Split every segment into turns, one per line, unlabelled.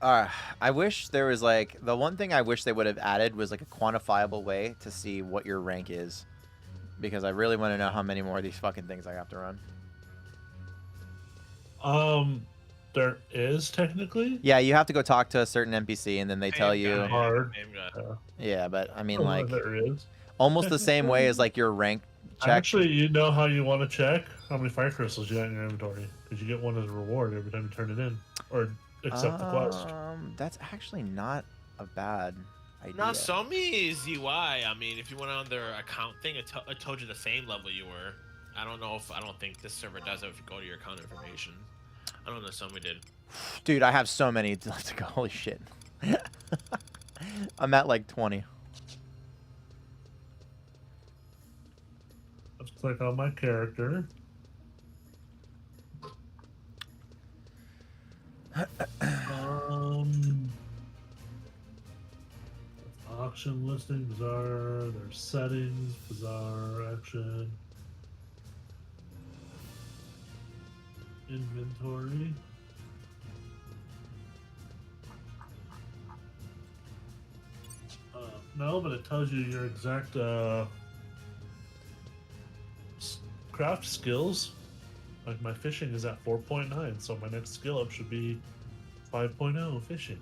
I wish there was like the one thing I wish they would have added was like a quantifiable way to see what your rank is, because I really want to know how many more of these fucking things I have to run.
There is technically.
Yeah, you have to go talk to a certain NPC and then they tell you.
Hard.
Yeah, but I mean
Oh,
like
there is.
almost the same way as like your rank check.
Actually, you know how you want to check how many fire crystals you got in your inventory, because you get one as a reward every time you turn it in, or accept the quest.
That's actually not a bad idea.
Not so me ZY. I mean, if you went on their account thing, it told you the same level you were. I don't think this server does it if you go to your account information. I don't know, some we did.
Dude, I have so many left to go. Holy shit. I'm at like 20.
Let's click on my character. Auction listing, bazaar, there's settings, bazaar, action, inventory. No, but it tells you your exact craft skills. Like my fishing is at 4.9, so my next skill up should be 5.0 fishing.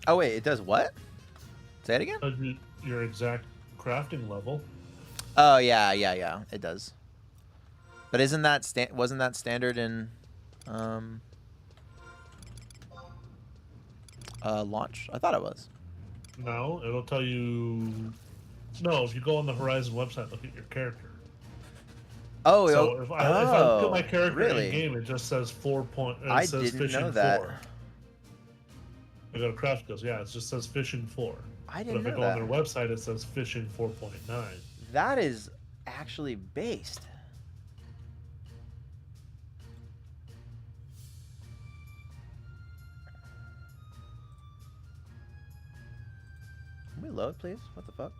Oh wait, it does what? Say it again?
Your exact crafting level.
Oh yeah, it does. But isn't that wasn't that standard in launch? I thought it was.
No, it'll tell you. No, if you go on the Horizon website, look at your character.
Oh,
so if I look at my character
really?
in game, it just says 4 point.
I
says
didn't
fishing
know that.
4. I go to craft skills. Yeah, it just says fishing 4.
I didn't
But
know
if I go
that.
on their website, it says fishing 4.9.
That is actually based. Can we load, please? What the fuck?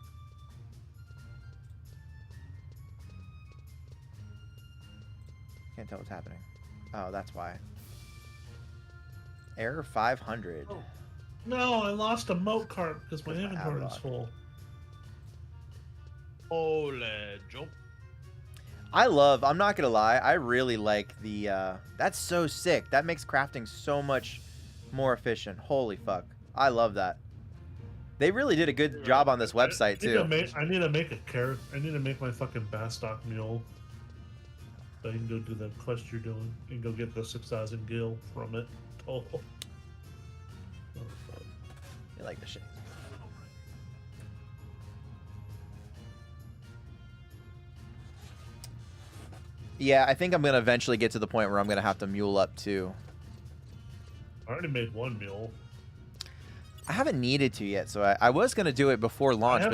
Can't tell what's happening. Oh, that's why. Error 500.
Oh. No, I lost a moat cart because my
Where's my
inventory is
outlook?
full.
Ole jump.
I'm not gonna lie, I really like the, that's so sick. That makes crafting so much more efficient. Holy fuck. I love that. They really did a good job on this website, too.
I need to make a carrot. I need to make my fucking Bastock mule. So I can go do the quest you're doing and go get the 6,000 gil from it. Oh.
You like the shit. Yeah, I think I'm gonna eventually get to the point where I'm gonna have to mule up too.
I already made one mule.
I haven't needed to yet, so I was gonna do it before launch.
I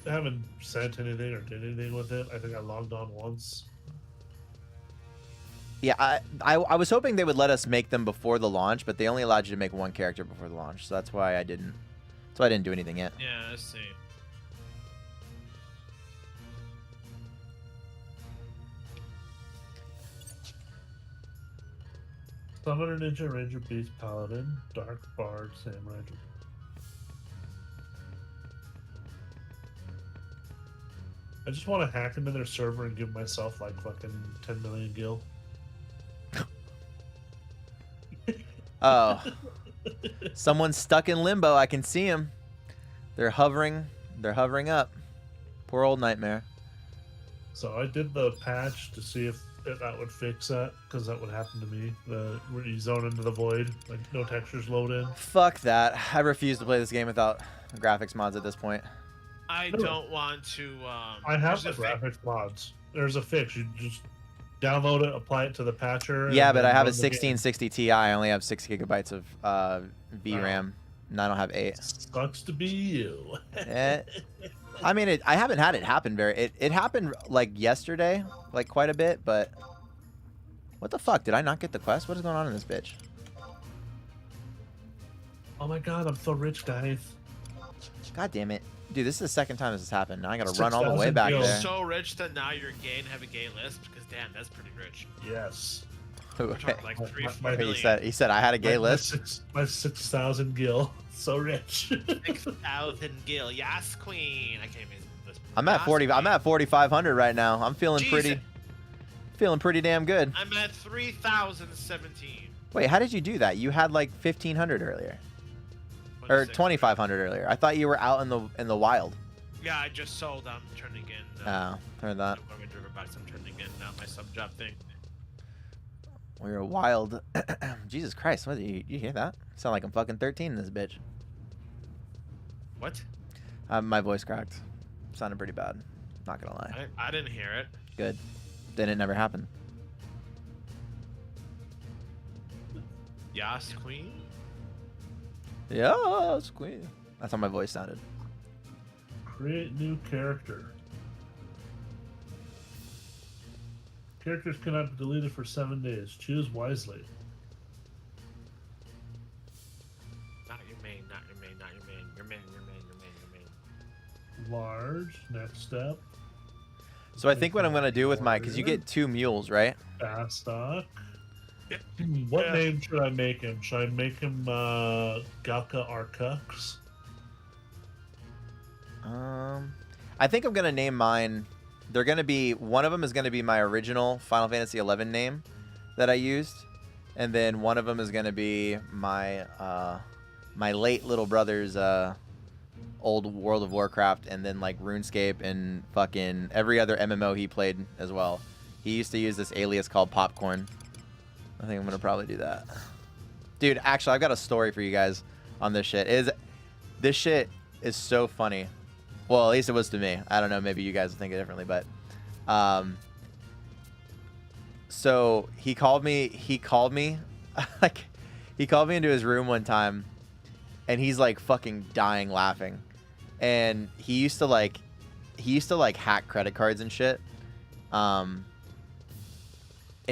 haven't sent anything or did anything with it. I think I logged on once.
Yeah, I was hoping they would let us make them before the launch, but they only allowed you to make one character before the launch, so that's why I didn't. So I didn't do anything yet.
Yeah, let's see.
Summoner, Ninja, Ranger, Beast, Paladin, Dark, Bard, Samurai. I just want to hack into their server and give myself like fucking 10 million gil.
Oh. Someone's stuck in limbo. I can see him. They're hovering. They're hovering up. Poor old Nightmare.
So I did the patch to see if that would fix that, because that would happen to me. Where you zone into the void, like no textures load in.
Fuck that. I refuse to play this game without graphics mods at this point.
I don't want to.
I have the graphics mods. There's a fix. You just download it, apply it to the patcher.
Yeah, but I have a 1660 Ti. I only have 6 gigabytes of VRAM, and I don't have 8.
Sucks to be you.
I mean, I haven't had it happen it happened like yesterday, like quite a bit, but what the fuck? Did I not get the quest? What is going on in this bitch?
Oh my god, I'm so rich, guys.
God damn it. Dude, this is the second time this has happened. Now I gotta run all the way back
You're
there.
so rich that now you're gay and have a gay list because Damn, that's pretty rich.
Yes.
We're talking like
My-
3
my-
4
my-
million.
He said I had a gay list.
My 6,000 gil. So rich.
6,000 gil. Yes, queen. I can't even listen.
I'm at 40. I'm at 4,500 right now. I'm feeling
Jesus.
pretty damn good.
I'm at 3,017.
Wait, how did you do that? You had like 1,500 earlier, or
26.
2,500 earlier. I thought you were out in the wild.
Yeah, I just sold. I'm turning in.
Oh, heard that.
When we drove it back, so I'm turning in my sub job thing.
We were wild. Jesus Christ, what you hear that? Sound like I'm fucking 13 in this bitch.
What?
My voice cracked. Sounded pretty bad. Not gonna lie.
I didn't hear it.
Good. Then it never happened.
Yas, queen.
Yes, queen. That's how my voice sounded.
Create new character. Characters cannot be deleted for 7 days. Choose wisely.
Not your main, not your main, not your main. Your main, your main, your main, your main.
Large. Next step.
So I think what I'm gonna do with my, because you get 2 mules, right?
Fast stock.
Yep.
What
Yeah.
name should I make him? Should I make him Galka Arkux?
I think I'm gonna name mine. They're gonna be, one of them is gonna be my original Final Fantasy 11 name that I used, and then one of them is gonna be my my late little brother's old World of Warcraft, and then like RuneScape and fucking every other MMO he played as well. He used to use this alias called Popcorn. I think I'm gonna probably do that. Dude, actually, I've got a story for you guys on this shit. This shit is so funny. Well, at least it was to me. I don't know, maybe you guys will think it differently, but so he called me like he called me into his room one time, and he's like fucking dying laughing. And he used to like hack credit cards and shit. And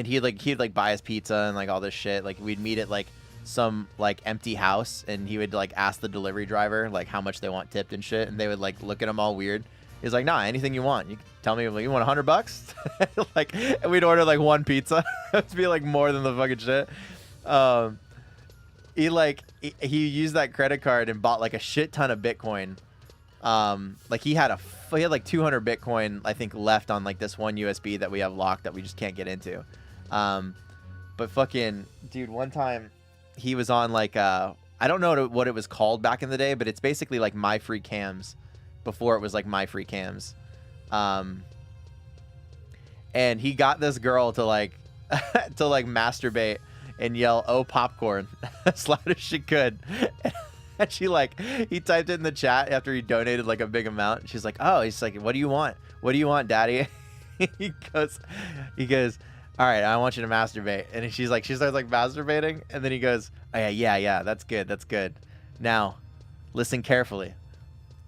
he'd buy us pizza and like all this shit. Like we'd meet at like some like empty house, and he would like ask the delivery driver like how much they want tipped and shit, and they would like look at him all weird. He's like, nah, anything you want. You can tell me, like, you want $100? Like, and we'd order like 1 pizza. It'd be like more than the fucking shit. He used that credit card and bought like a shit ton of Bitcoin. Like he had like 200 Bitcoin, I think, left on like this one USB that we have locked that we just can't get into. But fucking dude, one time he was on like I don't know what it was called back in the day, but it's basically like My Free Cams before it was like My Free Cams. And he got this girl to like to like masturbate and yell, "Oh, popcorn," as loud as she could. And he typed it in the chat after he donated like a big amount. She's like, "Oh," he's like, "What do you want? What do you want, daddy?" he goes, "All right, I want you to masturbate." And she starts like masturbating, and then he goes, "Oh yeah, that's good. Now, listen carefully."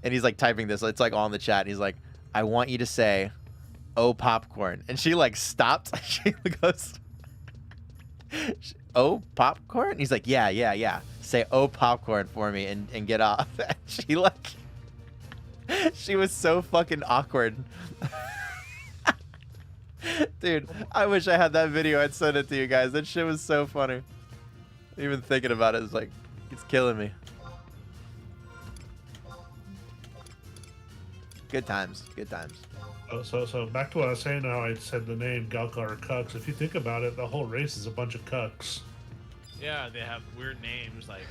And he's like typing this. It's like on the chat. And he's like, "I want you to say, 'Oh, popcorn.'" And she like stopped. She goes, "Oh, popcorn?" And he's like, yeah. Say, "Oh, popcorn" for me and get off. And she was so fucking awkward. Dude, I wish I had that video. I'd send it to you guys. That shit was so funny. Even thinking about it is like, it's killing me. Good times.
So back to what I was saying. How I said the name Galka or Cucks. If you think about it, the whole race is a bunch of cucks.
Yeah, they have weird names like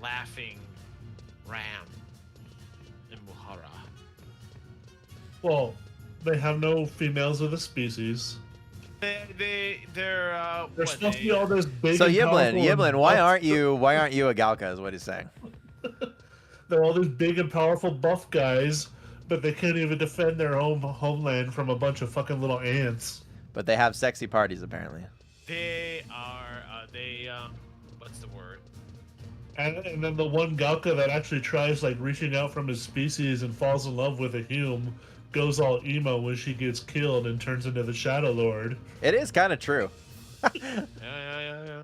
Laughing Ram and Muhara.
Well, they have no females of the species.
They're
supposed to be all this big.
So
and powerful
Yiblin,
and
why
buff-
aren't you a Galka is what he's saying.
They're all these big and powerful buff guys, but they can't even defend their own homeland from a bunch of fucking little ants.
But they have sexy parties apparently.
They are what's the word?
And then the one Galka that actually tries like reaching out from his species and falls in love with a Hume goes all emo when she gets killed and turns into the Shadow Lord.
It is kind of true.
Yeah.
They're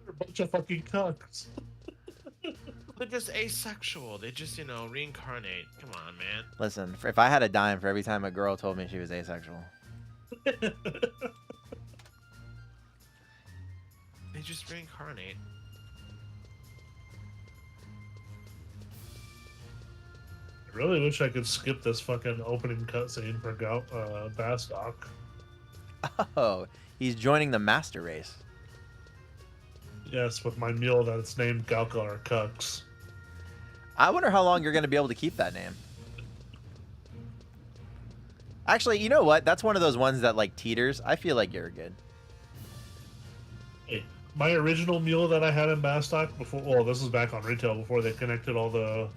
a bunch of fucking cucks.
They're just asexual. They just, reincarnate. Come on, man.
Listen, if I had a dime for every time a girl told me she was asexual.
They just reincarnate.
I really wish I could skip this fucking opening cutscene for Bastok.
Oh, he's joining the master race.
Yes, with my mule that's named Galka or Cux.
I wonder how long you're going to be able to keep that name. Actually, you know what? That's one of those ones that like teeters. I feel like you're good.
Hey, my original mule that I had in Bastok before, well, this was back on retail before they connected all the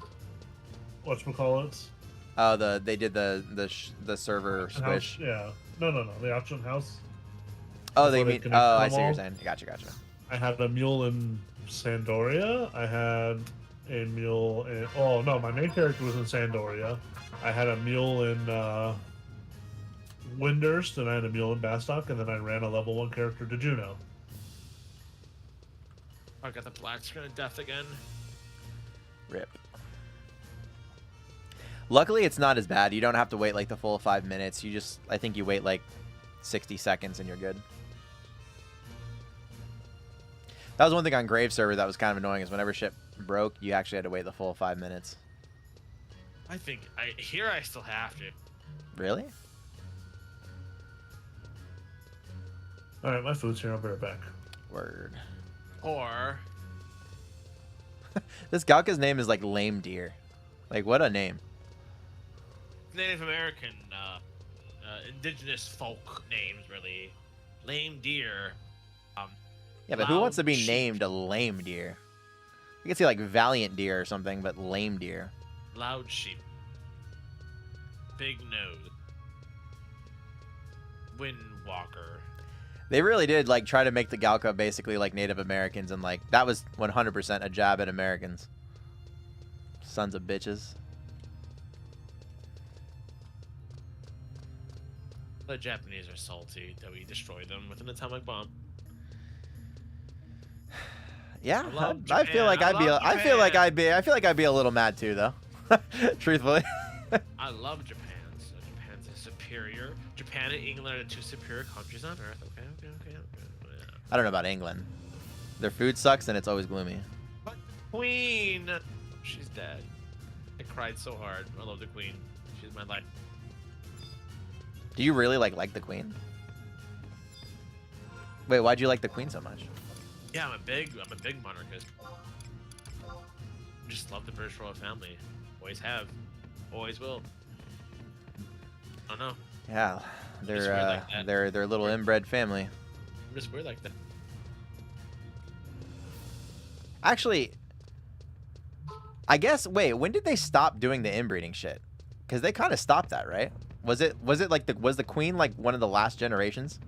whatchamacallits.
Oh, they did the server
Auction
squish.
house? Yeah. No. The auction house.
Oh, they
Before
mean.
connected
Oh, I
them
see what you're
all.
saying. Gotcha.
I had a mule in Sandoria. I had a mule in. Oh no, my main character was in Sandoria. I had a mule in Windurst, and I had a mule in Bastok, and then I ran a level 1 character to Juno.
I got the black screen of death again.
Rip. Luckily, it's not as bad. You don't have to wait like the full 5 minutes. I think you wait like 60 seconds and you're good. That was one thing on Grave server that was kind of annoying is whenever shit broke, you actually had to wait the full 5 minutes.
I think here I still have to.
Really?
Alright, my food's here. I'll be right back.
Word.
Or
This Galka's name is like Lame Deer. Like, what a name.
Native American, indigenous folk names, really. Lame deer.
Yeah, but who wants to be
Loud sheep.
named a Lame Deer? You can see like Valiant Deer or something, but Lame Deer.
Loud sheep. Big nose. Windwalker.
They really did like try to make the Galka basically like Native Americans, and like that was 100% a jab at Americans. Sons of bitches.
The Japanese are salty that we destroyed them with an atomic bomb.
Yeah,
I love
I feel like
Japan.
I feel like I'd be a little mad too, though. Truthfully.
I love Japan. So Japan's a superior. Japan and England are the two superior countries on Earth. Okay. Yeah.
I don't know about England. Their food sucks and it's always gloomy.
But Queen, she's dead. I cried so hard. I love the Queen. She's my life.
Do you really like the Queen? Wait, why'd you like the Queen so much?
Yeah, I'm a big monarchist. Just love the British royal family. Always have. Always will. I don't know.
Yeah,
just weird like that.
they're a little inbred family.
I'm just weird like that.
Actually, I guess. Wait, when did they stop doing the inbreeding shit? Because they kind of stopped that, right? Was it like was the Queen like one of the last generations?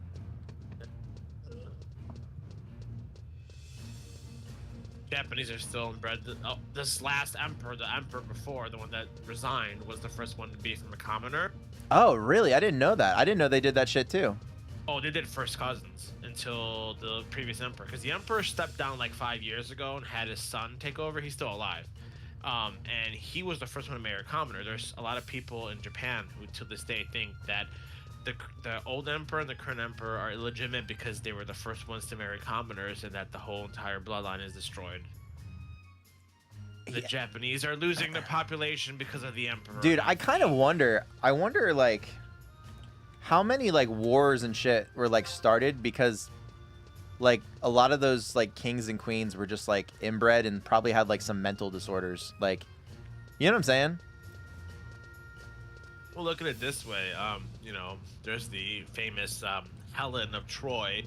Japanese are still inbred. Oh, this last emperor, the emperor before, the one that resigned, was the first one to be from a commoner.
Oh, really? I didn't know that. I didn't know they did that shit too.
Oh, they did first cousins until the previous emperor. Because the emperor stepped down like 5 years ago and had his son take over. He's still alive. And he was the first one to marry a commoner. There's a lot of people in Japan who to this day think that the old emperor and the current emperor are illegitimate because they were the first ones to marry commoners, and that the whole entire bloodline is destroyed. The Japanese are losing their population because of the emperor.
Dude, I kind of wonder. I wonder like how many like wars and shit were like started because like a lot of those like kings and queens were just like inbred and probably had like some mental disorders. Like, you know what I'm saying?
Well, look at it this way. You know, there's the famous Helen of Troy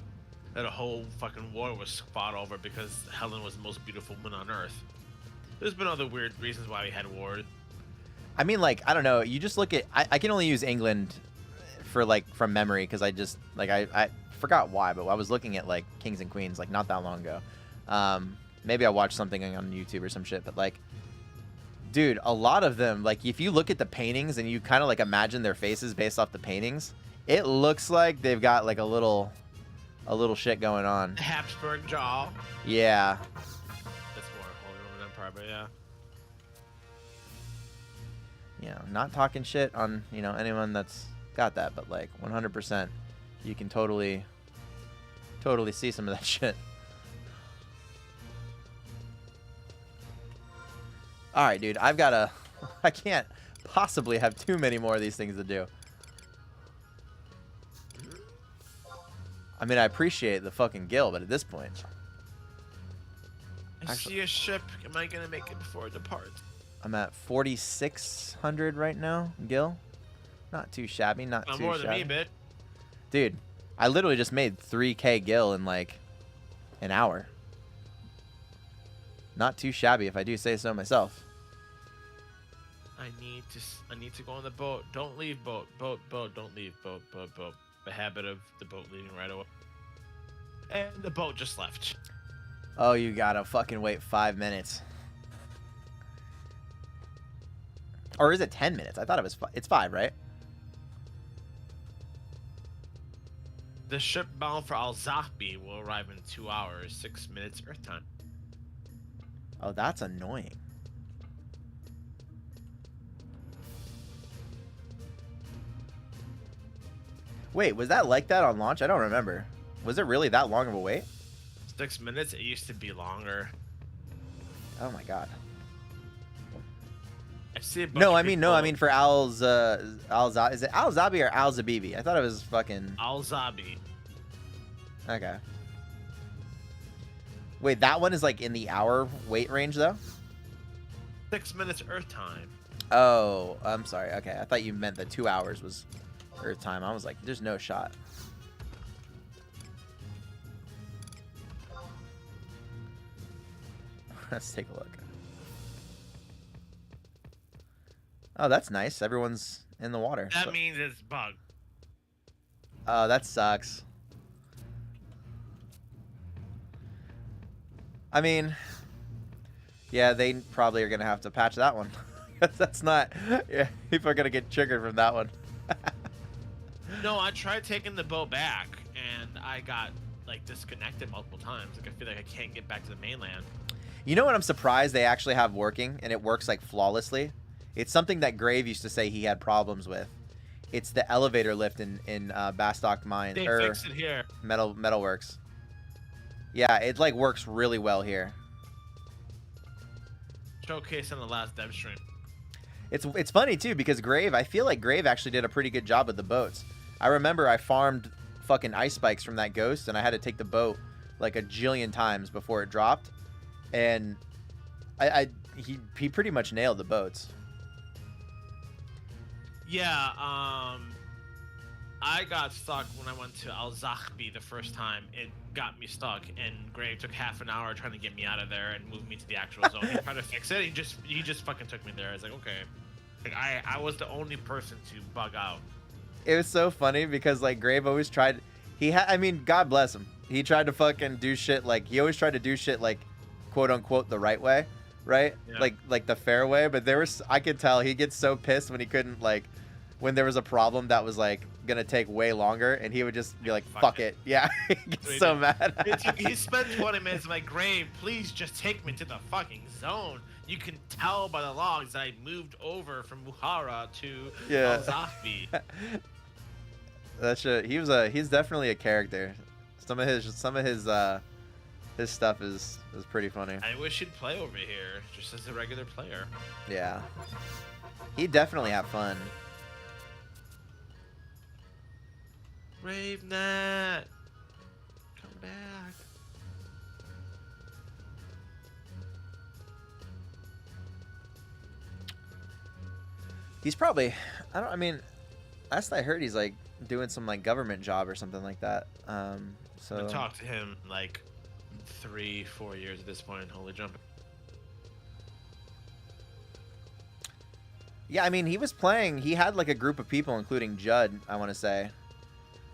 that a whole fucking war was fought over because Helen was the most beautiful woman on Earth. There's been other weird reasons why we had wars.
I mean, like, I don't know. You just look at... I can only use England for, like, from memory because I just... Like, I forgot why, but I was looking at, like, kings and queens, like, not that long ago. Maybe I watched something on YouTube or some shit, but, like... Dude, a lot of them, like, if you look at the paintings and you kind of, like, imagine their faces based off the paintings, it looks like they've got, like, a little shit going on.
The Habsburg jaw.
Yeah.
That's more Holy Roman Empire, but yeah.
You know, not talking shit on, you know, anyone that's got that, but, like, 100%. you can totally see some of that shit. All right, dude. I've got to... I can't possibly have too many more of these things to do. I mean, I appreciate the fucking gill, but at this point...
I see a ship. Am I going to make it before it departs?
I'm at 4,600 right now, Gil. Not too shabby, not too
more
shabby.
than me, bitch.
Dude, I literally just made 3K Gil in like an hour. Not too shabby if I do say so myself.
I need to go on the boat. Don't leave boat. Boat, don't leave boat. The habit of the boat leaving right away. And the boat just left.
Oh, you gotta fucking wait 5 minutes. Or is it 10 minutes? I thought it was it's 5, right?
The ship bound for Al-Zahbi will arrive in 2 hours, 6 minutes Earth time.
Oh, that's annoying. Wait, was that like that on launch? I don't remember. Was it really that long of a wait?
6 minutes? It used to be longer.
Oh my god.
I see a bunch
No,
of
I mean for is it Al-Zabi or Al-Zabibi? I thought it was fucking
Al-Zabi.
Okay. Wait, that one is like in the hour wait range though?
6 minutes Earth time.
Oh, I'm sorry. Okay, I thought you meant the 2 hours was Earth time. I was like, there's no shot. Let's take a look. Oh, that's nice. Everyone's in the water.
That means it's bugged.
Oh, that sucks. I mean, yeah, they probably are going to have to patch that one. That's not... Yeah, people are going to get triggered from that one.
No, I tried taking the boat back, and I got, like, disconnected multiple times. Like, I feel like I can't get back to the mainland.
You know what I'm surprised they actually have working, and it works, like, flawlessly? It's something that Grave used to say he had problems with. It's the elevator lift in Bastock Mine.
They fixed it here.
Metalworks. Yeah, it, like, works really well here.
Showcase on the last dev stream.
It's funny, too, because Grave, I feel like Grave actually did a pretty good job with the boats. I remember I farmed fucking ice spikes from that ghost, and I had to take the boat, like, a jillion times before it dropped. And he pretty much nailed the boats.
Yeah, I got stuck when I went to Al-Zahbi the first time. It got me stuck, and Grave took half an hour trying to get me out of there and move me to the actual zone. He tried to fix it. He just fucking took me there. I was like, okay. Like, I was the only person to bug out.
It was so funny because, like, Grave always tried... I mean, God bless him. He tried to fucking do shit, like... He always tried to do shit, like, quote-unquote, the right way, right? Yeah. Like the fair way. But there was... I could tell he gets so pissed when he couldn't, like... When there was a problem that was, like, gonna take way longer, and he would just be like, fuck it. Yeah, he gets so mad.
He spent 20 minutes like, Grave, please just take me to the fucking zone. You can tell by the logs that I moved over from Muhara to Al-Zahbi.
That shit. He's definitely a character. Some of his stuff is pretty funny.
I wish he'd play over here just as a regular player.
Yeah. He'd definitely have fun.
Ravenat, come back.
He's probably, I mean, last I heard he's like doing some like government job or something like that. So
I talked to him like 3-4 years at this point. Holy jumping.
Yeah, I mean, he was playing. He had like a group of people, including Judd, I want to say.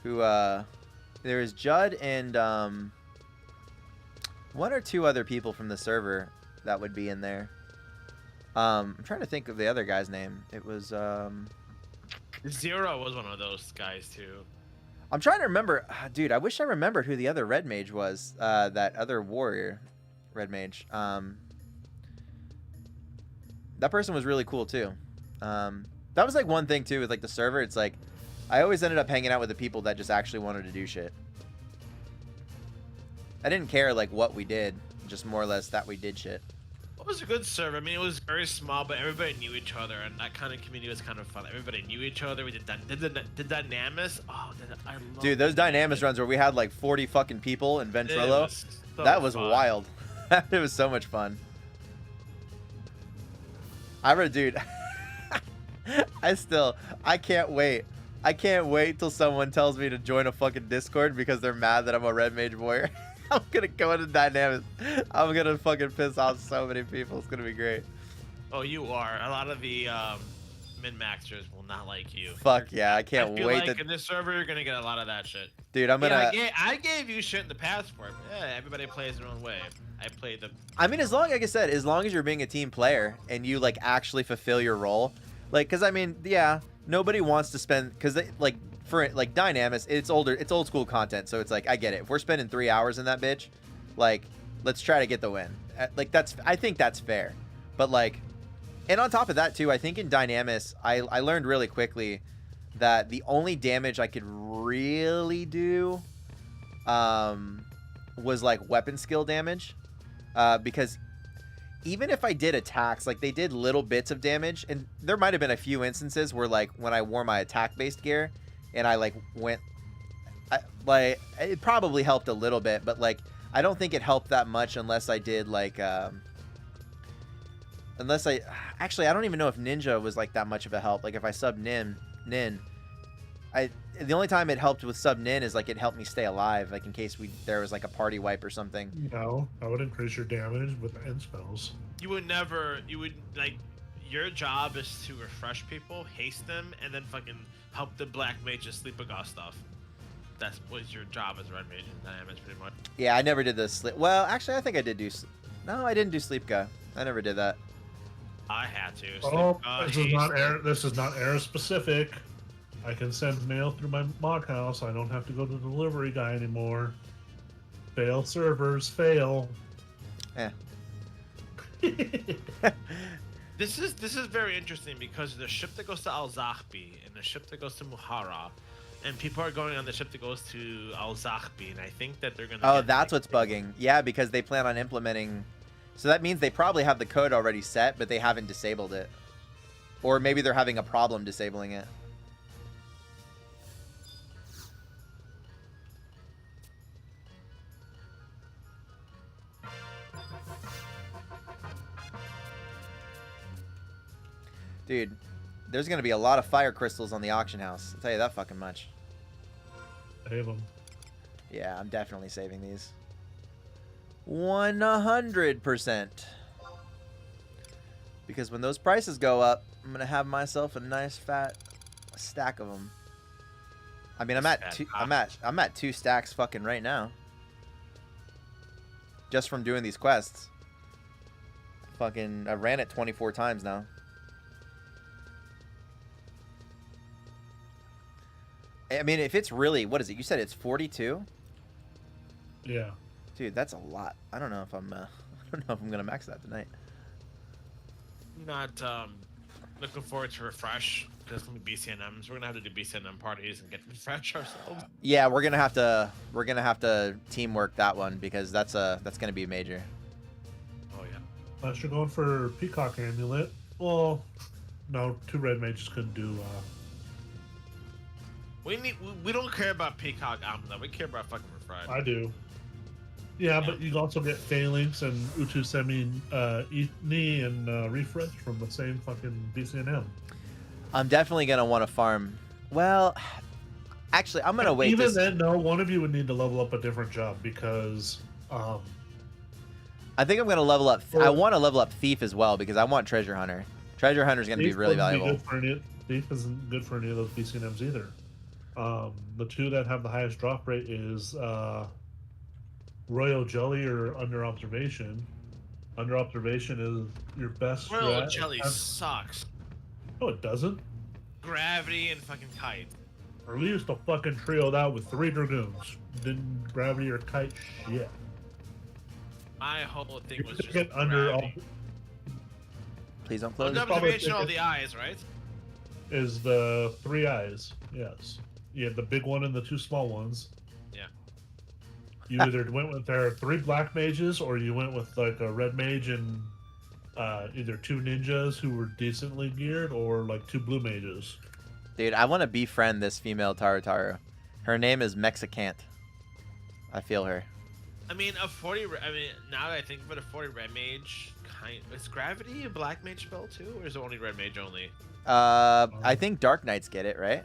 Who, there was Judd and, 1 or 2 other people from the server that would be in there. I'm trying to think of the other guy's name. It was,
Zero was one of those guys, too.
I'm trying to remember. Dude, I wish I remembered who the other red mage was. That other warrior red mage. That person was really cool, too. That was, like, one thing, too, with, like, the server. It's, like, I always ended up hanging out with the people that just actually wanted to do shit. I didn't care like what we did, just more or less that we did shit.
It was a good server. I mean, it was very small, but everybody knew each other, and that kind of community was kind of fun. Everybody knew each other. We did Dynamis. Oh, I love
Dude, those Dynamis runs where we had like 40 fucking people in Ventrilo, that was
fun.
wild. It was so much fun. Dude, I can't wait. I can't wait till someone tells me to join a fucking Discord because they're mad that I'm a red mage warrior. I'm gonna go into Dynamics. I'm gonna fucking piss off so many people. It's gonna be great.
Oh, you are. A lot of the min-maxers will not like you.
Fuck yeah, I can't
I feel
wait
like
to...
in this server, you're gonna get a lot of that shit.
Dude, I'm gonna...
Yeah, I gave you shit in the past for it. Yeah, everybody plays their own way. I play the...
I mean, like I said, as long as you're being a team player and you, like, actually fulfill your role. Like, because, I mean, yeah, nobody wants to spend... Because, like, for, like, Dynamis, it's old school content, so it's like, I get it. If we're spending 3 hours in that bitch, like, let's try to get the win. Like, I think that's fair. But, like... And on top of that, too, I think in Dynamis, I learned really quickly that the only damage I could really do was, like, weapon skill damage. Because even if I did attacks, like, they did little bits of damage. And there might have been a few instances where, like, when I wore my attack-based gear and I, like, went... like, it probably helped a little bit, but, like, I don't think it helped that much unless I did, like... Actually, I don't even know if Ninja was like that much of a help. Like if I sub Nin, the only time it helped with sub Nin is like it helped me stay alive, like in case there was like a party wipe or something.
No, I would increase your damage with end spells.
You would like, your job is to refresh people, haste them, and then fucking help the black mages sleep a god stuff. That was your job as a red mage in Dynamics, pretty much.
Yeah, I never did the sleep. Well, actually, I think I did do. No, I didn't do sleep guy. I never did that.
I had to.
Oh, this is not era specific. I can send mail through my mod house. I don't have to go to the delivery guy anymore. Fail servers, fail.
Yeah.
This is very interesting because the ship that goes to Al-Zahbi and the ship that goes to Muhara, and people are going on the ship that goes to Al-Zahbi, and I think that they're gonna.
Oh, that's what's bugging. Yeah, because they plan on implementing. So that means they probably have the code already set, but they haven't disabled it. Or maybe they're having a problem disabling it. Dude, there's going to be a lot of fire crystals on the auction house. I'll tell you that fucking much.
Save them.
Yeah, I'm definitely saving these. 100%. Because when those prices go up, I'm gonna have myself a nice fat stack of them. I mean, I'm at 2 stacks fucking right now. Just from doing these quests. Fucking, I ran it 24 times now. I mean, if it's really, what is it? You said it's 42?
Yeah.
Dude, that's a lot. I don't know if I'm gonna max that tonight.
Not looking forward to refresh. There's gonna be BCNMs. We're gonna have to do BCNM parties and get refresh ourselves.
Yeah, we're gonna have to teamwork that one because that's gonna be major.
Oh yeah.
Unless you're going for Peacock Amulet. Well, no, 2 red mages couldn't do.
We don't care about Peacock Amulet. We care about fucking refresh.
I do. Yeah, but you also get Phalanx and Utu Semi Ni and Refresh from the same fucking BCNM.
I'm definitely gonna want to farm. Well, actually, I'm gonna wait.
Even then, no, one of you would need to level up a different job because.
I think I'm gonna level up. I want to level up Thief as well because I want Treasure Hunter. Treasure Hunter is gonna be really valuable.
Thief isn't good for any of those BCNMs either. The 2 that have the highest drop rate is Royal Jelly or Under Observation. Under Observation is your best.
Royal Jelly sucks.
No, it doesn't.
Gravity and fucking Kite.
Or we used to fucking trio that with 3 Dragoons. Didn't Gravity or Kite shit.
My whole thing was just
get under.
Please don't close.
Under Observation, all the eyes, right?
Is the 3 eyes. Yes. You had the big one and the two small ones.
Yeah.
You either went with their 3 black mages, or you went with like a red mage and either 2 ninjas who were decently geared, or like 2 blue mages.
Dude, I want to befriend this female Tarataru. Her name is Mexicant. I feel her.
I mean, a 40. I mean, now that I think of it, a 40 red mage is gravity a black mage spell too, or is it only red mage only?
I think Dark Knights get it, right?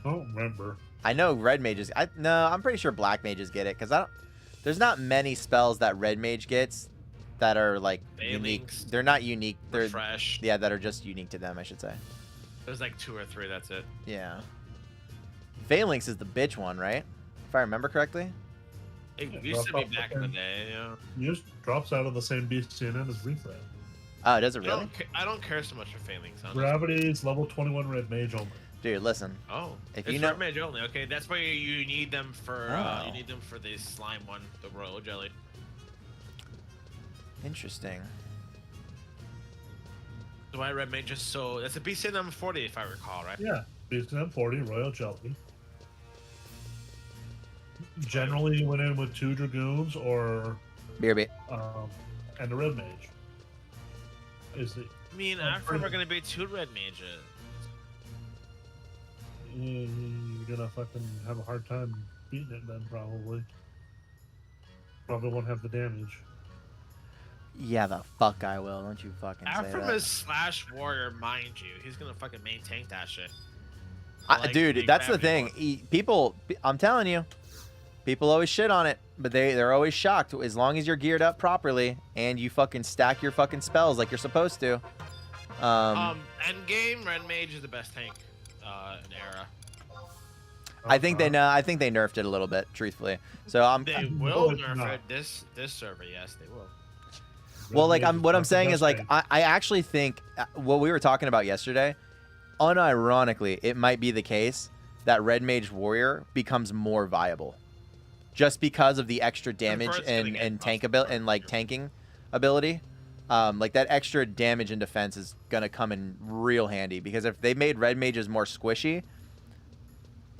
I don't remember.
I know red mages. No, I'm pretty sure black mages get it because there's not many spells that red mage gets that are like unique. They're not unique. They're
fresh.
Yeah, that are just unique to them, I should say.
There's like 2 or 3. That's it.
Yeah. Phalanx is the bitch one, right? If I remember correctly.
It used to be back in the day. Yeah.
It just drops out of the same BCNN as Refresh.
Oh, does it really?
I don't care so much for Phalanx. Honestly.
Gravity's level 21 red mage only.
Dude, listen.
Oh,
if
it's
you know
red mage only. Okay, that's why you need them for
Oh.
you need them for the slime one, the royal jelly.
Interesting.
So why red mage is so? That's a BC number 40 if I recall, right?
Yeah, BCNN 40 royal jelly. Generally, you went in with 2 dragoons or
BRB.
and a red mage. Is the
I mean, after we're gonna be 2 red mages.
you're gonna fucking have a hard time beating it then probably. Probably won't have the damage.
Yeah, the fuck I will. Don't you fucking say
After
that.
his slash warrior, mind you, he's gonna fucking main tank that shit.
Dude, that's the thing. People, I'm telling you, people always shit on it, but they're always shocked. As long as you're geared up properly and you fucking stack your fucking spells like you're supposed to.
End game, red mage is the best tank in era.
I think they know. I think they nerfed it a little bit, truthfully. So
They will nerf it this server. Yes, they will.
Well, like what I'm saying is like I actually think what we were talking about yesterday, unironically, it might be the case that Red Mage Warrior becomes more viable, just because of the extra damage and tank ability and like tanking ability. Like that extra damage and defense is gonna come in real handy because if they made Red Mages more squishy,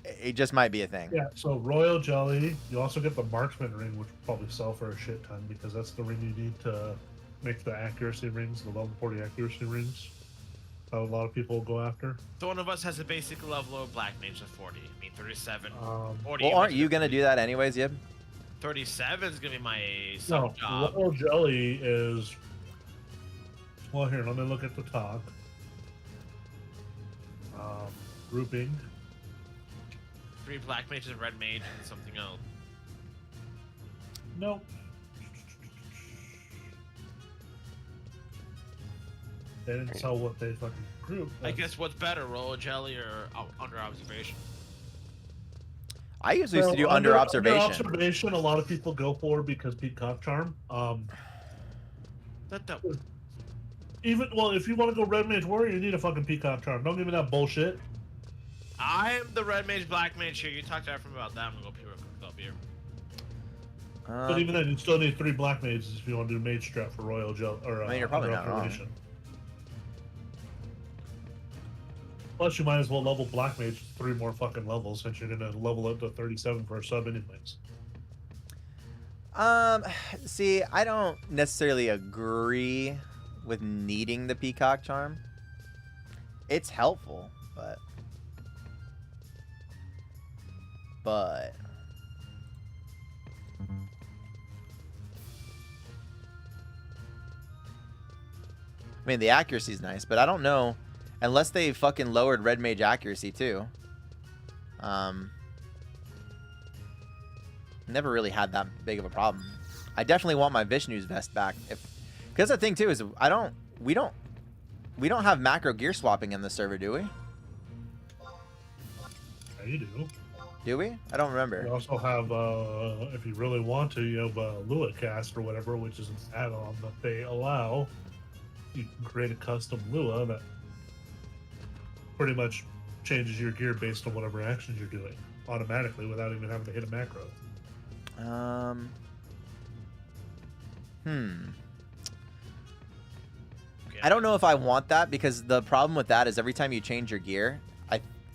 it just might be a thing.
Yeah, so Royal Jelly, you also get the Marksman ring, which will probably sell for a shit ton because that's the ring you need to make the accuracy rings, the level 40 accuracy rings. That a lot of people go after.
So one of us has a basic level of black mage of 40. I mean 37. 40.
Well, aren't you gonna do that anyways, Yib?
37 is gonna be my
No,
job.
Royal Jelly is. Well, here, let me look at the talk. Grouping.
3 black mages, red mage, and something else.
Nope. They didn't tell what they fucking grouped.
I guess what's better, roll jelly or under observation?
I usually used to do under observation.
Under observation, a lot of people go for because Peacock Charm. Even if you want to go Red Mage Warrior, you need a fucking Peacock Charm. Don't give me that bullshit.
I'm the red mage, black mage here. You talk to Ephraim about that. I'm gonna go pure up here.
But even then, you still need 3 black mages if you want to do Mage Strap for Royal Gel or.
I mean, you're probably not wrong.
Plus, you might as well level black mage 3 more fucking levels since you're gonna level up to 37 for a sub anyways.
See, I don't necessarily agree with needing the Peacock Charm. It's helpful, but I mean, the accuracy is nice, but I don't know unless they fucking lowered Red Mage accuracy too. Never really had that big of a problem. I definitely want my Vishnu's vest back because the thing too is we don't have macro gear swapping in the server, do we?
Yeah, you do.
Do we? I don't remember.
You also have, if you really want to, you have Lua Cast or whatever, which is an add-on that they allow. You can create a custom Lua that pretty much changes your gear based on whatever actions you're doing automatically without even having to hit a macro.
Okay, Yeah.
I don't know if I want that, because the problem with that is every time you change your gear,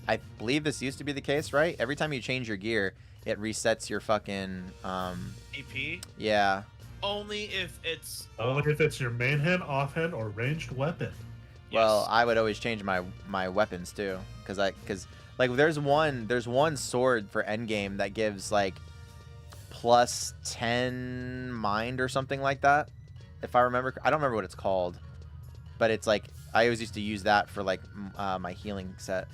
I believe this used to be the case, right? Every time you change your gear, it resets your fucking
EP.
yeah.
Only if it's
Only if it's your main hand, offhand, or ranged weapon.
Well,
yes.
I would always change my weapons too, because like there's one sword for endgame that gives like plus 10 mind or something like that. If I remember, I don't remember what it's called, but it's like I always used to use that for like my healing set.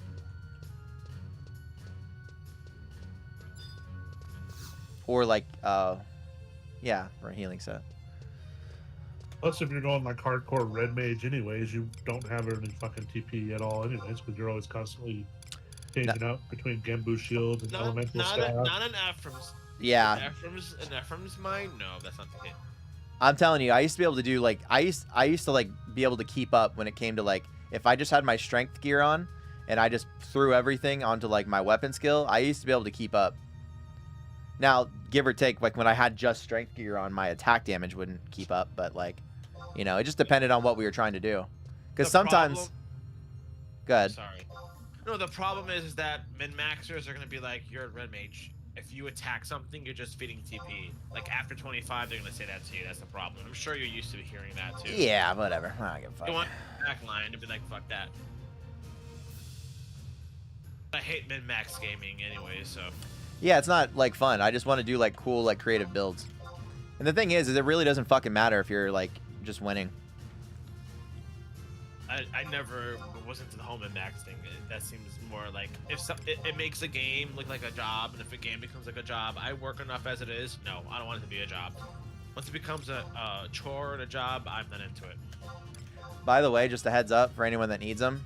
Or like yeah, for a healing set.
Plus, if you're going like hardcore red mage anyways, you don't have any fucking TP at all anyways, because you're always constantly changing out between Genbu shield and elemental staff.
Not an Ephraim's.
Yeah.
Ephraim's mine? No, that's not the case.
I'm telling you, I used to be able to do like I used to like be able to keep up when it came to like if I just had my strength gear on and I just threw everything onto like my weapon skill, I used to be able to keep up. Now, give or take, like when I had just strength gear on, my attack damage wouldn't keep up, but like, you know, it just depended on what we were trying to do. Because sometimes, good.
Sorry. No, the problem is that min-maxers are gonna be like, you're a red mage. If you attack something, you're just feeding TP. Like after 25, they're gonna say that to you. That's the problem. I'm sure you're used to hearing that too.
Yeah, whatever. I don't give a fuck.
You want back line to be like, fuck that. I hate min-max gaming anyway, so.
Yeah, it's not like fun. I just want to do like cool, like creative builds. And the thing is it really doesn't fucking matter if you're like just winning.
I never was into the home and max thing. That seems more like if it makes a game look like a job, and if a game becomes like a job, I work enough as it is. No, I don't want it to be a job. Once it becomes a chore and a job, I'm not into it.
By the way, just a heads up for anyone that needs them.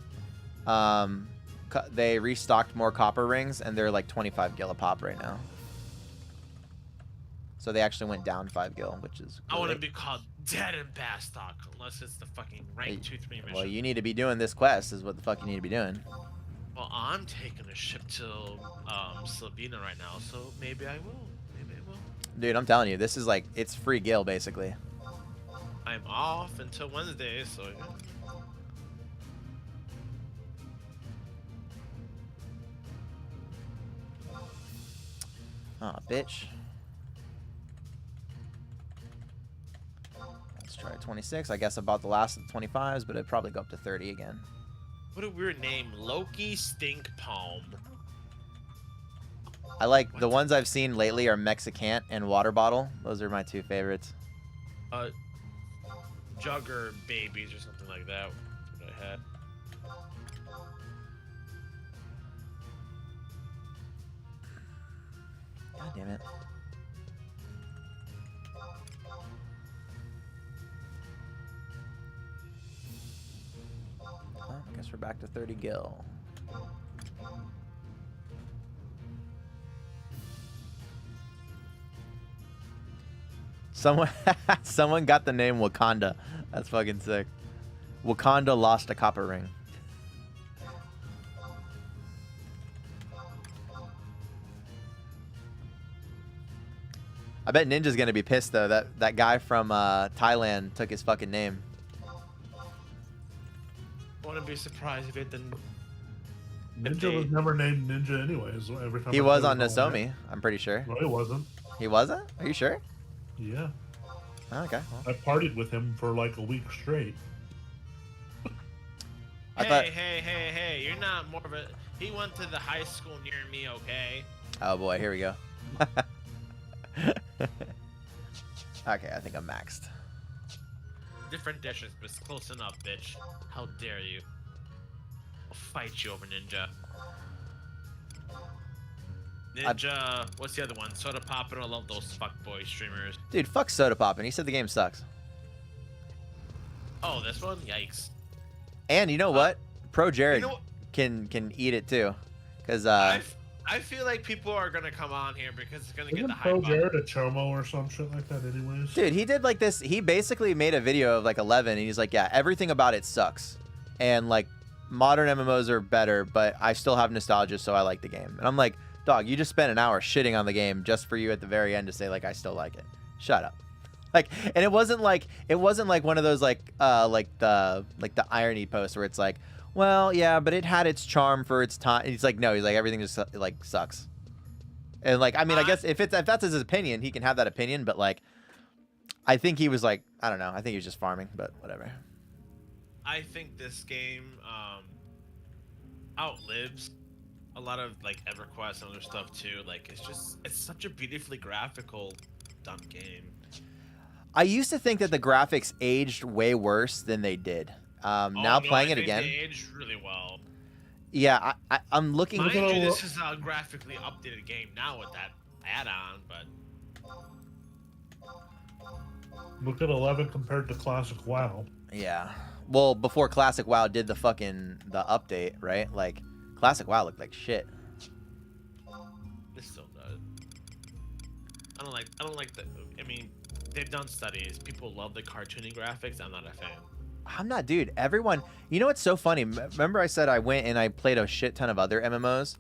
They restocked more copper rings, and they're like 25 gil a pop right now. So they actually went down 5 gil, which is great.
I want to be called dead in Bastock, unless it's the fucking rank 2-3 mission.
Well, you need to be doing this quest, is what the fuck you need to be doing.
Well, I'm taking a ship to Slovenia right now, so maybe I will. Maybe I will.
Dude, I'm telling you, this is like, it's free gil, basically.
I'm off until Wednesday, so yeah.
Aw, bitch. Let's try 26. I guess I bought the last of the 25s, but it'd probably go up to 30 again.
What a weird name. Loki Stink Palm.
I like the ones I've seen lately are Mexicant and Water Bottle. Those are my two favorites.
Jugger Babies or something like that. That's what I had.
God damn it. Well, I guess we're back to 30 gil. Someone got the name Wakanda. That's fucking sick. Wakanda lost a copper ring. I bet Ninja's gonna be pissed though. That guy from Thailand took his fucking name.
I wouldn't be surprised if it didn't.
Ninja was never named Ninja anyways. Every time
He was on Nozomi, I'm pretty sure.
No, he wasn't.
He wasn't? Are you sure?
Yeah.
Oh, okay. Well,
I partied with him for like a week straight.
Hey, you're not more of a... He went to the high school near me, okay?
Oh boy, here we go. Okay, I think I'm maxed.
Different dishes, but it's close enough, bitch. How dare you? I'll fight you over Ninja. Ninja, what's the other one? Soda Poppin'. I love those fuckboy streamers.
Dude, fuck Soda Poppin'. He said the game sucks.
Oh, this one? Yikes.
And you know what? Pro Jared
you know
can eat it too, because
I feel like people are gonna come on here because it's gonna get
Isn't
the
Pro
hype.
Jared a chomo or some shit like that anyways?
dude, he did like this. He basically made a video of like 11, and he's like, yeah, everything about it sucks, and like modern MMOs are better, but I still have nostalgia, so I like the game. And I'm like, dog, you just spent an hour shitting on the game just for you at the very end to say like I still like it. Shut up. Like, and it wasn't like one of those like the irony posts where it's like, well, yeah, but it had its charm for its time. He's like, no, he's like, everything just like sucks. And like, I mean, I guess if that's his opinion, he can have that opinion. But like, I think he was like, I don't know. I think he was just farming, but whatever.
I think this game outlives a lot of like EverQuest and other stuff too. Like it's such a beautifully graphical, done game.
I used to think that the graphics aged way worse than they did. Now playing it again,
they aged really well.
Yeah, I'm looking.
Mind you, this is a graphically updated game now with that add-on, but
look at 11 compared to Classic WoW.
Yeah. Well, before Classic WoW did the update, right? Like, Classic WoW looked like shit.
This still does. I don't like the. I mean, they've done studies. People love the cartoony graphics. I'm not a fan.
I'm not, dude. Everyone, you know what's so funny? Remember I said I went and I played a shit ton of other MMOs?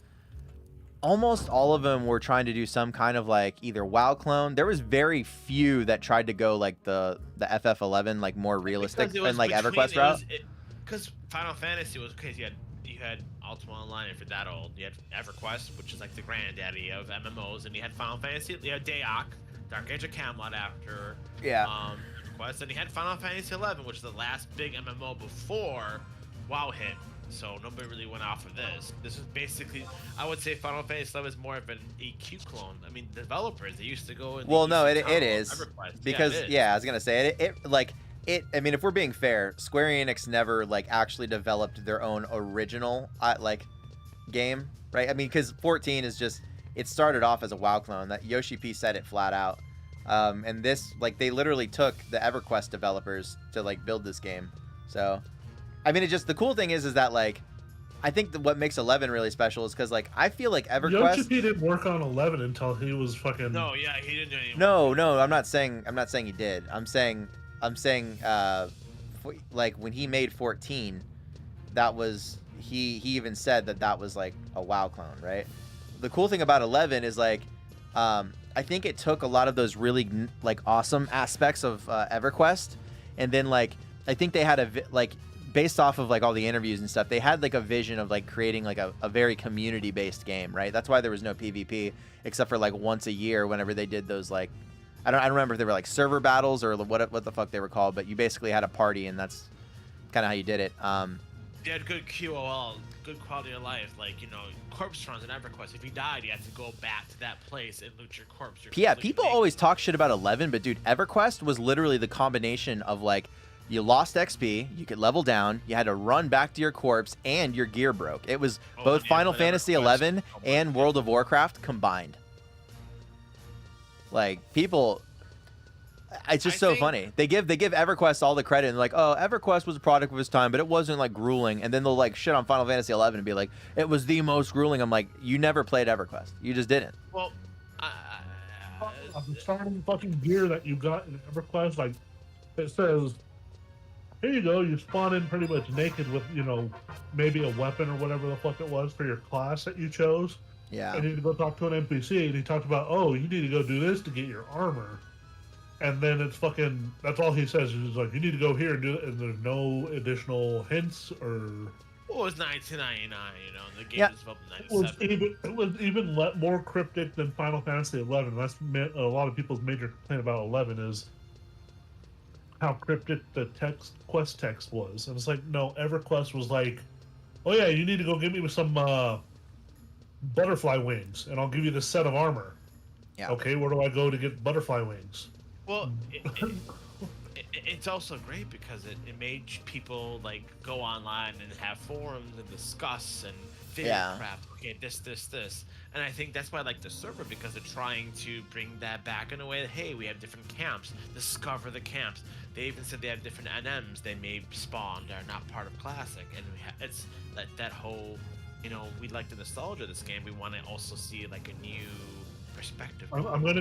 Almost all of them were trying to do some kind of like either WoW clone. There was very few that tried to go like the FF11, like more realistic and like EverQuest route.
Because Final Fantasy was crazy. You had Ultima Online if you're that old. You had EverQuest, which is like the granddaddy of MMOs, and you had Final Fantasy. You had Dayak, Dark Age of Camelot after.
Yeah.
EverQuest, and you had Final Fantasy 11, which is the last big MMO before WoW hit. So nobody really went off of this. This is basically, I would say Final Fantasy 11 is more of an EQ clone. I mean, developers, they used to go in.
Well, no, it is because I was gonna say it. I mean, if we're being fair, Square Enix never like actually developed their own original like game, right? I mean, because 14 is just, it started off as a WoW clone. That Yoshi P said it flat out. And this, like, they literally took the EverQuest developers to like build this game. So, I mean, it just, the cool thing is that like, I think what makes 11 really special is because like I feel like EverQuest.
Yoshi P didn't work on 11 until he was fucking.
No, yeah, he didn't do anything.
No, I'm not saying he did. I'm saying, like when he made 14, that was he even said that was like a WoW clone, right? The cool thing about 11 is like, I think it took a lot of those really like awesome aspects of EverQuest, and then like I think they had based off of like all the interviews and stuff, they had like a vision of like creating like a very community-based game, right? That's why there was no PvP except for like once a year whenever they did those like, I don't remember if they were like server battles or what the fuck they were called, but you basically had a party and that's kind of how you did it.
They had good QOL, good quality of life, like, you know, corpse runs in EverQuest. If you died, you had to go back to that place and loot your corpse.
Yeah, people always talk shit about 11, but dude, EverQuest was literally the combination of like, you lost XP, you could level down, you had to run back to your corpse, and your gear broke. It was both Final Fantasy 11 and World of Warcraft combined. Like, people, it's just so funny. They give EverQuest all the credit and like, oh, EverQuest was a product of its time, but it wasn't like grueling. And then they'll like shit on Final Fantasy 11 and be like, it was the most grueling. I'm like, you never played EverQuest. You just didn't.
Well,
the starting fucking gear that you got in EverQuest, like, it says, here you go, you spawn in pretty much naked with, you know, maybe a weapon or whatever the fuck it was for your class that you chose.
Yeah.
I need to go talk to an NPC, and he talked about, oh, you need to go do this to get your armor. And then it's fucking, that's all he says. He's like, you need to go here and do it, and there's no additional hints or...
Well, it was 1999, you know, and the game was developed in 97.
It was even more cryptic than Final Fantasy 11. That's a lot of people's major complaint about 11 is how cryptic the quest text was. And it's like, no, EverQuest was like, oh yeah, you need to go get me with some butterfly wings, and I'll give you this set of armor.
Yeah.
Okay, where do I go to get butterfly wings?
Well, it's also great because it made people like go online and have forums and discuss and video craft. Okay, this. And I think that's why I like the server, because they're trying to bring that back in a way that, hey, we have different camps. Discover the camps. They even said they have different NMs they may spawn that are not part of Classic. And it's that whole, you know, we like the nostalgia of this game. We want to also see like a new perspective.
I'm gonna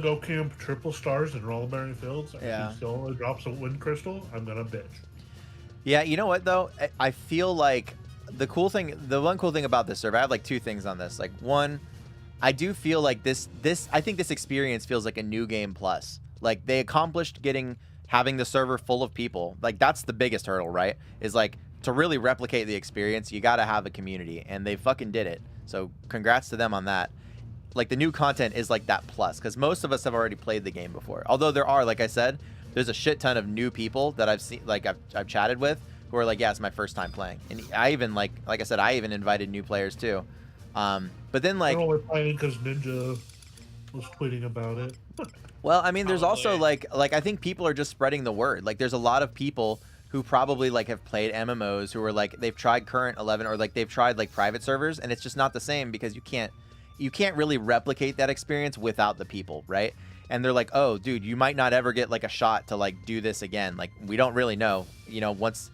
go camp triple stars in Rollberry Fields.
Yeah.
If he still only drops a wind crystal, I'm gonna bitch.
Yeah, you know what though? I feel like the one cool thing about this server, I have like two things on this. Like, one, I do feel like this I think this experience feels like a new game plus. Like they accomplished having the server full of people. Like that's the biggest hurdle, right? Is like to really replicate the experience, you got to have a community, and they fucking did it. So congrats to them on that. Like the new content is like that plus, because most of us have already played the game before. Although there are, like I said, there's a shit ton of new people that I've seen, like I've chatted with, who are like, yeah, it's my first time playing. And I even like I said, I even invited new players too. But then like,
They're only playing because Ninja was tweeting about it.
well, I mean, there's also
Probably.
like I think people are just spreading the word. Like there's a lot of people who probably like have played MMOs who are like they've tried current 11 or like they've tried like private servers, and it's just not the same because you can't really replicate that experience without the people, right? And they're like, oh dude, you might not ever get like a shot to like do this again. Like we don't really know, you know, once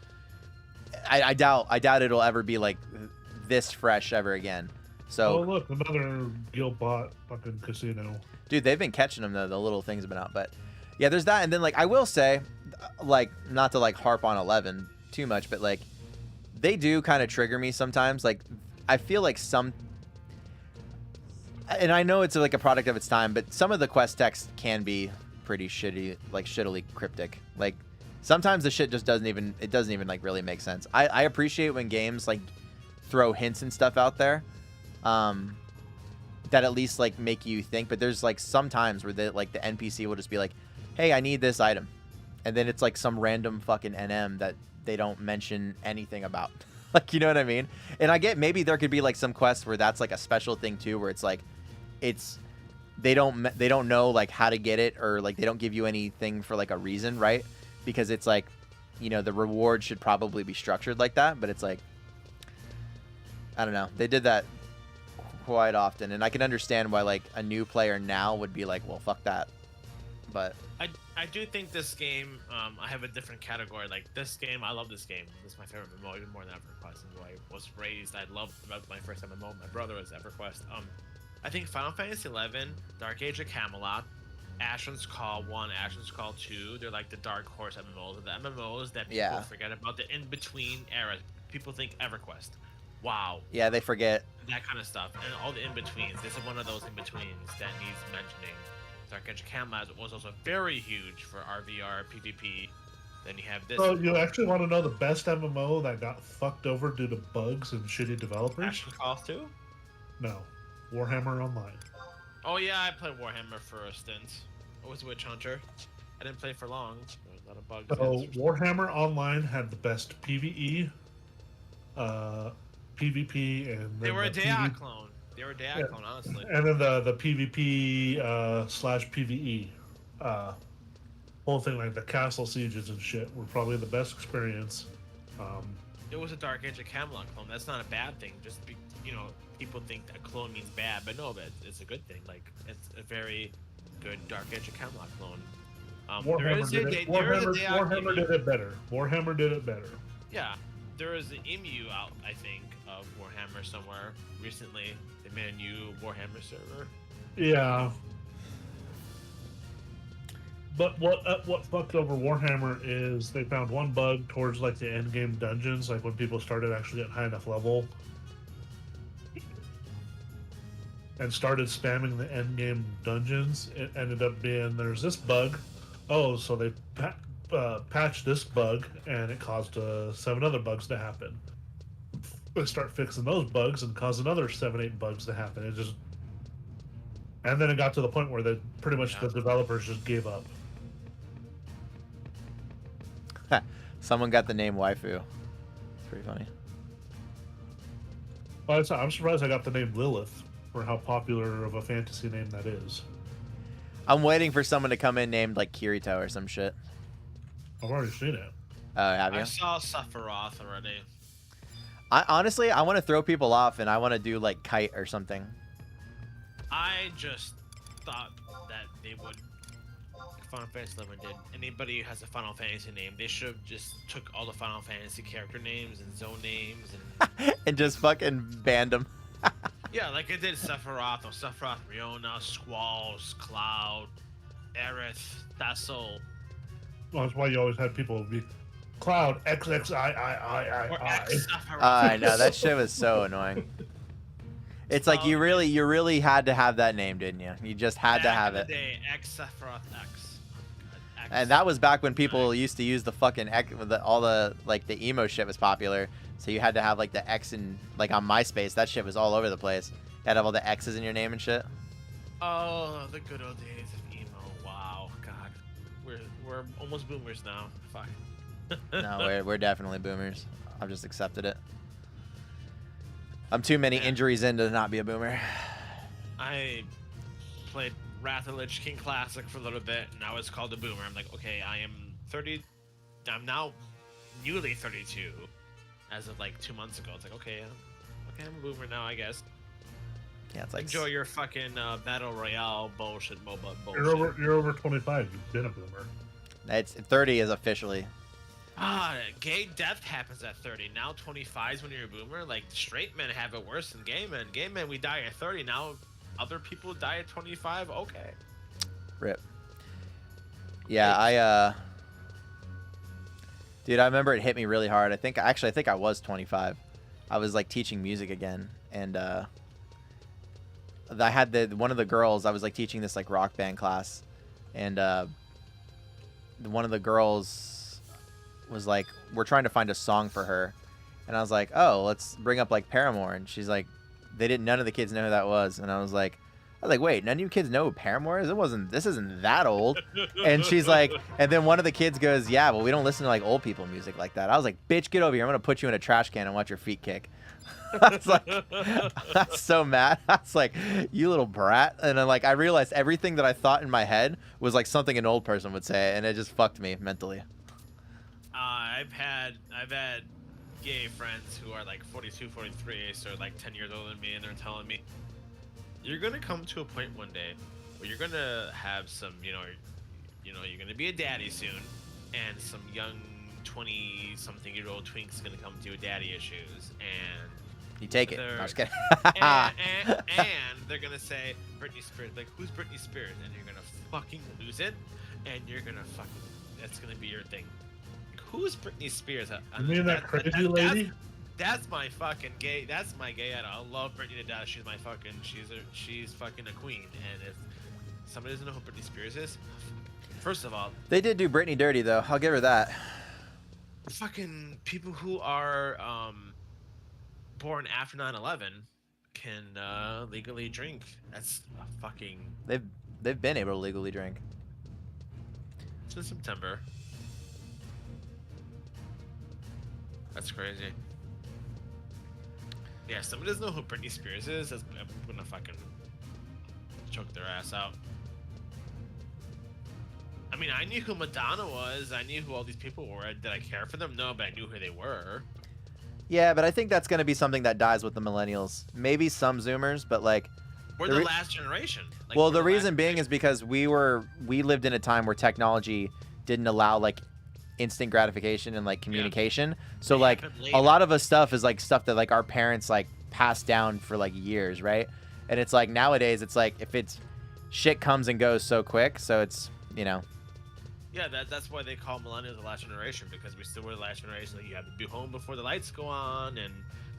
I doubt it'll ever be like this fresh ever again. So
Oh look, another guild bot fucking casino.
dude, they've been catching them though. The little things have been out, but yeah, there's that. And then like I will say, like not to like harp on 11 too much, but like they do kind of trigger me sometimes. Like I feel like and I know it's like a product of its time, but some of the quest text can be pretty shitty, like shittily cryptic. Like sometimes the shit just doesn't even like really make sense. I appreciate when games like throw hints and stuff out there. That at least like make you think, but there's like sometimes where the NPC will just be like, hey, I need this item, and then it's like some random fucking NM that they don't mention anything about. Like, you know what I mean? And I get maybe there could be like some quests where that's like a special thing too, where it's like they don't know like how to get it, or like they don't give you anything for like a reason, right? Because it's like, you know, the reward should probably be structured like that, but it's like, I don't know, they did that quite often, and I can understand why like a new player now would be like, well, fuck that. But
I do think this game, I have a different category. Like this game, I love this game. This is my favorite MMO, even more than EverQuest. And I was raised, I loved my first MMO. My brother was EverQuest. I think Final Fantasy 11, Dark Age of Camelot, Ashen's Call 1, Ashen's Call 2, they're like the dark horse MMOs. The MMOs that people forget about, the in-between era. People think EverQuest. Wow.
Yeah, they forget.
That kind of stuff. And all the in-betweens. This is one of those in-betweens that needs mentioning. Dark Age of Camelot was also very huge for RVR, PvP. Then you have this.
So you actually want to know the best MMO that got fucked over due to bugs and shitty developers?
Ashen's Call 2?
No. Warhammer Online.
Oh yeah, I played Warhammer for a stint. I was Witch Hunter. I didn't play for long. There was a lot of bugs.
So Warhammer Online had the best PvE, PvP, and
they were a DI clone. They were a DI clone, honestly.
And then the PvP slash PvE whole thing, like the castle sieges and shit, were probably the best experience.
It was a Dark Age of Camelot clone. That's not a bad thing. Just you know, people think that clone means bad, but no, but it's a good thing. Like it's a very good Dark Age of Camelot clone.
Warhammer did it better. Warhammer did it better.
Yeah, there is an EMU out, I think, of Warhammer somewhere recently. They made a new Warhammer server.
Yeah. But what fucked over Warhammer is they found one bug towards like the end game dungeons, like when people started actually getting high enough level and started spamming the end game dungeons. It ended up being there's this bug. Oh, so they patched this bug and it caused 7 other bugs to happen. They start fixing those bugs and cause another 7-8 bugs to happen. It just, and then it got to the point where pretty much the developers just gave up.
Someone got the name waifu. It's pretty funny.
Well, I'm surprised I got the name Lilith for how popular of a fantasy name that is.
I'm waiting for someone to come in named like Kirito or some shit.
I've already seen it.
Have you?
I saw Sephiroth already.
Honestly, I want to throw people off, and I want to do like Kite or something.
I just thought that they would. Final Fantasy 11 did. Anybody who has a Final Fantasy name, they should have just took all the Final Fantasy character names and zone names and
and just fucking banned them.
yeah, like it did Sephiroth, or Sephiroth, Riona, Squalls, Cloud, Aerith, Thassel.
Well, that's why you always had people be Cloud XXIII.
Or X Sephiroth.
I know, that shit was so annoying. It's like you really had to have that name, didn't you? You just had to have it.
Back in the day, X Sephiroth X.
And that was back when people used to use the fucking all the like the emo shit was popular. So you had to have like the X and like on MySpace, that shit was all over the place. You had to have all the X's in your name and shit.
Oh, the good old days of emo. Wow, God, we're almost boomers now. Fuck.
No, we're definitely boomers. I've just accepted it. I'm too many injuries in to not be a boomer.
I played Wrath of the Lich King Classic for a little bit, and I was called a boomer. I'm like, okay, I am 30. I'm now newly 32, as of like 2 months ago. It's like, okay, I'm a boomer now, I guess.
Yeah, it's like
enjoy your fucking battle royale bullshit, MOBA bullshit.
You're over 25. You've been a boomer.
It's 30 is officially.
Gay death happens at 30. Now 25 is when you're a boomer. Like straight men have it worse than gay men. Gay men, we die at 30. Now other people die at 25. Okay.
Rip. Yeah, dude, I remember it hit me really hard. I think I was 25. I was like teaching music again, and I had one of the girls. I was like teaching this like rock band class, and one of the girls was like, we're trying to find a song for her, and I was like, oh, let's bring up like Paramore, and she's like, none of the kids know who that was, and I was like, wait, none of you kids know who Paramore is? This isn't that old. And she's like, and then one of the kids goes, yeah, well, we don't listen to like old people music like that. I was like, bitch, get over here. I'm gonna put you in a trash can and watch your feet kick. I was like, that's so mad. I was like, you little brat. And then like I realized everything that I thought in my head was like something an old person would say, and it just fucked me mentally.
I've had gay friends who are like 42, 43, so like 10 years older than me, and they're telling me, you're gonna come to a point one day where you're gonna have some, you're gonna be a daddy soon, and some young 20-something-year-old twink's gonna come to you with daddy issues, and
you take it. No, I'm just kidding.
and they're gonna say Britney Spears, like, who's Britney Spears? And you're gonna fucking lose it, and you're gonna that's gonna be your thing. Like, who's Britney Spears?
You mean that crazy lady?
That's my fucking gay. That's my gay idol. I love Britney to death. She's my fucking. She's fucking a queen. And if somebody doesn't know who Britney Spears is, first of all,
they did do Britney dirty though. I'll give her that.
Fucking people who are born after 9/11 can legally drink. That's a fucking.
They've been able to legally drink
since September. That's crazy. Yeah, somebody doesn't know who Britney Spears is, I'm gonna fucking choke their ass out. I mean, I knew who Madonna was. I knew who all these people were. Did I care for them? No, but I knew who they were.
Yeah, but I think that's gonna be something that dies with the millennials. Maybe some Zoomers, but like
we're the last generation. Like,
well, the reason being is because we lived in a time where technology didn't allow like instant gratification and like communication. Yeah. So like a lot of us stuff is like stuff that like our parents like passed down for like years, right? And it's like nowadays it's like if it's shit comes and goes so quick, so it's
yeah, that's why they call millennials the last generation, because we still were the last generation. Like, you have to be home before the lights go on, and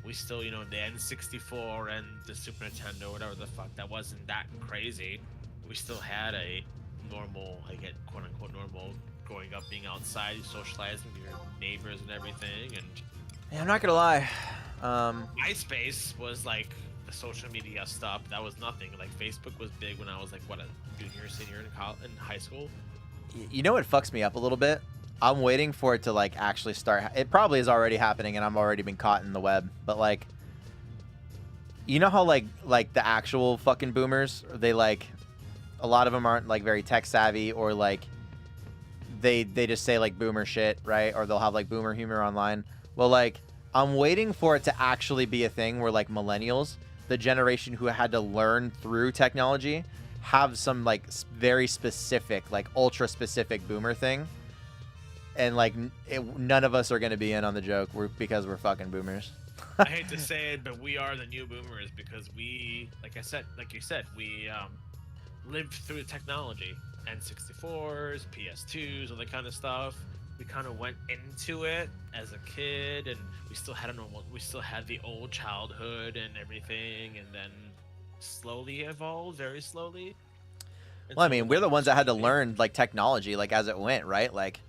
we still, the N64 and the Super Nintendo, whatever the fuck, that wasn't that crazy. We still had a normal, like a quote unquote normal growing up, being outside, socializing with your neighbors and everything. And
yeah, I'm not gonna lie,
MySpace was like the social media stuff. That was nothing. Like Facebook was big when I was like, what, a junior, senior in high school.
You know what fucks me up a little bit? I'm waiting for it to like actually start. It probably is already happening, and I'm already been caught in the web. But like, you know how like the actual fucking boomers, they like, a lot of them aren't like very tech savvy, or like they just say like boomer shit, right? Or they'll have like boomer humor online. Well, like I'm waiting for it to actually be a thing where like millennials, the generation who had to learn through technology, have some like very specific, like ultra specific boomer thing. And like none of us are going to be in on the joke because we're fucking boomers.
I hate to say it, but we are the new boomers, because we, like you said, we lived through the technology. N64s, PS2s, all that kind of stuff. We kind of went into it as a kid, and we still had the old childhood and everything, and then slowly evolved, very slowly.
Well, I
until
mean, we're
like
the ones that had to
recently.
learn like technology, like as it went, right? Like,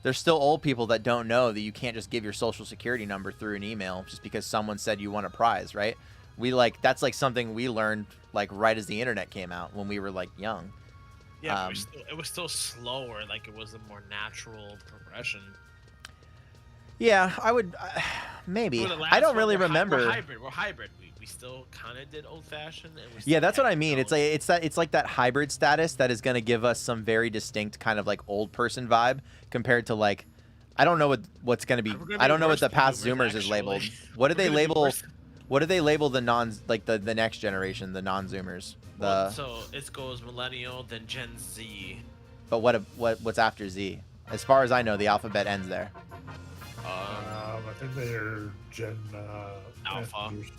there's still old people that don't know that you can't just give your social security number through an email just because someone said you won a prize, right? We like that's like something we learned like right as the internet came out when we were like young.
Yeah, but it was still slower. Like it was a more natural progression.
Yeah, I would maybe.
For the
I
last
don't
one,
really
we're
remember.
hybrid. We're hybrid. We still kind of did old fashioned, and we
Yeah,
still
that's what
kept
I mean. It's like
going.
it's like that hybrid status that is going to give us some very distinct kind of like old person vibe compared to like I don't know what's going to be.
We're gonna
I
be
don't know what
worse
the
than
past
boomers,
Zoomers is
actually.
labeled. What did
We're
they
gonna be
label?
worse.
What did they label the non like the next generation, the non-Zoomers?
Well,
The
so it goes millennial, then Gen Z.
but what's after Z? As far as I know, the alphabet ends there.
I think they're Gen
Alpha.
F-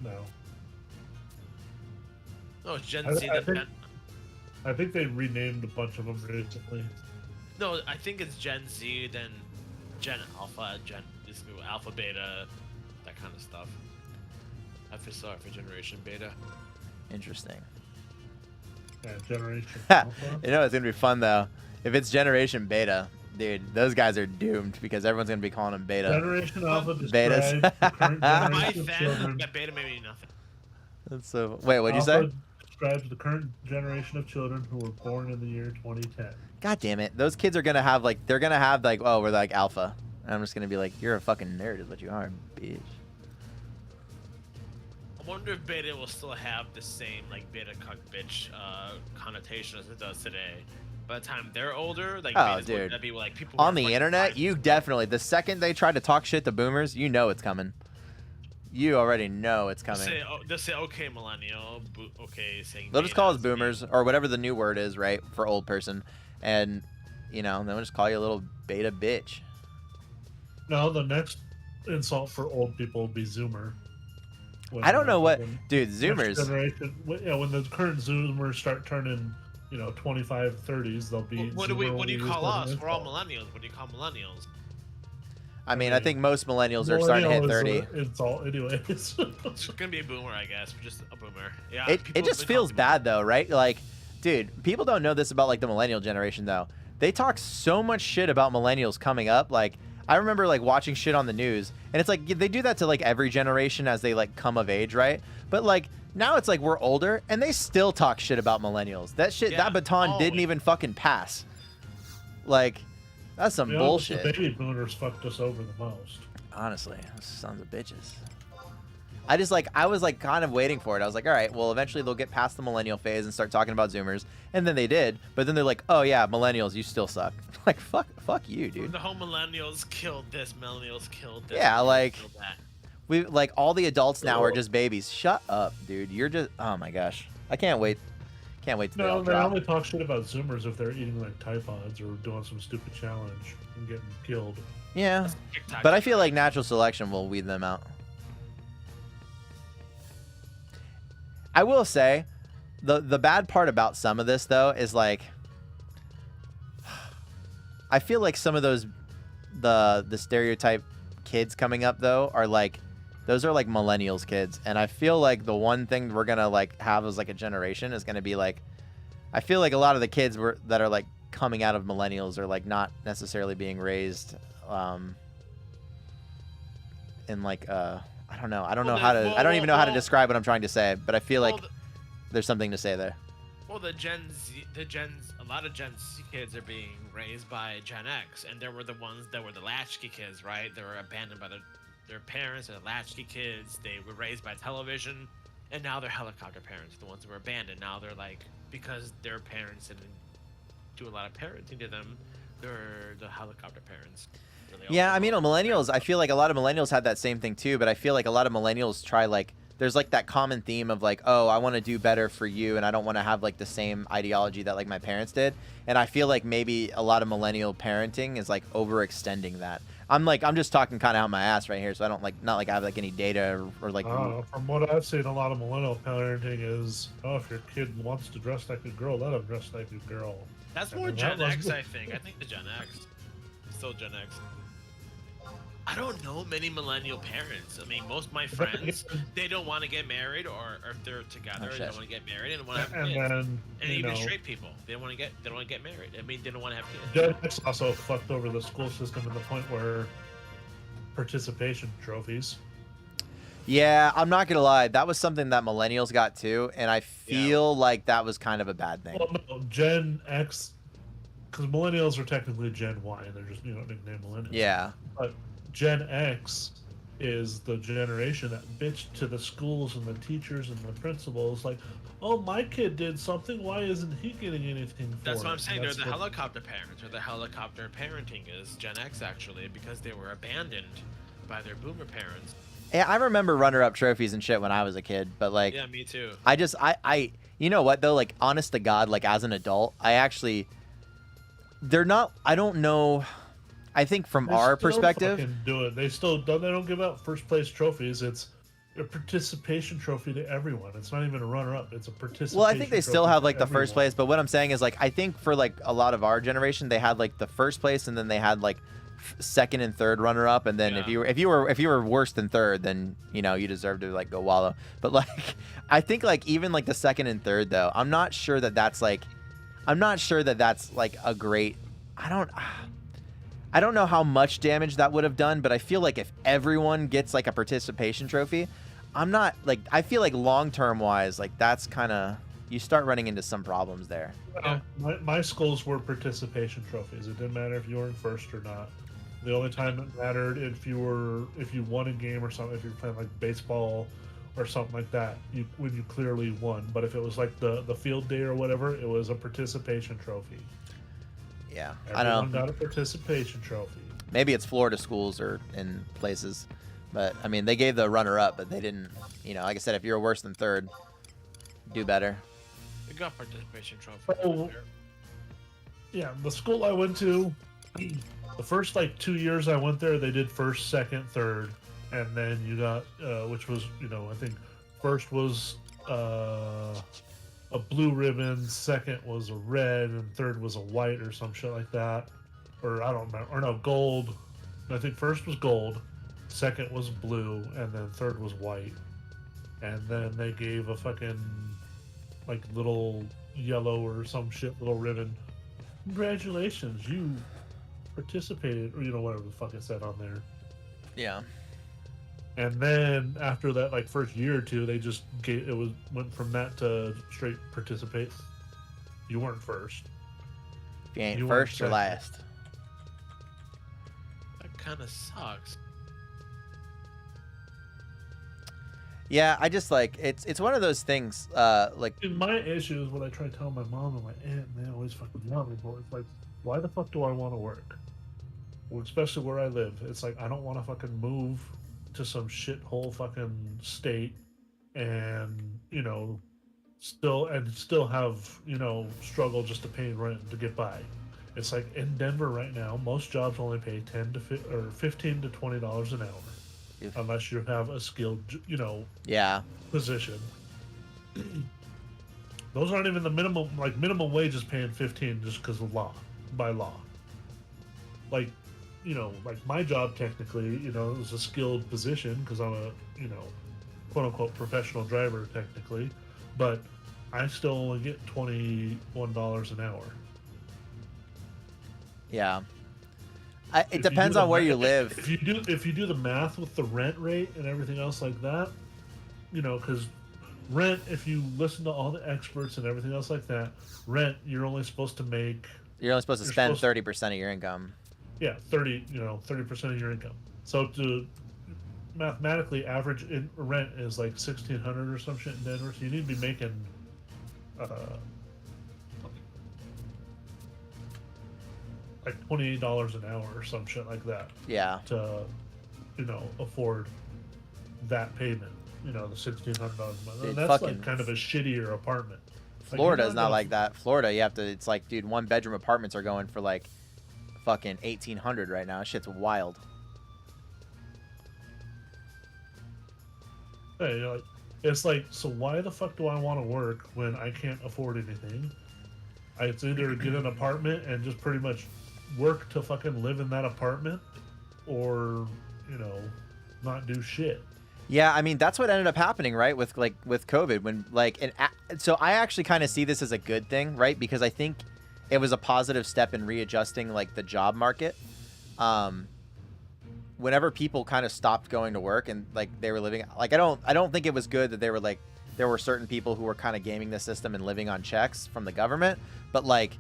No,
No, it's Gen
I,
Z.
I
Then
think I think they renamed a bunch of them recently.
no, I think it's Gen Z, then Gen Alpha, basically Alpha, Beta, that kind of stuff. I feel sorry for Generation Beta.
Interesting.
Yeah, Generation
You
Alpha.
know it's gonna be fun though. If it's Generation Beta, dude, those guys are doomed because everyone's gonna be calling them Beta.
Generation Alpha
Betas.
describes the current
My
generation of
fan,
children.
that Beta made me nothing.
That's so. Wait, what'd you
Alpha
say?
describes the current generation of children who were born in the year 2010.
God damn it! Those kids are gonna have like they're gonna have like oh we're like alpha. And I'm just gonna be like you're a fucking nerd is what you are, bitch.
I wonder if Beta will still have the same like Beta cuck bitch connotation as it does today. By the time they're older, like
Oh,
Betas
dude.
would be like people who
On
are
the
fucking
internet,
five
you
years old.
definitely the second they try to talk shit to boomers, you know it's coming. You already know it's
They'll
coming.
say, they'll say okay millennial, okay saying.
They'll just call us
Betas,
boomers or whatever the new word is, right, for old person, and you know they'll just call you a little beta bitch.
No, the next insult for old people will be Zoomer.
I don't know what,
when
dude.
next
Zoomers.
generation, when the current Zoomers start turning, 25, 30s, they'll be.
What do you call us? We're all millennials. What do you call millennials?
I mean, I think most millennials are starting to hit 30.
Insult, anyways.
It's gonna be a boomer, I guess. We're just a boomer. Yeah.
It
people
just
have been calling
feels
me
bad though, right? Like, dude, people don't know this about like the millennial generation though. They talk so much shit about millennials coming up. Like, I remember like watching shit on the news, and it's like they do that to like every generation as they like come of age, right? But like now it's like we're older, and they still talk shit about millennials. That shit,
Yeah,
that baton didn't
always.
even fucking pass. Like, that's some
The
bullshit.
baby boomers fucked us over the most.
Honestly, sons of bitches. I was like kind of waiting for it. I was like, all right, well, eventually they'll get past the millennial phase and start talking about Zoomers, and then they did. But then they're like, oh yeah, millennials, you still suck. Like, fuck you, dude.
The whole millennials killed this, millennials killed this.
Yeah,
millennials
like-
killed that.
We like all the adults now are just babies. Shut up, dude. You're just. Oh my gosh, I can't wait. Can't wait to they all
No, they
drop.
only talk shit about Zoomers if they're eating like Tide Pods or doing some stupid challenge and getting killed.
Yeah,
TikTok
but I feel like natural selection will weed them out. I will say, the bad part about some of this though is like, I feel like some of those, the stereotype kids coming up though are like, those are like millennials kids, and I feel like the one thing we're gonna like have as like a generation is gonna be like, I feel like a lot of the kids that are like coming out of millennials are like not necessarily being raised in like I don't know I don't even know how to describe what I'm trying to say, but I feel like there's something to say there.
Well, a lot of Gen Z kids are being raised by Gen X, and there were the ones that were the latchkey kids, right? They were abandoned by their parents, they're latchkey kids. They were raised by television, and now they're helicopter parents. The ones that were abandoned, now they're like, because their parents didn't do a lot of parenting to them, they're the helicopter parents.
Yeah, I mean, millennials, I feel like a lot of millennials had that same thing too, but I feel like a lot of millennials try like, there's like that common theme of like, oh, I want to do better for you, and I don't want to have like the same ideology that like my parents did. And I feel like maybe a lot of millennial parenting is like overextending that. I'm just talking kind of out my ass right here, so I don't like, not like I have like any data or like.
From what I've seen, a lot of millennial parenting is, oh, if your kid wants to dress like a girl, let him dress like a girl.
That's
I
more
mean,
Gen
that
X,
was-
I think. I think the Gen X. Still Gen X. I don't know many millennial parents. I mean, most of my
But then
friends, they don't want to get married, or if they're together,
Oh,
they
shit.
don't want to get married and want to have
and
kids.
then
And
you
even
know,
straight people, they don't want to get married. I mean, they don't want to have kids.
Gen X also fucked over the school system to the point where participation trophies.
Yeah, I'm not gonna lie. That was something that millennials got too, and I
Yeah.
feel like that was kind of a bad thing.
Well, no, Gen X, because millennials are technically Gen Y, and they're just nicknamed millennials.
Yeah.
But Gen X is the generation that bitched to the schools and the teachers and the principals, like, "Oh, my kid did something. Why isn't he getting anything for
That's
it?"
what I'm saying. They're
That's
the
what-
helicopter parents, or the helicopter parenting is Gen X actually, because they were abandoned by their boomer parents.
Yeah, I remember runner-up trophies and shit when I was a kid, but like,
Yeah, me too.
I, you know what though? Like, honest to God, like as an adult, they're not. I don't know. I think from
They
our
still
perspective,
fucking do it. They don't give out first place trophies. It's a participation trophy to everyone. It's not even a runner up. It's a participation.
well, I think they still
trophy
have
to
like the first
everyone.
place. But what I'm saying is like, I think for like a lot of our generation, they had like the first place, and then they had like second and third runner up, and then
Yeah.
if you were worse than third, then you know you deserve to like go wallow. But like, I think like even like the second and third though, I'm not sure that that's like a great. I don't know how much damage that would have done, but I feel like if everyone gets like a participation trophy, I'm not like, I feel like long term wise, like that's kind of, you start running into some problems there.
Well, my schools were participation trophies. It didn't matter if you were in first or not. The only time it mattered if you won a game or something, if you're playing like baseball or something like that, when you clearly won. But if it was like the field day or whatever, it was a participation trophy.
Yeah,
Everyone
I don't know.
got a participation trophy.
Maybe it's Florida schools or in places, but I mean they gave the runner up, but they didn't. You know, like I said, if you're worse than third, do better.
We got participation trophy.
Oh, yeah, the school I went to, the first like 2 years I went there, they did first, second, third, and then you got which was I think first was a blue ribbon, second was a red, and third was a white or some shit like that, or I don't remember, or no, gold. I think first was gold, second was blue, and then third was white, and then they gave a fucking like little yellow or some shit little ribbon. Congratulations, you participated, or whatever the fuck it said on there.
Yeah.
And then after that, like first year or two, they just went from that to straight participate. You weren't first.
If you ain't
You weren't
first, you're
second.
last.
That kind of sucks.
Yeah, I just like it's one of those things. Like
And my issue is what I try to tell my mom and my aunt, and they always fucking yell at me for. It's like, why the fuck do I want to work? Well, especially where I live. It's like I don't want to fucking move to some shithole fucking state, and still have struggle just to pay rent to get by. It's like in Denver right now, most jobs only pay $15 to $20 an hour, unless you have a skilled
yeah,
position. Those aren't even the minimum. Like minimum wage is paying 15 just because of by law. Like, like my job technically, is a skilled position because I'm a, quote unquote professional driver technically, but I still only get $21 an hour.
yeah.
If
It
you
depends
do the
on where you
math-
live.
If you do the math with the rent rate and everything else like that, because rent, if you listen to all the experts and everything else like that, rent you're only supposed to make.
You're only supposed to
You're
spend
supposed
30% of your income.
Yeah, 30% of your income. So to mathematically average rent is like 1,600 or some shit in Denver. So you need to be making like $28 an hour or some shit like that
Yeah.
to afford that payment. The $1,600 a month.
Dude,
And that's
fucking
like kind of a shittier apartment. Like,
Florida
you're
is not
gonna-
like that. Florida, you have to. It's like, dude, 1-bedroom apartments are going for like fucking 1,800 right now. Shit's wild.
Hey, it's like, so why the fuck do I want to work when I can't afford anything? It's either get an apartment and just pretty much work to fucking live in that apartment, or not do shit.
Yeah, I mean that's what ended up happening, right? With COVID, when so I actually kind of see this as a good thing, right? Because I think it was a positive step in readjusting like the job market. Whenever people kind of stopped going to work and like they were living, like I don't think it was good that they were like there were certain people who were kind of gaming the system and living on checks from the government, but like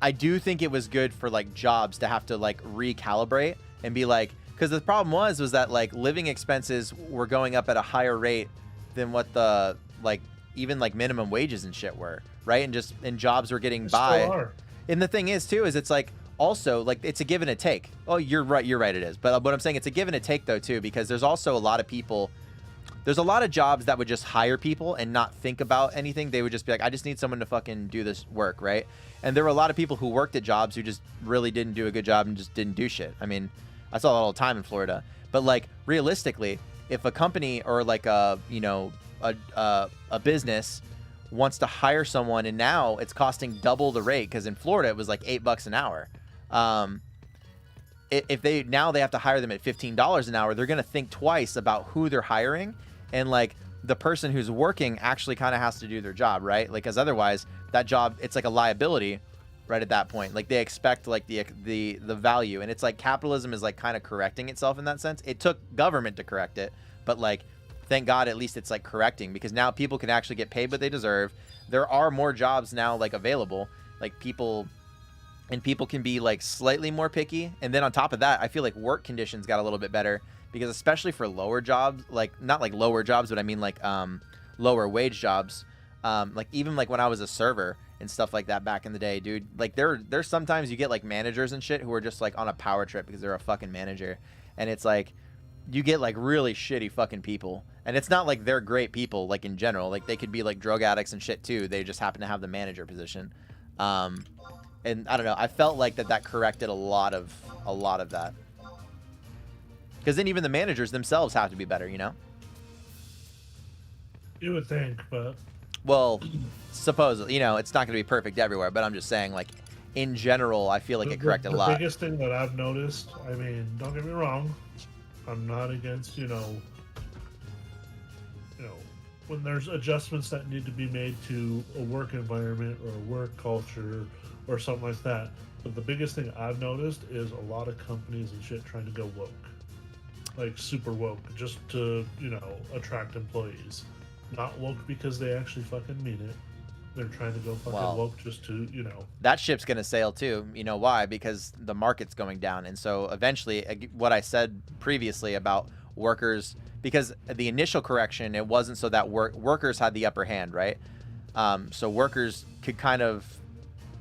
I do think it was good for like jobs to have to like recalibrate and be like, because the problem was that like living expenses were going up at a higher rate than what the like even like minimum wages and shit were, right? And jobs were getting by. And the thing is too is it's like also like it's a give and a take. Oh, you're right, it is. But what I'm saying, it's a give and a take though too, because there's also a lot of people. There's a lot of jobs that would just hire people and not think about anything. They would just be like, I just need someone to fucking do this work, right? And there were a lot of people who worked at jobs who just really didn't do a good job and just didn't do shit. I mean, I saw that all the time in Florida. But like realistically, if a company or like a business wants to hire someone and now it's costing double the rate, because in Florida it was like $8 an hour. If they have to hire them at $15 an hour, they're gonna think twice about who they're hiring, and like the person who's working actually kind of has to do their job, right? Like, because otherwise that job, it's like a liability, right? At that point, like they expect like the value, and it's like capitalism is like kind of correcting itself in that sense. It took government to correct it, but like thank God at least it's like correcting, because now people can actually get paid what they deserve. There are more jobs now like available, like people can be like slightly more picky. And then on top of that, I feel like work conditions got a little bit better, because especially for lower jobs, like not like lower jobs, but I mean like lower wage jobs, like even like when I was a server and stuff like that back in the day, dude, like there's sometimes you get like managers and shit who are just like on a power trip because they're a fucking manager, and it's like you get like really shitty fucking people, and it's not like they're great people like in general, like they could be like drug addicts and shit too, they just happen to have the manager position. And I don't know, I felt like that corrected a lot of that, because then even the managers themselves have to be better, you know?
You would think, but
well, supposedly, you know, it's not going to be perfect everywhere, but I'm just saying, like, in general, I feel like it corrected a lot.
The biggest thing that I've noticed, I mean, don't get me wrong, I'm not against, when there's adjustments that need to be made to a work environment or a work culture or something like that. But the biggest thing I've noticed is a lot of companies and shit trying to go woke. Like super woke, just to, attract employees. Not woke because they actually fucking mean it. They're trying to go fucking woke just to,
That ship's going to sail too. You know why? Because the market's going down. And so eventually, what I said previously about workers, because the initial correction, it wasn't so that workers had the upper hand, right? So workers could kind of,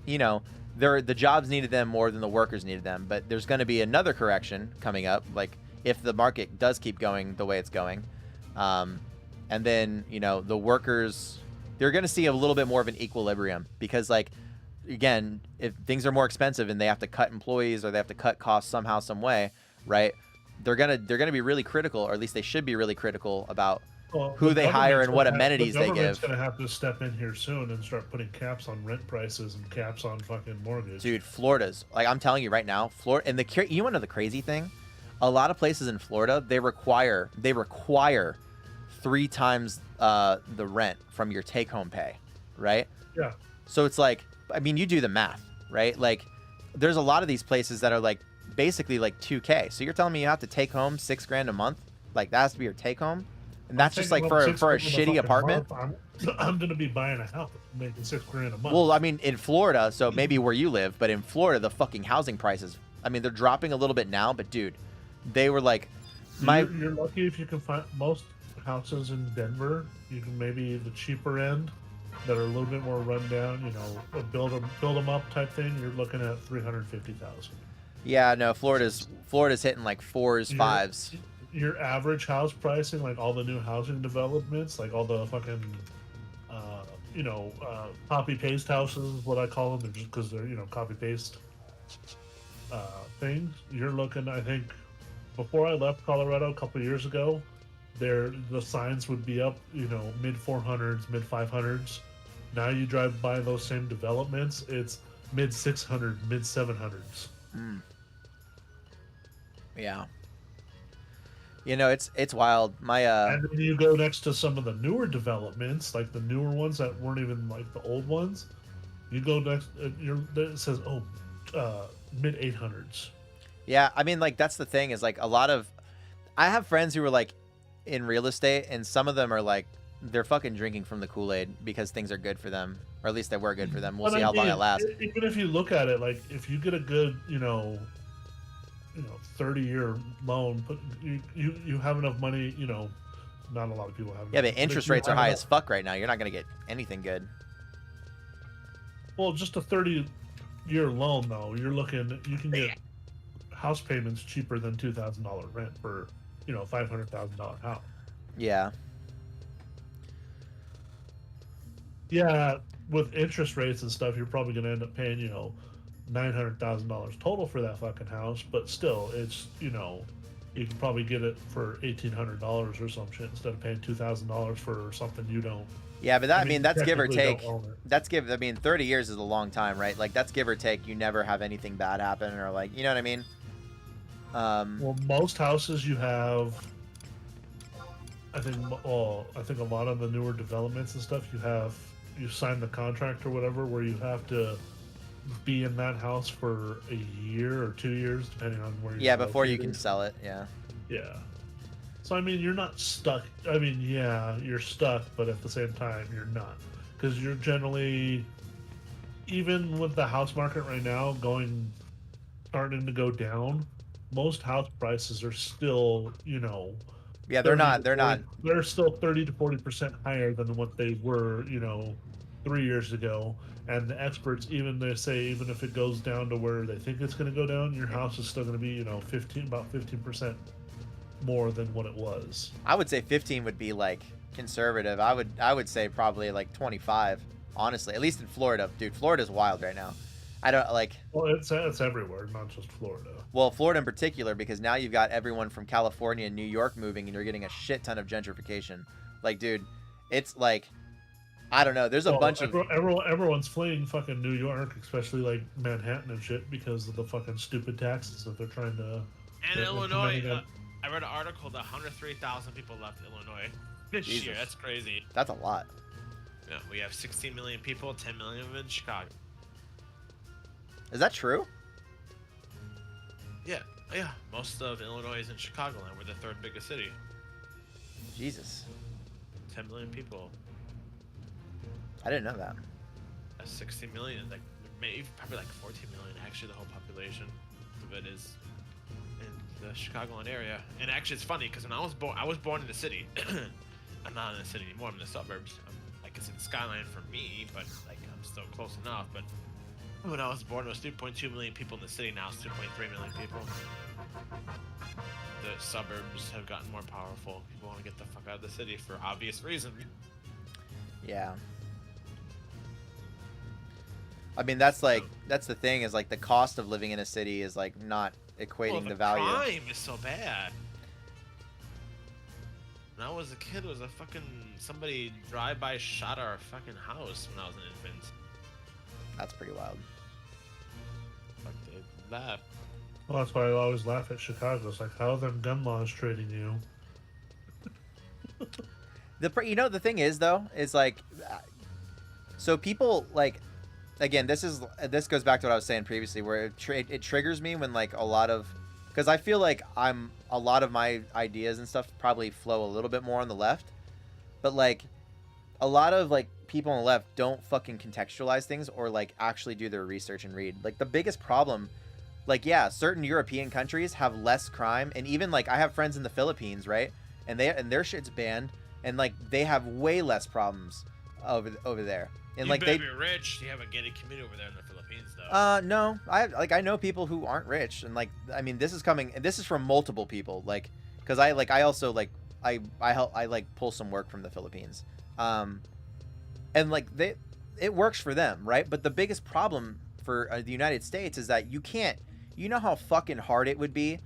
the jobs needed them more than the workers needed them. But there's going to be another correction coming up, like if the market does keep going the way it's going. And then, the workers, they're going to see a little bit more of an equilibrium, because like, again, if things are more expensive and they have to cut employees or they have to cut costs somehow, some way, right? They're gonna be really critical, or at least they should be really critical about who they hire and what amenities they give. The
government's gonna have to step in here soon and start putting caps on rent prices and caps on fucking mortgage.
Dude, Florida's, like, I'm telling you right now, Florida, and you want to know the crazy thing? A lot of places in Florida, they require 3 times the rent from your take-home pay, right?
Yeah.
So it's like, I mean, you do the math, right? Like, there's a lot of these places that are like basically like 2K. So you're telling me you have to take home $6,000 a month? Like, that has to be your take home? And that's just like for a shitty apartment?
I'm gonna be buying a house making $6,000 a month.
Well, I mean, in Florida, so maybe where you live, but in Florida, the fucking housing prices, I mean, they're dropping a little bit now, but dude, they were like,
you're lucky if you can find most houses in Denver. You can maybe the cheaper end that are a little bit more run down, a build them up type thing. You're looking at $350,000.
Yeah, no, Florida's hitting like 4s, 5s.
Your average house pricing, like all the new housing developments, like all the fucking, copy paste houses, what I call them, they're just because they're copy paste things. You're looking, I think, before I left Colorado a couple of years ago, the signs would be up, mid 400s, mid 500s. Now you drive by those same developments, it's mid 600, mid 700s.
Yeah. You know, it's wild. My
And then you go next to some of the newer developments, like the newer ones that weren't even like the old ones. You go next, it says, oh, mid 800s.
yeah, I mean, like that's the thing is like a lot of I have friends who are like in real estate, and some of them are like they're fucking drinking from the Kool-Aid because things are good for them, or at least they were good for them. We'll
But
see
I
how long it
mean,
lasts.
even if you look at it, like if you get a good, 30-year loan, but you have enough money, not a lot of people have.
Yeah,
Enough,
but
but if
interest
you
rates are
have
high
enough,
as fuck right now. You're not gonna get anything good.
well, just a 30-year loan though, you can get house payments cheaper than $2,000 rent for, $500,000 house.
Yeah.
Yeah, with interest rates and stuff, you're probably going to end up paying, $900,000 total for that fucking house. But still, it's you can probably get it for $1,800 or some shit instead of paying $2,000 for something you don't.
Yeah, but that I mean
you
that's give or
technically
take.
don't own it.
That's give. I mean, 30 years is a long time, right? Like that's give or take. You never have anything bad happen, or like you know what I mean.
Well, most houses you have. I think. Well, I think a lot of the newer developments and stuff you sign the contract or whatever where you have to be in that house for a year or 2 years, depending on where you're
yeah, before you
located.
can sell it. Yeah.
Yeah. So I mean, you're not stuck. I mean, yeah, you're stuck, but at the same time, you're not, because you're generally, even with the house market right now starting to go down, most house prices are still,
Yeah, they're
30
not.
to
They're
40,
not.
they're still 30 to 40% higher than what they were, 3 years ago. And the experts, even they say, even if it goes down to where they think it's going to go down, your house is still going to be, about 15% more than what it was.
I would say 15 would be like conservative. I would say probably like 25. Honestly, at least in Florida, dude. Florida's wild right now. I don't like.
Well, it's everywhere, not just Florida.
Well, Florida in particular, because now you've got everyone from California and New York moving, and you're getting a shit ton of gentrification. Like, dude, it's like, I don't know. There's a bunch of
everyone's fleeing fucking New York, especially like Manhattan and shit, because of the fucking stupid taxes that they're trying to.
And Illinois, I read an article that 103,000 people left Illinois this
Jesus.
year. That's crazy.
That's a lot.
Yeah, we have 16 million people, 10 million of them in Chicago.
Is that true?
Yeah, yeah. Most of Illinois is in Chicagoland. We're the third biggest city.
Jesus,
10 million people.
I didn't know that.
That's 60 million. Like maybe probably like 14 million. Actually, the whole population of it is in the Chicagoland area. And actually, it's funny because when I was born in the city. I'm not in the city anymore. I'm in the suburbs. Like it's in Skyline for me, but like I'm still close enough. But when I was born, it was 3.2 million people in the city. Now it's 2.3 million people. The suburbs have gotten more powerful. People want to get the fuck out of the city for obvious reasons.
Yeah. I mean, that's like that's the thing is like the cost of living in a city is like not equating the value.
Crime is so bad. When I was a kid, it was a fucking somebody drive-by shot our fucking house when I was an infant.
That's pretty wild.
Fuck, they laugh.
Well, that's why I always laugh at Chicago. It's like, how are them gun laws treating you?
The thing is though is like, so people like, again, this goes back to what I was saying previously, where it triggers me when like a lot of, because I feel like a lot of my ideas and stuff probably flow a little bit more on the left, but like a lot of like people on the left don't fucking contextualize things or like actually do their research and read. Like the biggest problem, like yeah, certain European countries have less crime, and even like I have friends in the Philippines, right? And their shit's banned, and like they have way less problems over there. And like
be rich. You have a gated community over there in the Philippines,
though. No, I know people who aren't rich, and like I mean this is from multiple people, like because I also like I like pull some work from the Philippines, and like it works for them, right? But the biggest problem for the United States is that you know how fucking hard it would be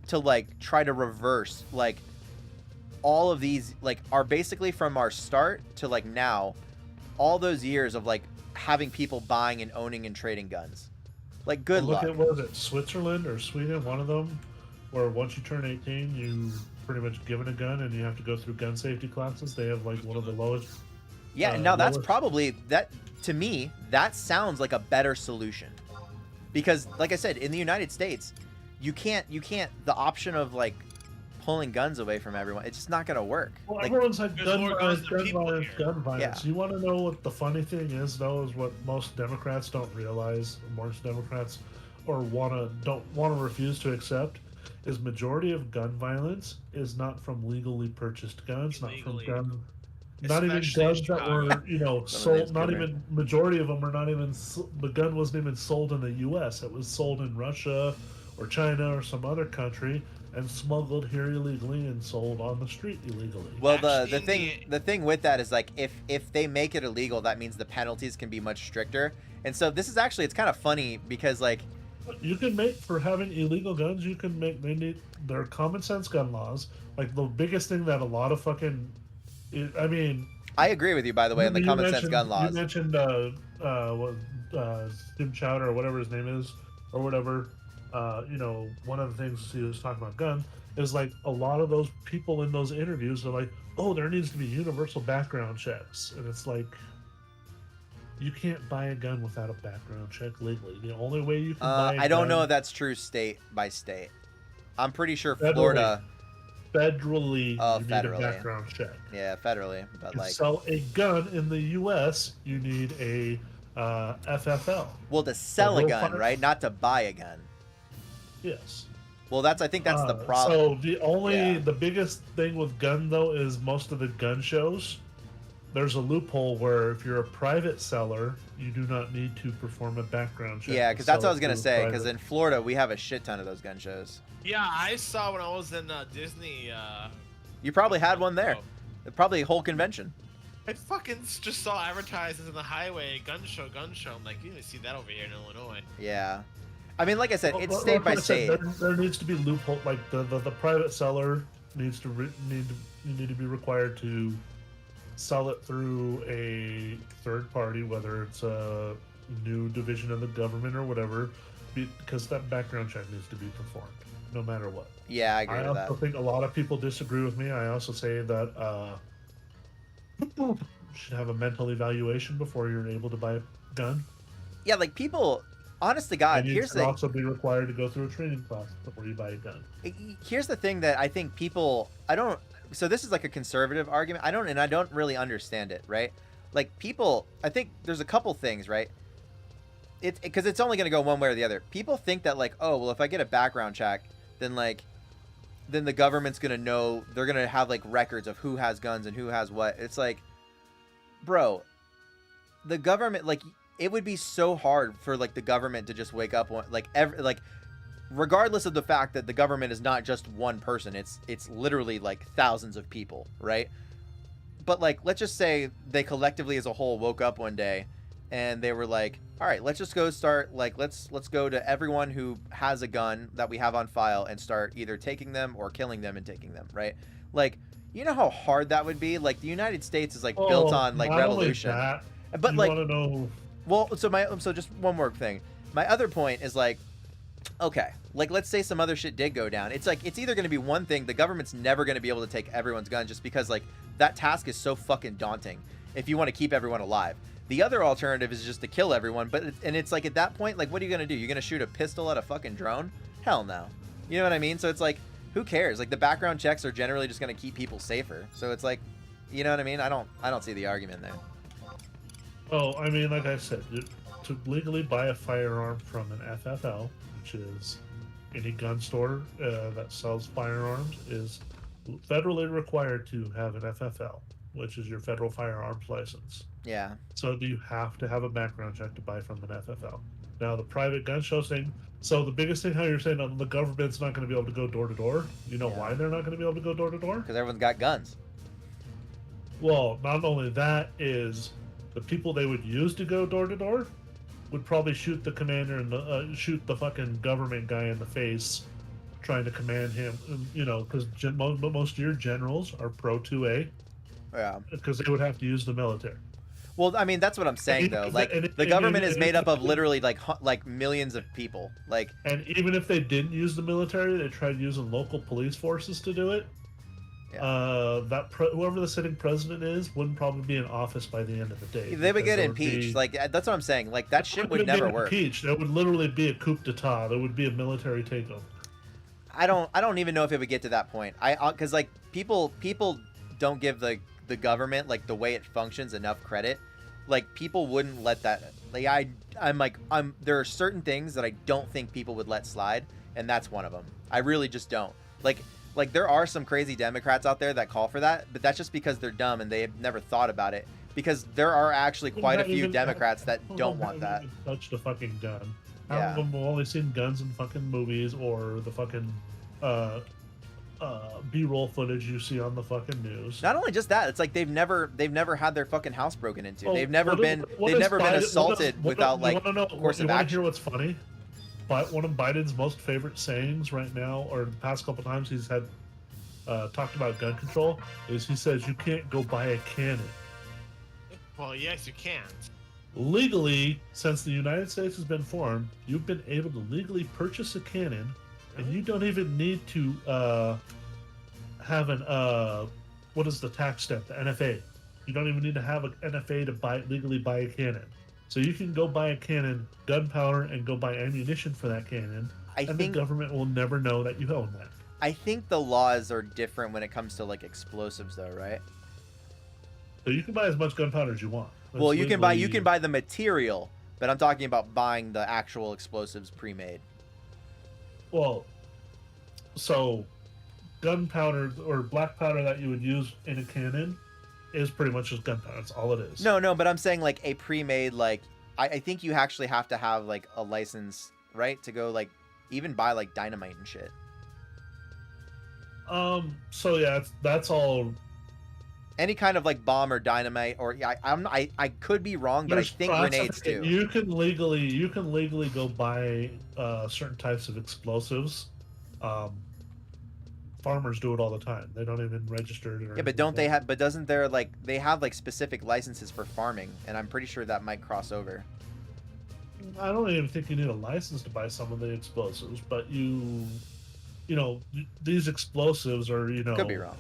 to like try to reverse like all of these like are basically from our start to like now. All those years of like having people buying and owning and trading guns, like good luck.
Look at, what was it, Switzerland or Sweden, one of them, where once you turn 18 you pretty much given a gun and you have to go through gun safety classes. They have like one of the lowest.
Yeah, now that's
lowest-
probably that to me. That sounds like a better solution, because like I said, in the United States, you can't the option of like pulling guns away from everyone. It's just not gonna work.
Well,
Like,
everyone's had
there's
gun
more
violence,
guns than
gun
people
violence,
here.
gun violence.
Yeah.
You want to know what the funny thing is, though, is what most Democrats don't realize, or most Democrats or don't want to refuse to accept, is majority of gun violence is not from legally purchased guns,
Illegally.
not even
Especially in
guns that were,
Chicago.
sold. Not even majority of them are not even. The gun wasn't even sold in the U.S. It was sold in Russia, or China, or some other country, and smuggled here illegally and sold on the street illegally.
well,
Actually,
the thing with that is like if they make it illegal, that means the penalties can be much stricter. And so this is actually, it's kind of funny because like,
You can make, for having illegal guns, you can make, they're common sense gun laws. Like, the biggest thing that a lot of fucking, I mean,
I agree with you, by the way, on the
you
common sense
mentioned-
gun laws.
You mentioned, Tim Chowder, or whatever his name is, or whatever, one of the things he was talking about gun is like a lot of those people in those interviews are like, oh, there needs to be universal background checks. And it's like, you can't buy a gun without a background check legally. The only way you can buy a
I don't
gun
know if that's true state by state. I'm pretty sure
Federally.
Florida,
federally,
Oh,
you
federally.
need a background check.
yeah, federally, but
To
like,
sell a gun in the U.S., you need a FFL.
well, to sell a
Federal
gun,
fire-
right? Not to buy a gun.
Yes.
Well, I think that's the problem.
So
Yeah.
the biggest thing with gun though is most of the gun shows. There's a loophole where if you're a private seller, you do not need to perform a background check.
Yeah,
to
because that's what I
sell
was gonna
to a
say. Because
private-
in Florida, we have a shit ton of those gun shows.
Yeah, I saw when I was in Disney.
You probably had one there.
Oh.
Probably a whole convention.
I fucking just saw advertisements in the highway, gun show. I'm like, you didn't see that over here in Illinois.
Yeah, I mean, like I said, it's
Well,
state by
like I said,
state.
there needs to be loophole. Like the private seller needs to you need to be required to sell it through a third party, whether it's a new division of the government or whatever, because that background check needs to be performed, no matter what.
Yeah, I agree
I
with that.
also think a lot of people disagree with me. I also say that you should have a mental evaluation before you're able to buy a gun.
Yeah, like people, honest to God,
And you
here's
should
the
also be required to go through a training class before you buy a gun.
here's the thing that I think people, I don't, so this is like a conservative argument. I don't really understand it, right? Like people, I think there's a couple things, right? Because it's only going to go one way or the other. People think that like, oh, well, if I get a background check, then the government's going to know, they're going to have like records of who has guns and who has what. It's like, bro, the government, like, it would be so hard for like the government to just wake up one, regardless of the fact that the government is not just one person, it's literally like thousands of people, right? But like, let's just say they collectively as a whole woke up one day and they were like, all right, let's just go start, like, let's go to everyone who has a gun that we have on file and start either taking them or killing them and taking them, right? Like, you know how hard that would be? Like, the United States is like built on like
not only
revolution.
that,
But
you
like,
want to know,
well, so just one more thing. My other point is like, okay, like let's say some other shit did go down. It's like, it's either going to be one thing, the government's never going to be able to take everyone's gun just because like that task is so fucking daunting if you want to keep everyone alive. The other alternative is just to kill everyone, but it's like at that point, like, what are you going to do? You're going to shoot a pistol at a fucking drone? Hell no. You know what I mean? So it's like, who cares? Like the background checks are generally just going to keep people safer. So it's like, you know what I mean? I don't see the argument there.
well, I mean, like I said, to legally buy a firearm from an FFL, which is any gun store that sells firearms, is federally required to have an FFL, which is your federal firearms license.
Yeah.
So you have to have a background check to buy from an FFL. Now, the private gun show thing. So the biggest thing, how you're saying the government's not going to be able to go door to door. You know
Yeah.
why they're not going to be able to go door to door?
Because everyone's got guns.
Well, not only that is the people they would use to go door to door would probably shoot the commander and shoot the fucking government guy in the face, trying to command him. You know, because most of your generals are pro 2A
Yeah.
because they would have to use the military.
Well, I mean, that's what I'm saying, though. Like, the government is made up of literally, like millions of people. Like,
And even if they didn't use the military, they tried using local police forces to do it. whoever the sitting president is wouldn't probably be in office by the end of the day.
They would
because
get impeached. Like that's what I'm saying. Like that shit would never work.
Impeached. It would literally be a coup d'état. There would be a military takeover.
I don't even know if it would get to that point. Because like people don't give the government, like the way it functions, enough credit. Like people wouldn't let that. Like there are certain things that I don't think people would let slide, and that's one of them. I really just don't. Like there are some crazy Democrats out there that call for that, but that's just because they're dumb and they have never thought about it. Because there are actually quite a few Democrats that don't want that.
Touch the fucking gun.
Yeah.
Half of them have only seen guns in fucking movies or the fucking B-roll footage you see on the fucking news.
Not only just that, it's like they've never had their fucking house broken into.
Oh,
they've never been assaulted without like course of action.
You want to hear what's funny? But one of Biden's most favorite sayings right now, or the past couple times he's had talked about gun control, is he says you can't go buy a cannon.
Well, yes, you can't.
Legally, since the United States has been formed, you've been able to legally purchase a cannon, and you don't even need to have an what is the tax step? The NFA. You don't even need to have an NFA to legally buy a cannon. So you can go buy a cannon, gunpowder, and go buy ammunition for that cannon, and the government will never know that you own that.
I think the laws are different when it comes to like explosives, though, right?
So you can buy as much gunpowder as you want.
Well, you can buy the material, but I'm talking about buying the actual explosives pre-made.
Well, so gunpowder or black powder that you would use in a cannon is pretty much just gunpowder. That's all it is.
No, but I'm saying like a pre-made, like I think you actually have to have like a license, right, to go like even buy like dynamite and shit.
So yeah, that's all.
Any kind of like bomb or dynamite, or I could be wrong, but I think grenades too.
You can legally go buy certain types of explosives. Farmers do it all the time. They don't even register it.
Yeah, but don't they have? But doesn't there like they have like specific licenses for farming, and I'm pretty sure that might cross over.
I don't even think you need a license to buy some of the explosives, but you know, these explosives are,
could be wrong.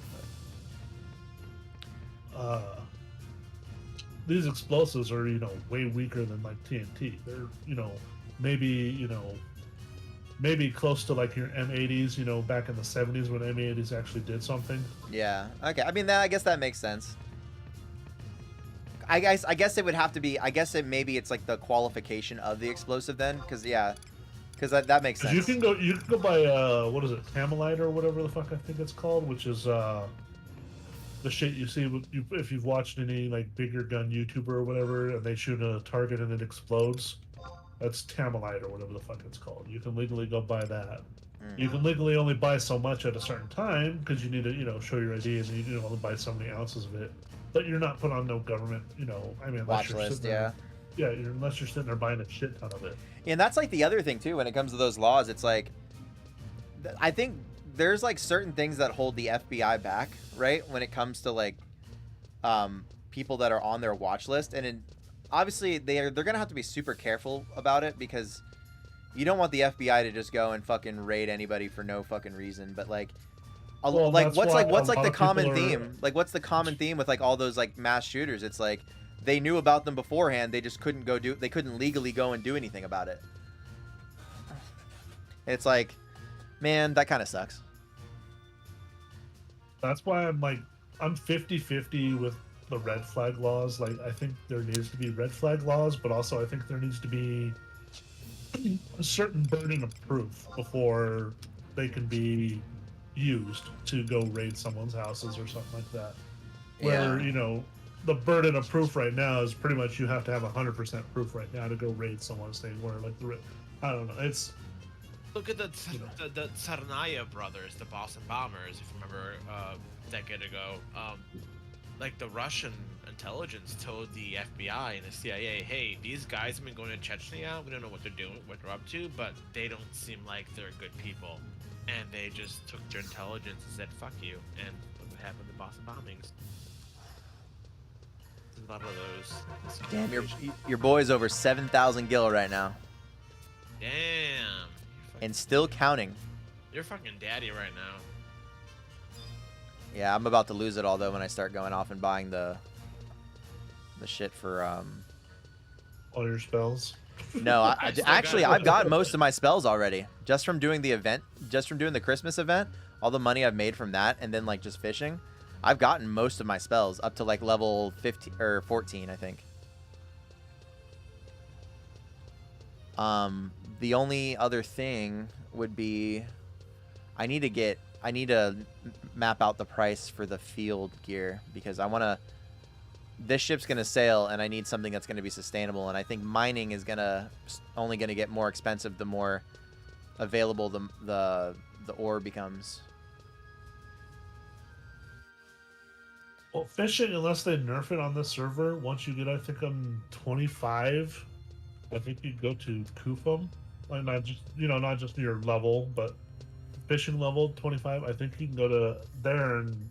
These explosives are, way weaker than like TNT. They're, maybe close to like your M80s, back in the 70s when M80s actually did something.
Yeah. Okay. I mean, I guess that makes sense. I guess it would have to be. I guess maybe it's like the qualification of the explosive then, because that makes sense.
You can go buy what is it, Tamalite or whatever the fuck I think it's called, which is the shit you see if you've watched any like bigger gun YouTuber or whatever, and they shoot a target and it explodes. That's Tamalite or whatever the fuck it's called. You can legally go buy that. You can legally only buy so much at a certain time because you need to, show your ID, and you only buy so many ounces of it. But you're not put on no government,
watch list, yeah.
Yeah, unless you're sitting there buying a shit ton of it.
And that's like the other thing too when it comes to those laws. It's like, I think there's like certain things that hold the FBI back, right? When it comes to like people that are on their watch list, and obviously they're gonna have to be super careful about it because you don't want the FBI to just go and fucking raid anybody for no fucking reason. But like, what's the common theme? Like, what's the common theme with like all those like mass shooters? It's like they knew about them beforehand. They just couldn't they couldn't legally go and do anything about it. It's like, man, that kind of sucks.
That's why I'm 50-50 with the red flag laws. Like, I think there needs to be red flag laws, but also I think there needs to be a certain burden of proof before they can be used to go raid someone's houses or something like that. Where, the burden of proof right now is pretty much you have to have 100% proof right now to go raid someone's thing. Where I don't know. It's
look at the Tsarnaev brothers, the Boston bombers. If you remember, a decade ago, like the Russian intelligence told the FBI and the CIA, "Hey, these guys have been going to Chechnya. We don't know what they're doing, what they're up to, but they don't seem like they're good people." And they just took their intelligence and said, "Fuck you." And look what happened with the Boston bombings. There's a lot of those.
Damn, your boy's over 7,000 gil right now.
Damn.
And still counting.
You're fucking daddy right now.
Yeah, I'm about to lose it all though when I start going off and buying the shit for
All your spells.
No, actually
got
I've got most of my spells already just from doing the event, just from doing the Christmas event. All the money I've made from that, and then like just fishing, I've gotten most of my spells up to like level 15 or 14, I think. The only other thing would be I need to map out the price for the field gear because I want to. This ship's gonna sail, and I need something that's gonna be sustainable. And I think mining is only gonna get more expensive the more available the ore becomes.
Well, fishing, unless they nerf it on this server, once you get, I think, 25, I think you go to Kufum. Like not just your level, but fishing level 25. I think you can go to there and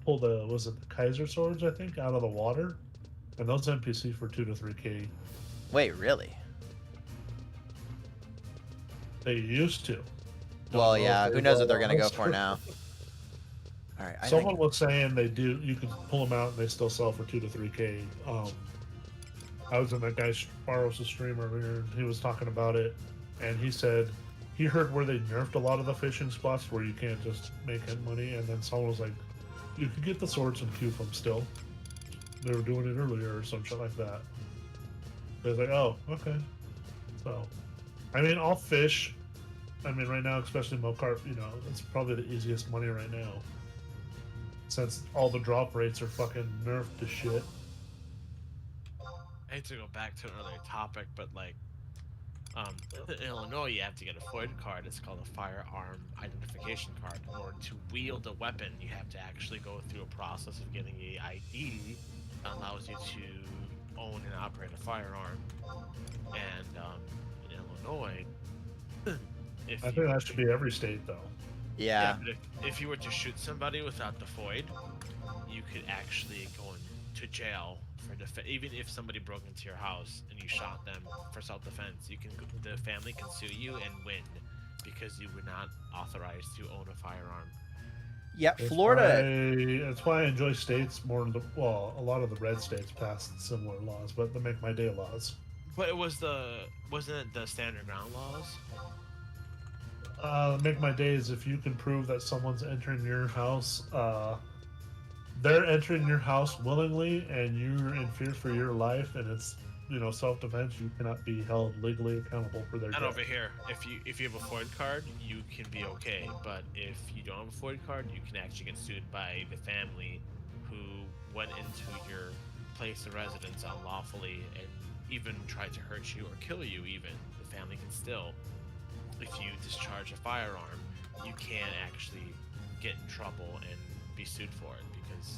pull the Kaiser swords, I think, out of the water, and those NPC for 2 to 3K.
Wait, really?
They used to.
Well, yeah. Who knows what they're gonna go for now? All right.
Someone was saying they do. You can pull them out and they still sell for 2 to 3K. I was in that guy Sparrow's stream earlier. He was talking about it, and he said he heard where they nerfed a lot of the fishing spots where you can't just make any money, and then someone was like, you could get the swords and Q from still. They were doing it earlier or some shit like that. They was like, oh, okay. So, I mean, I'll fish. I mean, right now, especially Mocarp, it's probably the easiest money right now. Since all the drop rates are fucking nerfed to shit.
I hate to go back to another topic, but like, in Illinois, you have to get a FOID card. It's called a firearm identification card. In order to wield a weapon, you have to actually go through a process of getting a ID that allows you to own and operate a firearm. And in Illinois,
I think that should be every state, though.
Yeah.
But if you were to shoot somebody without the FOID, you could actually go into jail for even if somebody broke into your house and you shot them for self-defense, the family can sue you and win because you were not authorized to own a firearm.
Yeah, Florida.
That's why I enjoy states more. A lot of the red states passed similar laws, but the Make My Day laws.
But wasn't it the Standard Ground laws?
Make My Day is if you can prove that someone's entering your house, they're entering your house willingly, and you're in fear for your life, and it's self-defense. You cannot be held legally accountable for their death.
Not over here. If you have a FOID card, you can be okay. But if you don't have a FOID card, you can actually get sued by the family who went into your place of residence unlawfully and even tried to hurt you or kill you. Even the family can still, if you discharge a firearm, you can actually get in trouble and be sued for it, because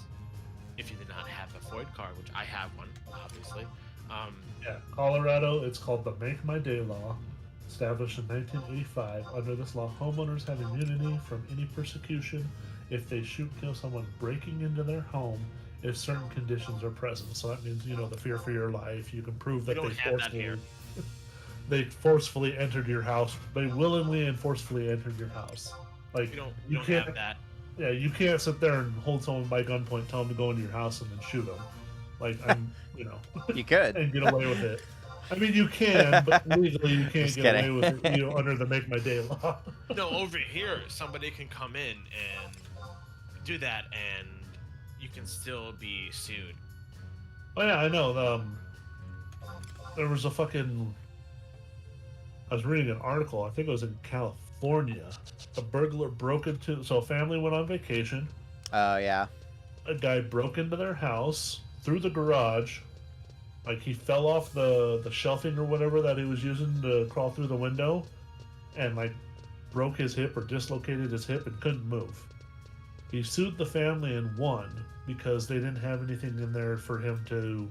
if you did not have a FOID card, which I have one, obviously.
Yeah, Colorado, it's called the Make My Day law, established in 1985. Under this law, homeowners have immunity from any persecution if they shoot and kill someone breaking into their home if certain conditions are present. So that means, the fear for your life. You can prove that they forcefully entered your house. They willingly and forcefully entered your house. Like,
you don't
can't
have that.
Yeah, you can't sit there and hold someone by gunpoint, tell them to go into your house, and then shoot them. Like,
You could.
and get away with it. I mean, you can, but legally you can't get away with it, under the Make My Day law.
No, over here, somebody can come in and do that, and you can still be sued.
Oh yeah, I know. There was a fucking. I was reading an article. I think it was in California. A burglar broke into. So a family went on vacation.
Oh yeah.
A guy broke into their house through the garage. Like, he fell off the shelving or whatever that he was using to crawl through the window, and like broke his hip or dislocated his hip and couldn't move. He sued the family and won because they didn't have anything in there for him to.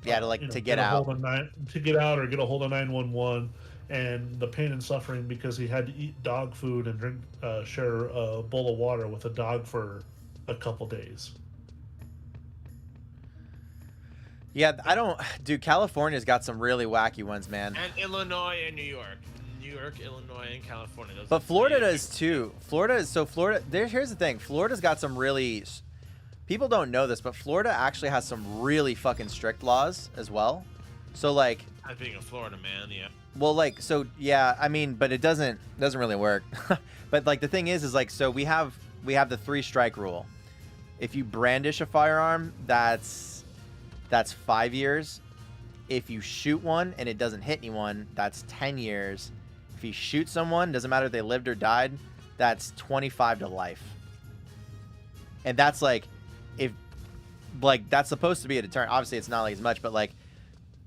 Yeah, to get out.
To get out or get a hold of 911, and the pain and suffering because he had to eat dog food and share a bowl of water with a dog for a couple days.
Yeah, Dude, California's got some really wacky ones, man.
And Illinois and New York. New New York, Illinois, and California. Those
But
are
Florida
three
does
big
too. Florida is so Florida. Here's the thing. Florida's got some really. People don't know this, but Florida actually has some really fucking strict laws as well. So like.
As being a Florida man, yeah.
Well, like, so yeah. I mean, but it doesn't really work. But like the thing is like, so we have the 3 strike rule. If you brandish a firearm, that's 5 years. If you shoot one and it doesn't hit anyone, that's 10 years. If you shoot someone, doesn't matter if they lived or died, that's 25 to life. And that's like, if, like, that's supposed to be a deterrent. Obviously, it's not like as much, but like,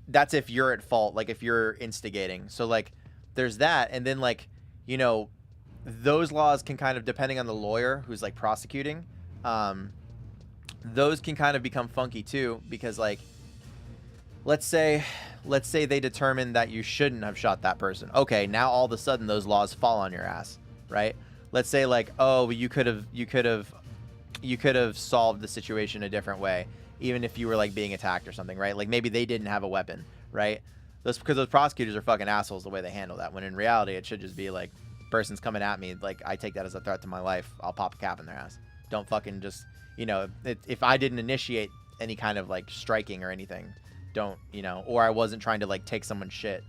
that's if you're at fault, like if you're instigating. So like, there's that. And then like, you know, those laws can kind of, depending on the lawyer who's like prosecuting, those can kind of become funky too, because like, let's say they determine that you shouldn't have shot that person. Okay, now all of a sudden those laws fall on your ass, right? Let's say like, oh, you could have solved the situation a different way, even if you were like being attacked or something, right? Like maybe they didn't have a weapon, right? Because those prosecutors are fucking assholes the way they handle that. When in reality, it should just be like, person's coming at me, like I take that as a threat to my life. I'll pop a cap in their ass. Don't fucking just, you know, if I didn't initiate any kind of like striking or anything, don't, you know, or I wasn't trying to like take someone's shit.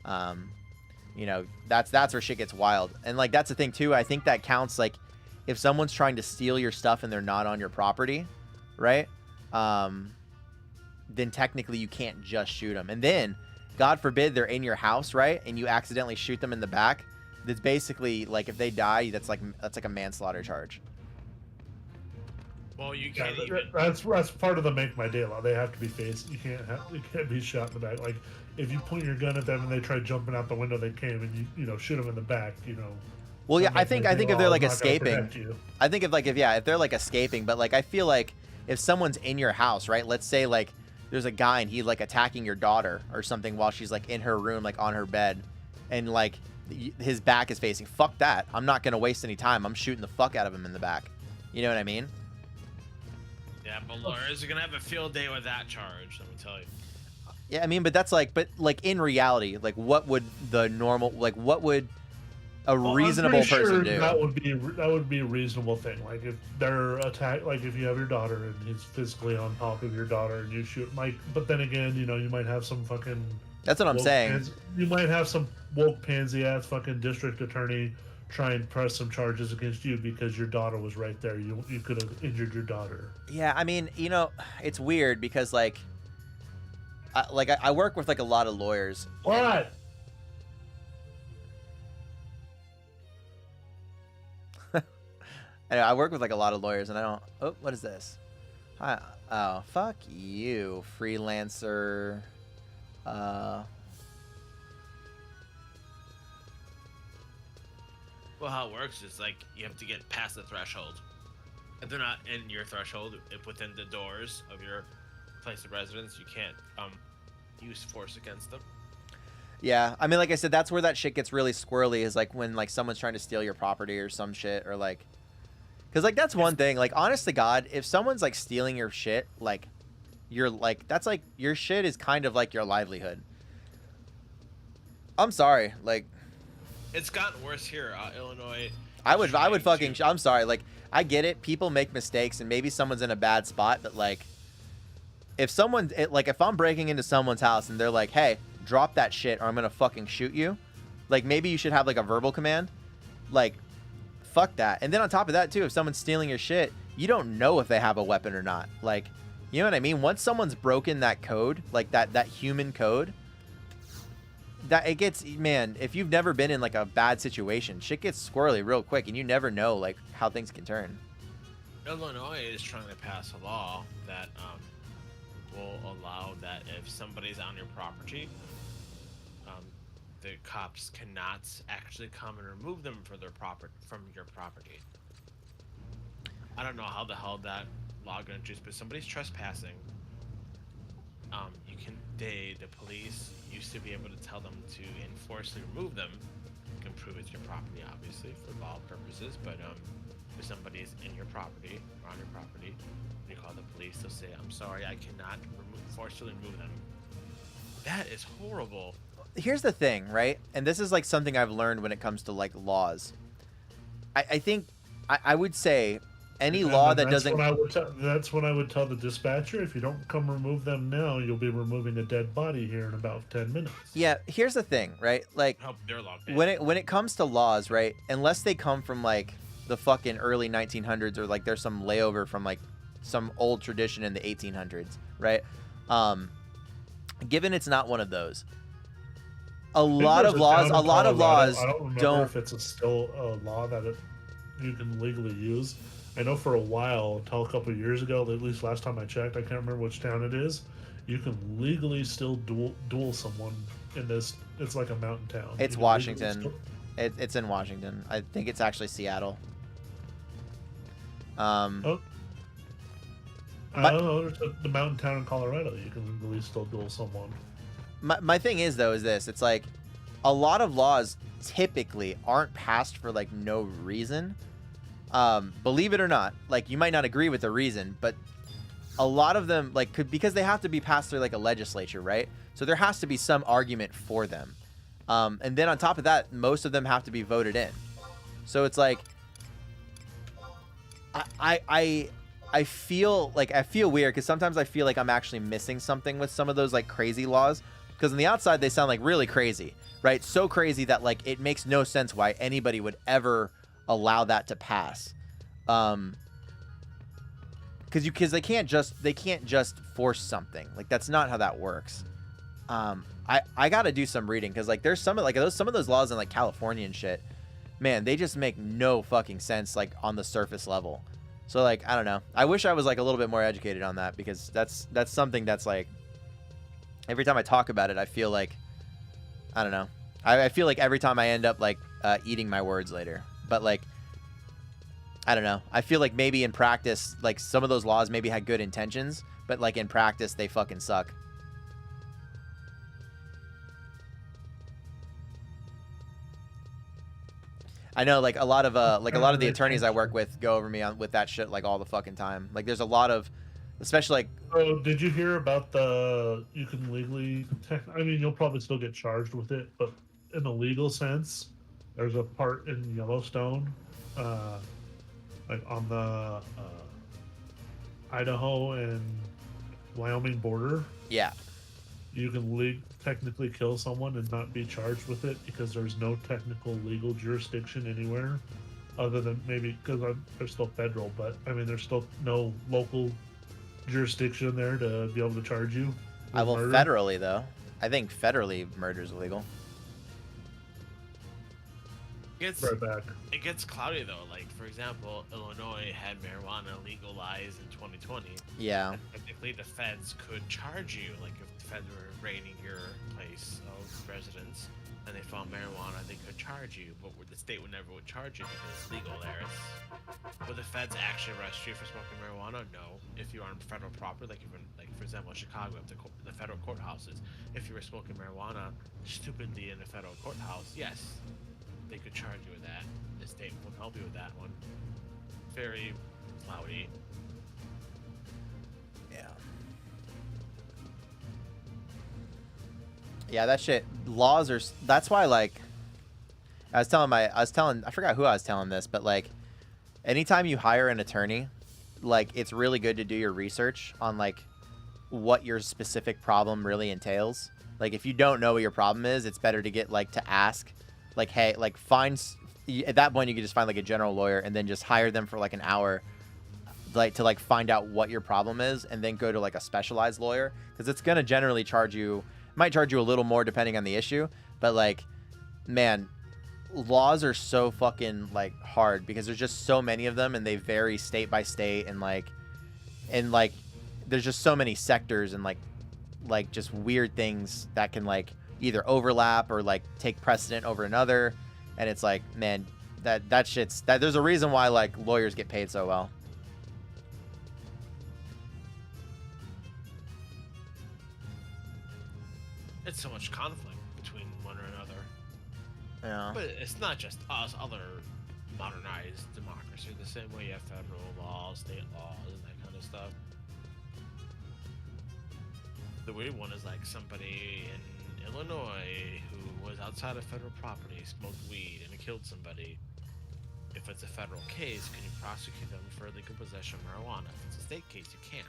You know, that's where shit gets wild. And like, that's the thing too. I think that counts. Like if someone's trying to steal your stuff and they're not on your property, right? Then technically you can't just shoot them. And then God forbid they're in your house, right? And you accidentally shoot them in the back. That's basically like, if they die, that's like a manslaughter charge.
Well, you can't
that's part of the make my day law. They have to be faced. You can't be shot in the back. Like if you point your gun at them and they try jumping out the window, they came and you know shoot them in the back. You know.
Well, yeah, I think if they're like escaping, I think if they're like escaping, but like I feel like if someone's in your house, right? Let's say like there's a guy and he's like attacking your daughter or something while she's like in her room, like on her bed, and like his back is facing. Fuck that. I'm not gonna waste any time. I'm shooting the fuck out of him in the back. You know what I mean?
Yeah, but lawyers are gonna have a field day with that charge. Let me tell you.
Yeah, I mean, but that's like, in reality, like, what would the normal, like, what would a reasonable person do?
That would be a reasonable thing. Like if they're attacked, like if you have your daughter and he's physically on top of your daughter and you shoot, like, but then again, you know, you might have some fucking.
That's what I'm saying.
You might have some woke pansy ass fucking district attorney try and press some charges against you because your daughter was right there. You could have injured your daughter.
Yeah, I mean, you know, it's weird because like I work with like a lot of lawyers.
What?
I work with like a lot of lawyers, and I don't. Oh, what is this? Hi. Oh, fuck you, freelancer.
Well, how it works is like you have to get past the threshold. If they're not in your threshold, if within the doors of your place of residence, you can't use force against them.
Yeah, I mean, like I said, that's where that shit gets really squirrely. Is like when like someone's trying to steal your property or some shit, or like, because like that's one thing. Like, honest to God, if someone's like stealing your shit, like, you're like, that's like your shit is kind of like your livelihood. I'm sorry, like.
It's gotten worse here, Illinois.
I would fucking. I'm sorry. Like, I get it. People make mistakes, and maybe someone's in a bad spot. But like, if someone, like, if I'm breaking into someone's house and they're like, "Hey, drop that shit, or I'm gonna fucking shoot you," like, maybe you should have like a verbal command. Like, fuck that. And then on top of that too, if someone's stealing your shit, you don't know if they have a weapon or not. Like, you know what I mean? Once someone's broken that code, like that human code. That it gets, man, if you've never been in like a bad situation, shit gets squirrely real quick, and you never know like how things can turn.
Illinois is trying to pass a law that will allow that if somebody's on your property, the cops cannot actually come and remove them from your property. I don't know how the hell that law gonna choose, but somebody's trespassing. The police used to be able to tell them to enforcely remove them. You can prove it's your property, obviously, for law purposes, but if somebody's in your property or on your property, you call the police, they'll say, "I'm sorry, I cannot forcefully remove them." That is horrible.
Here's the thing, right? And this is like something I've learned when it comes to like laws. I think I would say any
And
law
then
that
that's
doesn't.
when I would that's when I would tell the dispatcher, if you don't come remove them now, you'll be removing a dead body here in about 10 minutes.
Yeah, here's the thing, right? Like
Help their log.
when it comes to laws, right? Unless they come from like the fucking early 1900s or like there's some layover from like some old tradition in the 1800s, right? Given it's not one of those, a lot of laws
I don't remember
don't.
if it's still a law that you can legally use. I know for a while, until a couple of years ago, at least last time I checked, I can't remember which town it is. You can legally still duel someone in this. It's like a mountain town.
It's Washington. It's in Washington. I think it's actually Seattle.
Oh. I don't know. There's the mountain town in Colorado. You can legally still duel someone.
My thing is though is this. It's like a lot of laws typically aren't passed for like no reason. Believe it or not, like you might not agree with the reason, but a lot of them like because they have to be passed through like a legislature, right? So there has to be some argument for them. And then on top of that, most of them have to be voted in. So it's like I feel weird because sometimes I feel like I'm actually missing something with some of those like crazy laws, because on the outside they sound like really crazy, right? So crazy that like it makes no sense why anybody would ever allow that to pass. Because they can't just force something. Like that's not how that works. I gotta do some reading because like there's some of those laws in like California and shit, man, they just make no fucking sense like on the surface level. So like I don't know. I wish I was like a little bit more educated on that, because that's something that's like every time I talk about it, I feel like I don't know. I feel like every time I end up like eating my words later. But like I don't know. I feel like maybe in practice, like some of those laws maybe had good intentions, but like in practice they fucking suck. I know like a lot of the attorneys I work with go over me with that shit like all the fucking time. Like there's a lot of, especially like.
Oh, did you hear about you can legally? I mean, you'll probably still get charged with it, but in a legal sense, there's a part in Yellowstone, like on the Idaho and Wyoming border.
Yeah.
You can technically kill someone and not be charged with it because there's no technical legal jurisdiction anywhere, other than maybe because they're still federal, but I mean there's still no local jurisdiction there to be able to charge you.
I will federally though. I think federally murder is illegal.
It gets cloudy though. Like for example, Illinois had marijuana legalized in 2020.
Yeah.
And technically, the feds could charge you. Like if the feds were raiding your place of residence and they found marijuana, they could charge you. But the state would never charge you because it's legal there. Would the feds actually arrest you for smoking marijuana? No. If you're on federal property, like for example, in Chicago, the federal courthouses, if you were smoking marijuana stupidly in the federal courthouse, yes, they could charge you with that. The state will help you with that one. Very cloudy.
Yeah. Yeah, that shit. Laws are. That's why, like, I forgot who I was telling this, but like, anytime you hire an attorney, like, it's really good to do your research on like what your specific problem really entails. Like, if you don't know what your problem is, it's better to get like to ask. Like, hey, like at that point you could just find like a general lawyer and then just hire them for like an hour, like to like find out what your problem is, and then go to like a specialized lawyer, because it's gonna generally might charge you a little more depending on the issue. But like, man, laws are so fucking like hard because there's just so many of them and they vary state by state, and like there's just so many sectors and like just weird things that can like either overlap or like take precedent over another. And it's like, man, that shit's there's a reason why like lawyers get paid so well.
It's so much conflict between one or another.
Yeah.
But it's not just us, other modernized democracy. The same way you have federal laws, state laws, and that kind of stuff. The weird one is like somebody in Illinois who was outside of federal property, smoked weed, and killed somebody. If it's a federal case, can you prosecute them for illegal possession of marijuana? If it's a state case, you can't.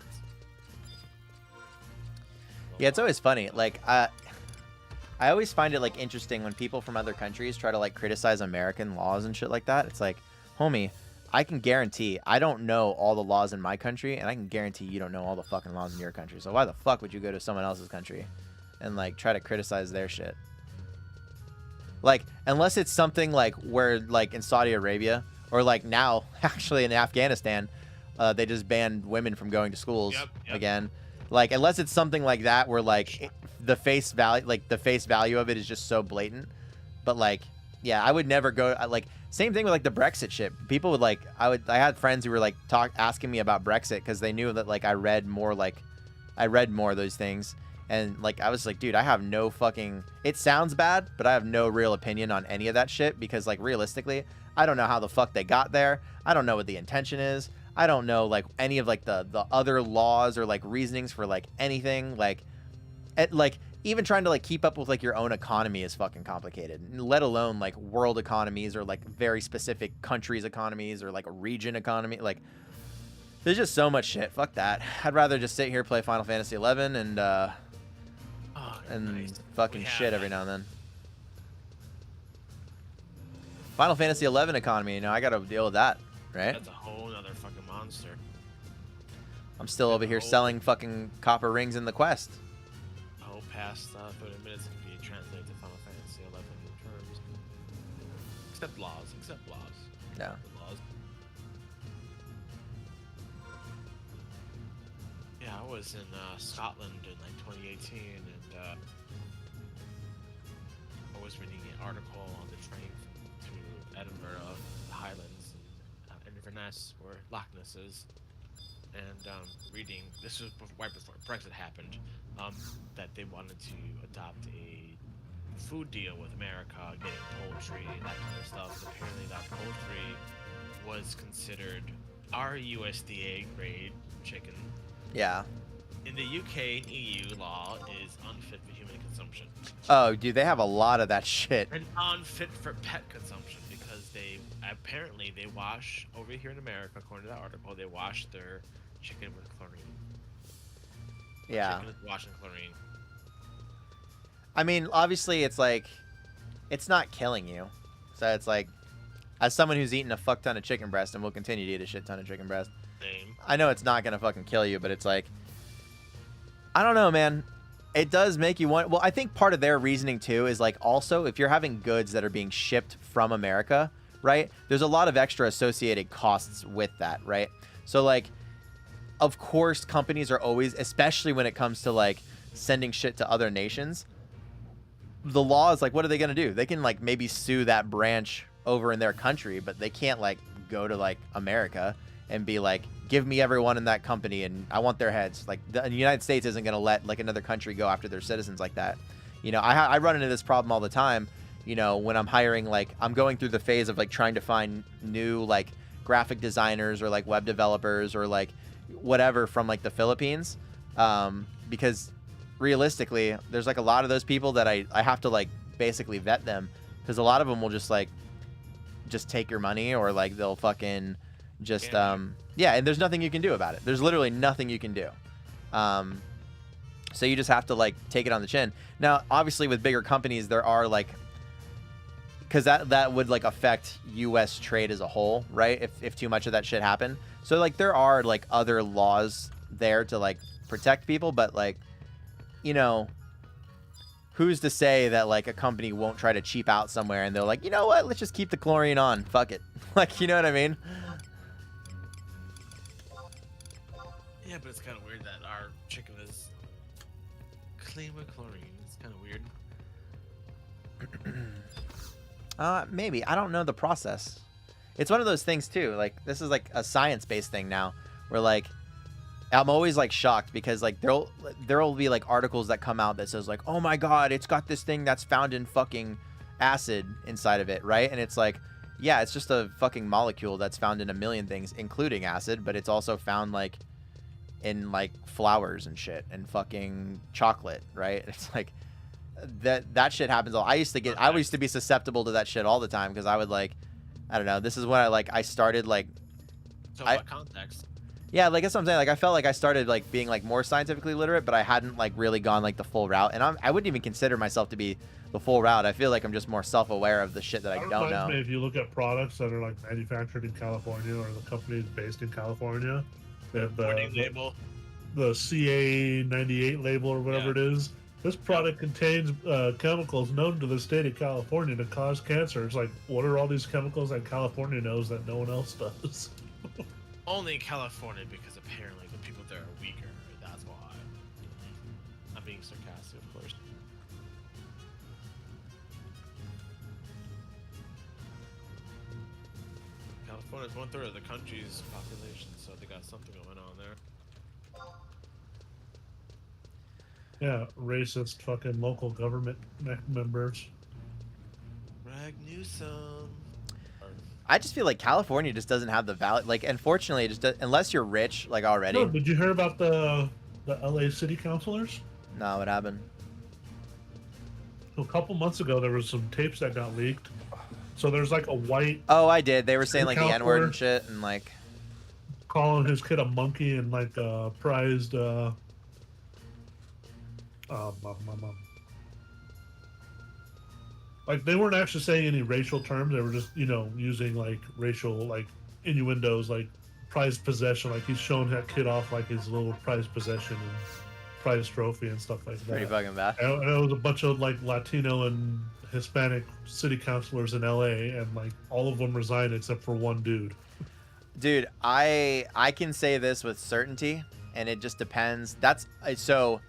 Yeah, it's always funny. Like, I always find it like interesting when people from other countries try to like criticize American laws and shit like that. It's like, homie, I can guarantee I don't know all the laws in my country, and I can guarantee you don't know all the fucking laws in your country. So why the fuck would you go to someone else's country and like try to criticize their shit? Like, unless it's something like where, like in Saudi Arabia, or like now, actually in Afghanistan, they just banned women from going to schools again. Like, unless it's something like that where like the face value of it is just so blatant. But like, yeah, I would never go. Like, same thing with like the Brexit shit. People would like, I had friends who were like asking me about Brexit because they knew that like I read more of those things. And like, I was like, dude, I have no fucking, it sounds bad, but I have no real opinion on any of that shit because like realistically, I don't know how the fuck they got there. I don't know what the intention is. I don't know like any of like the other laws or like reasonings for like anything. Like even trying to like keep up with like your own economy is fucking complicated, let alone like world economies or like very specific countries' economies or like a region economy. Like, there's just so much shit. Fuck that. I'd rather just sit here, play Final Fantasy 11 and
nice.
Fucking shit every now and then. Final Fantasy 11 economy, you know, I gotta deal with that, right?
That's a whole other fucking monster.
I'm still over here selling fucking copper rings in the quest.
I hope past 30 minutes can be translated to Final Fantasy 11 terms. Except laws.
Yeah.
The laws. Yeah, I was in Scotland in like 2018, and I was reading an article on the train to Edinburgh, the Highlands, and Inverness, where Loch Ness is, and reading, this was right before Brexit happened, that they wanted to adopt a food deal with America, getting poultry, that kind of stuff. Apparently that poultry was considered our USDA grade chicken.
Yeah.
In the UK and EU, law is unfit for human consumption.
Oh, dude, they have a lot of that shit.
And unfit for pet consumption because they wash, over here in America, according to that article, they wash their chicken with chlorine.
Yeah.
Chicken is washed in chlorine.
I mean, obviously, it's like, it's not killing you. So it's like, as someone who's eaten a fuck ton of chicken breast and will continue to eat a shit ton of chicken breast,
Same.
I know it's not gonna fucking kill you, but it's like, I don't know, man. It does make you want. Well, I think part of their reasoning too is like, also, if you're having goods that are being shipped from America, right? There's a lot of extra associated costs with that, right? So like, of course, companies are always, especially when it comes to like sending shit to other nations, the law is like, what are they gonna do? They can like maybe sue that branch over in their country, but they can't like go to like America and be like, give me everyone in that company and I want their heads. Like, the United States isn't gonna let like another country go after their citizens like that. You know, I run into this problem all the time. You know, when I'm hiring, like, I'm going through the phase of like trying to find new like graphic designers or like web developers or like whatever from like the Philippines, because realistically, there's like a lot of those people that I have to like basically vet them, because a lot of them will just like take your money, or like they'll fucking just yeah, and there's nothing you can do about it. There's literally nothing you can do. So you just have to like take it on the chin. Now, obviously with bigger companies, there are like, because that would like affect US trade as a whole, right? If too much of that shit happened. So like there are like other laws there to like protect people, but like, you know, who's to say that like a company won't try to cheap out somewhere and they're like, you know what, let's just keep the chlorine on, fuck it. Like, you know what I mean?
Yeah, but it's kind of weird that our chicken is clean with chlorine. It's kind of weird.
Maybe. I don't know the process. It's one of those things too. Like, this is like a science-based thing now, where like, I'm always like shocked because like there'll be like articles that come out that says like, oh my god, it's got this thing that's found in fucking acid inside of it, right? And it's like, yeah, it's just a fucking molecule that's found in a million things, including acid, but it's also found like in like flowers and shit and fucking chocolate, right? It's like that shit happens. I used to be susceptible to that shit all the time because I would like, I don't know. This is when I started like.
So what context?
Yeah, like that's what I'm saying. Like I felt like I started like being like more scientifically literate, but I hadn't like really gone like the full route. And I wouldn't even consider myself to be the full route. I feel like I'm just more self-aware of the shit that I don't know.
If you look at products that are like manufactured in California or the companies based in California, they have the CA98 label or whatever it is. This product contains chemicals known to the state of California to cause cancer. It's like, what are all these chemicals that California knows that no one else does?
Only in California, because apparently the people there are weaker. That's why. I'm being sarcastic, of course. California is 1/3 of the country's population, so they got something going on there.
Yeah, racist fucking local government members.
Rag Newsom.
I just feel like California just doesn't have the value. Like, unfortunately, it just does, unless you're rich, like already.
No, did you hear about the LA city councilors?
No, what happened?
So a couple months ago, there was some tapes that got leaked. So there's like a white.
Oh, I did. They were saying like the N-word and shit, and like
calling his kid a monkey and like prized. Like they weren't actually saying any racial terms. They were just, using like racial like innuendos, like prized possession. Like he's showing that kid off like his little prized possession and prized trophy and stuff like that.
Pretty fucking bad.
And it was a bunch of like Latino and Hispanic city councilors in LA, and like all of them resigned except for one dude.
Dude, I can say this with certainty, and it just depends. So.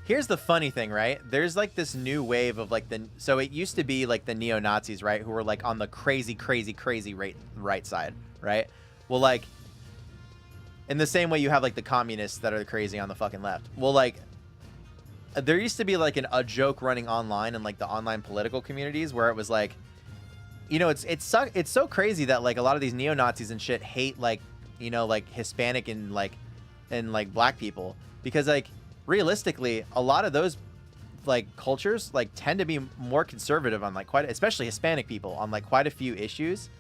Here's the funny thing, right? There's like this new wave of like so it used to be like the neo-Nazis, right? Who were like on the crazy right side, right? Well, like in the same way you have like the communists that are crazy on the fucking left. Well, like there used to be like a joke running online in like the online political communities where it was like, it's so crazy that like a lot of these neo-Nazis and shit hate like, like Hispanic and like black people, because like realistically, a lot of those like cultures like tend to be more conservative on like especially Hispanic people on like quite a few issues,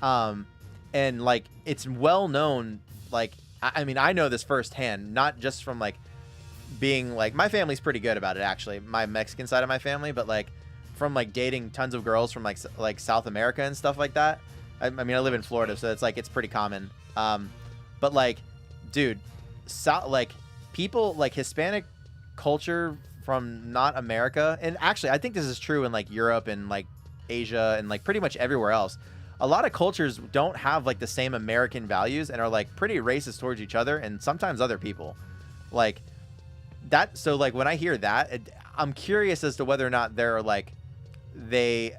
and like it's well known. Like I mean, I know this firsthand, not just from like being like, my family's pretty good about it actually, my Mexican side of my family, but like from like dating tons of girls from like South America and stuff like that. I mean, I live in Florida, so it's pretty common. But like, dude, people like Hispanic culture from not America, and actually I think this is true in like Europe and like Asia and like pretty much everywhere else. A lot of cultures don't have like the same American values and are like pretty racist towards each other and sometimes other people. Like that. So like when I hear that, I'm curious as to whether or not they're like they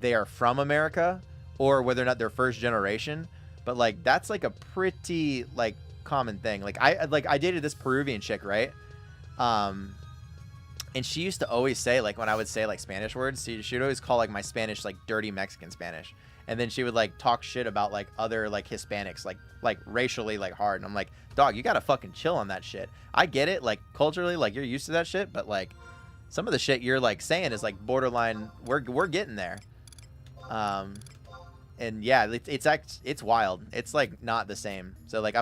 are from America or whether or not they're first generation. But like that's like a pretty like common thing. Like I dated this Peruvian chick, right? And she used to always say, like, when I would say like Spanish words, she'd always call like my Spanish like dirty Mexican Spanish, and then she would like talk shit about like other like Hispanics, like racially like hard. And I'm like, dog, you gotta fucking chill on that shit. I get it, like culturally, like you're used to that shit, but like some of the shit you're like saying is like borderline. We're getting there. And yeah, it's wild. It's like not the same. So like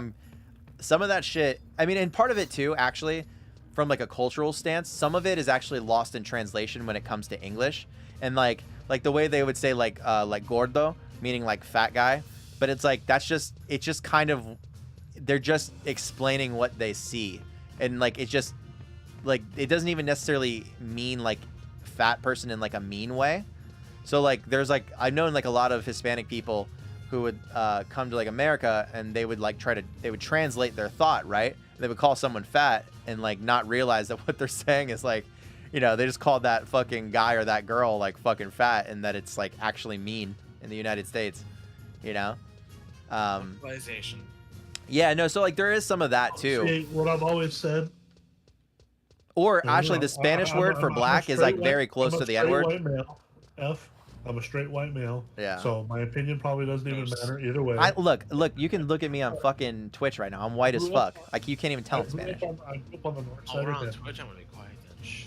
some of that shit, I mean, and part of it too, actually, from like a cultural stance, some of it is actually lost in translation when it comes to English. And like the way they would say like gordo, meaning like fat guy, but it's like it's just kind of, they're just explaining what they see, and like it's just like it doesn't even necessarily mean like fat person in like a mean way. So like there's like, I've known like a lot of Hispanic people who would come to like America, and they would like they would translate their thought, right? They would call someone fat and like not realize that what they're saying is like, they just called that fucking guy or that girl like fucking fat, and that it's like actually mean in the United States,
Civilization.
Yeah, no, so like there is some of that too.
See, what I've always said.
Or actually, the Spanish word for black is like very close to the N-word.
F. I'm a straight white male.
Yeah.
So my opinion probably doesn't even matter either way.
I look. You can look at me on fucking Twitch right now. I'm white as fuck. Like you can't even tell in Spanish.
I grew up on the north
Oh,
side
we're
of
on
Denver.
Twitch. I'm gonna be quiet then. Shh.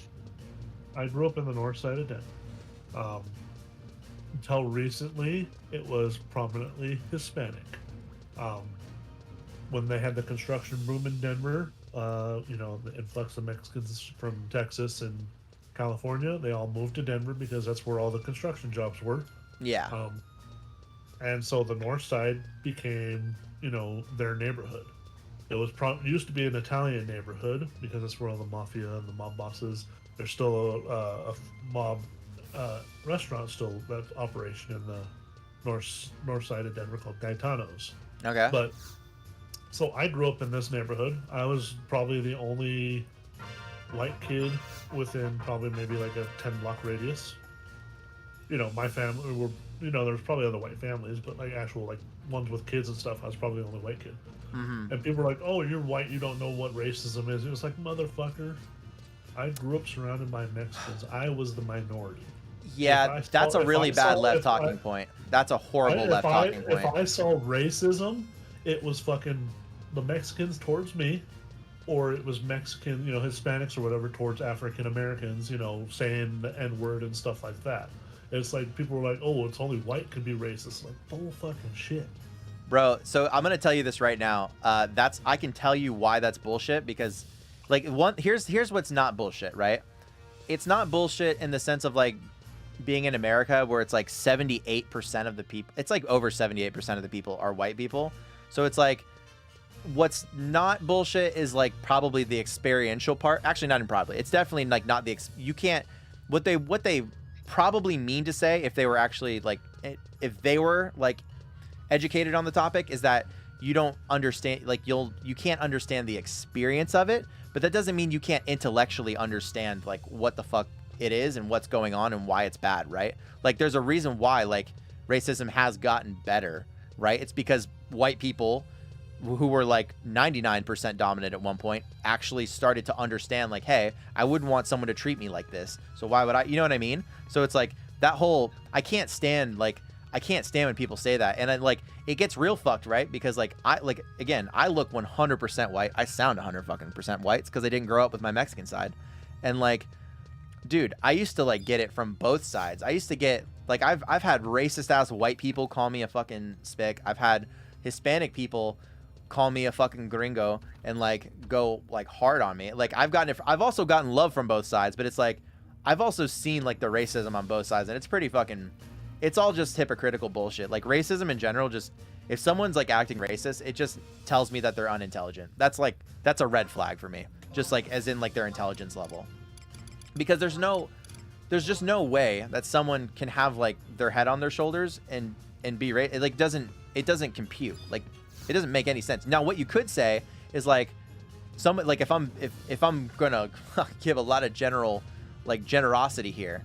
I grew up in the north side of Denver. Until recently, it was prominently Hispanic. When they had the construction boom in Denver, you know, the influx of Mexicans from Texas and California, they all moved to Denver because that's where all the construction jobs were.
Yeah.
And so the north side became, you know, their neighborhood. It was used to be an Italian neighborhood because that's where all the mafia and the mob bosses. There's still a mob restaurant still that's operation in the north side of Denver called Gaetano's.
Okay.
But so I grew up in this neighborhood. I was probably the only white kid within probably maybe like a 10-block radius. You know, my family were, you know, there was probably other white families, but like actual like ones with kids and stuff, I was probably the only white kid.
Mm-hmm.
And people were like, "Oh, you're white, you don't know what racism is." It was like, motherfucker, I grew up surrounded by Mexicans. I was the minority.
Yeah, that's a really bad left talking point. That's a horrible left talking point.
If I saw racism, it was fucking the Mexicans towards me, or it was Mexican, you know, Hispanics or whatever towards African Americans, you know, saying the N-word and stuff like that. It's like people were like, "Oh, it's only white can be racist." Like, bull fucking shit.
Bro, so I'm gonna tell you this right now. I can tell you why that's bullshit because, like, here's what's not bullshit, right? It's not bullshit in the sense of like being in America where it's like 78% of the people, it's like over 78% of the people are white people. So it's like, what's not bullshit is like probably the experiential part. Actually, not even probably. It's definitely like not the you can't. What they probably mean to say if they were actually like if they were like educated on the topic is that you don't understand, like you can't understand the experience of it, but that doesn't mean you can't intellectually understand like what the fuck it is and what's going on and why it's bad, right? Like there's a reason why like racism has gotten better, right? It's because white people who were like 99% dominant at one point actually started to understand like, hey, I wouldn't want someone to treat me like this, so why would I, you know what I mean? So it's like that whole, I can't stand when people say that, and then like it gets real fucked, right? Because like I look 100% white, I sound 100% white. It's because I didn't grow up with my Mexican side, and like, dude, I used to like get it from both sides. I used to get like I've had racist ass white people call me a fucking spick. I've had Hispanic people call me a fucking gringo and like go like hard on me. Like I've also gotten love from both sides, but it's like I've also seen like the racism on both sides, and it's pretty fucking, it's all just hypocritical bullshit. Like racism in general, just if someone's like acting racist, it just tells me that they're unintelligent. That's a red flag for me. Just like as in like their intelligence level. Because there's just no way that someone can have like their head on their shoulders and be it doesn't compute. Like it doesn't make any sense. Now what you could say is like someone like if I'm gonna give a lot of generosity here,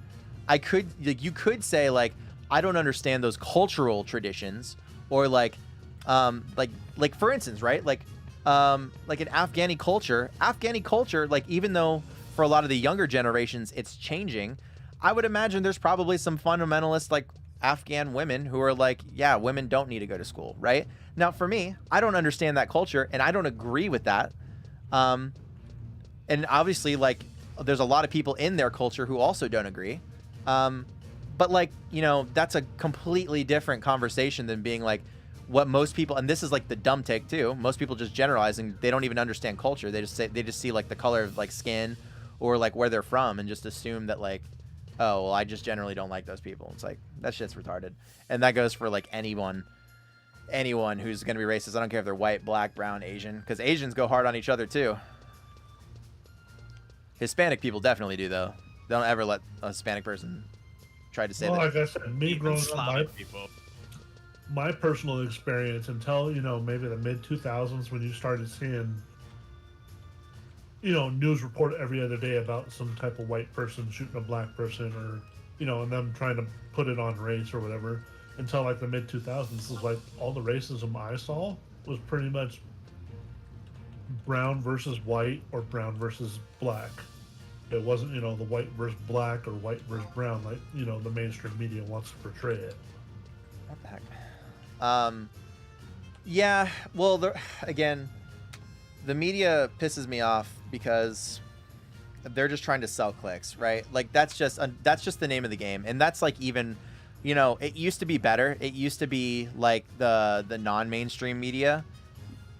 you could say like I don't understand those cultural traditions, or like for instance, right, like an Afghani culture, like even though for a lot of the younger generations it's changing, I would imagine there's probably some fundamentalist like Afghan women who are like, yeah, women don't need to go to school, right? Now for me, I don't understand that culture and I don't agree with that, and obviously like there's a lot of people in their culture who also don't agree, but like, you know, that's a completely different conversation than being like what most people, and this is like the dumb take too, most people just generalizing, they don't even understand culture. They just see like the color of like skin or like where they're from and just assume that like, oh, well, I just generally don't like those people. It's like, that shit's retarded. And that goes for like anyone who's going to be racist. I don't care if they're white, black, brown, Asian, because Asians go hard on each other too. Hispanic people definitely do though. They don't ever let a Hispanic person try to say that.
Like I said, me growing up,
people.
My personal experience until, you know, maybe the mid 2000s when you started seeing, you know, news report every other day about some type of white person shooting a black person, or, you know, and them trying to put it on race or whatever, until like the mid 2000s was like all the racism I saw was pretty much brown versus white or brown versus black. It wasn't, the white versus black or white versus brown, like, the mainstream media wants to portray it.
What the heck? Yeah, well, again, the media pisses me off because they're just trying to sell clicks, right? Like that's just the name of the game, and that's like even, it used to be better. It used to be like the non-mainstream media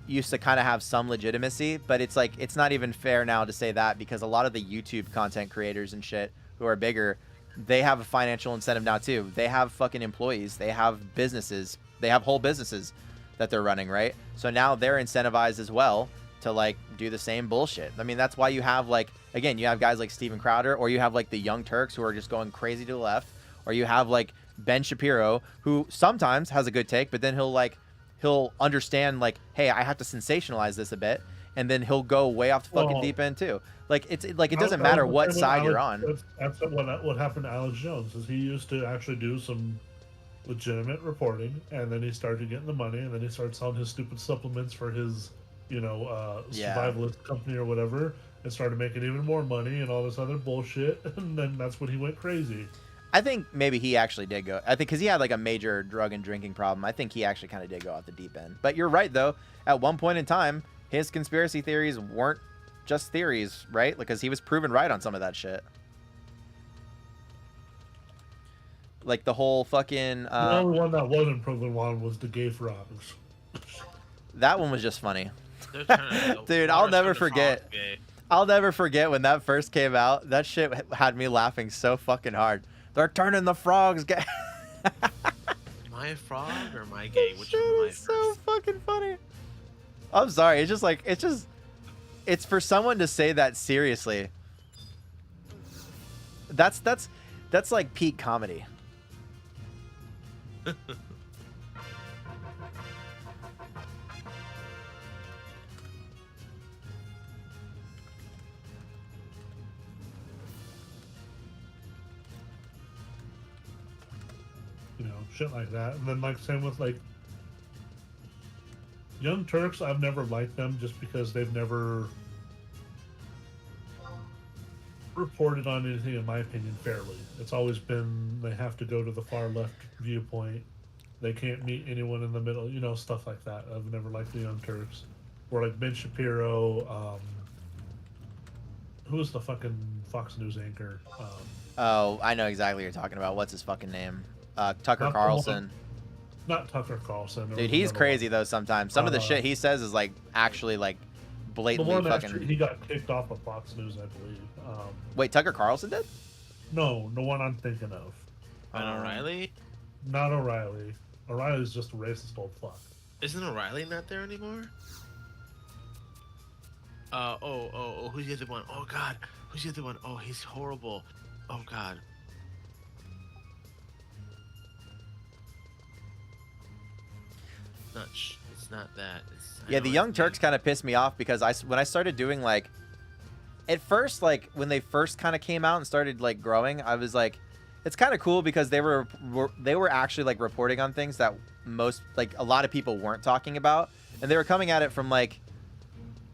used to kind of have some legitimacy, but it's like it's not even fair now to say that because a lot of the YouTube content creators and shit who are bigger, they have a financial incentive now too. They have fucking employees, they have businesses, they have whole businesses that they're running, right? So now they're incentivized as well to like do the same bullshit. I mean, that's why you have like, again, you have guys like Steven Crowder, or you have like the Young Turks who are just going crazy to the left, or you have like Ben Shapiro who sometimes has a good take, but then he'll understand like, hey, I have to sensationalize this a bit, and then he'll go way off the fucking deep end too. Like it's like it doesn't matter what side you're on.
That's what happened to Alex Jones is he used to actually do some legitimate reporting, and then he started getting the money, and then he started selling his stupid supplements for his survivalist company or whatever, and started making even more money and all this other bullshit, and then that's when he went crazy.
I think maybe he actually did go. I think because he had like a major drug and drinking problem. I think he actually kind of did go off the deep end. But you're right, though. At one point in time, his conspiracy theories weren't just theories, right? Because he was proven right on some of that shit. Like the whole fucking...
the only one that wasn't proven wrong was the gay frogs.
That one was just funny. Dude, I'll never forget. I'll never forget when that first came out. That shit had me laughing so fucking hard. They're turning the frogs gay.
Am I a frog or am I gay? Which one am I first?
So fucking funny. I'm sorry. It's just like it's for someone to say that seriously. That's like peak comedy.
Shit like that. And then like same with like Young Turks, I've never liked them just because they've never reported on anything, in my opinion, fairly. It's always been they have to go to the far left viewpoint. They can't meet anyone in the middle, stuff like that. I've never liked the Young Turks. Or like Ben Shapiro, who was the fucking Fox News anchor?
Oh, I know exactly what you're talking about. What's his fucking name? Tucker Carlson.
Not Tucker Carlson.
Dude, he's crazy though sometimes. Some of the shit he says is like actually like blatantly
the one
fucking...
he got kicked off of Fox News, I believe.
Wait, Tucker Carlson did?
No, the one I'm thinking of.
O'Reilly?
Not O'Reilly. O'Reilly's just a racist old fuck.
Isn't O'Reilly not there anymore? Who's the other one? Oh god, who's the other one? Oh, he's horrible. Oh god. It's not that.
Yeah, the Young Turks kind of pissed me off because when I started doing like, at first, like when they first kind of came out and started like growing, I was like, it's kind of cool because they were actually like reporting on things that a lot of people weren't talking about, and they were coming at it from like,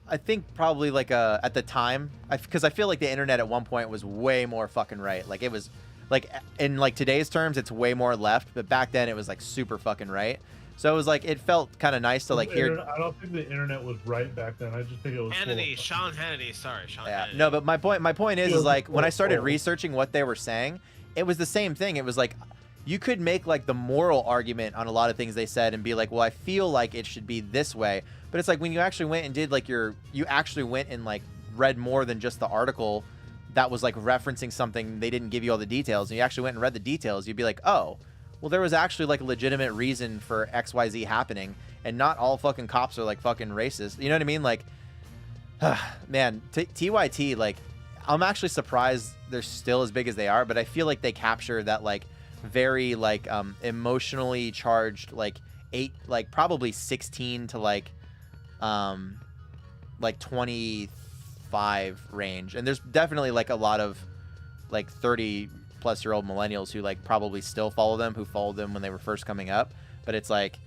I think probably like at the time, because I feel like the internet at one point was way more fucking right. Like it was like in like today's terms, it's way more left, but back then it was like super fucking right. So it was like it felt kind of nice to like hear.
I don't think the internet was right back then. I just think it was
Hannity, Sean Hannity. Sorry, Sean.
Yeah,
Hannity.
no, but my point is like when I started researching what they were saying, it was the same thing. It was like you could make like the moral argument on a lot of things they said and be like, well, I feel like it should be this way. But it's like when you actually went and did like you actually went and like read more than just the article that was like referencing something. They didn't give you all the details, and you actually went and read the details. You'd be like, oh. Well, there was actually like a legitimate reason for XYZ happening, and not all fucking cops are like fucking racist. You know what I mean? Like, man, TYT, like, I'm actually surprised they're still as big as they are, but I feel like they capture that like very like emotionally charged like probably 16 to like 25 range, and there's definitely like a lot of like 30-plus-year-old millennials who like probably still follow them, who followed them when they were first coming up. But it's like,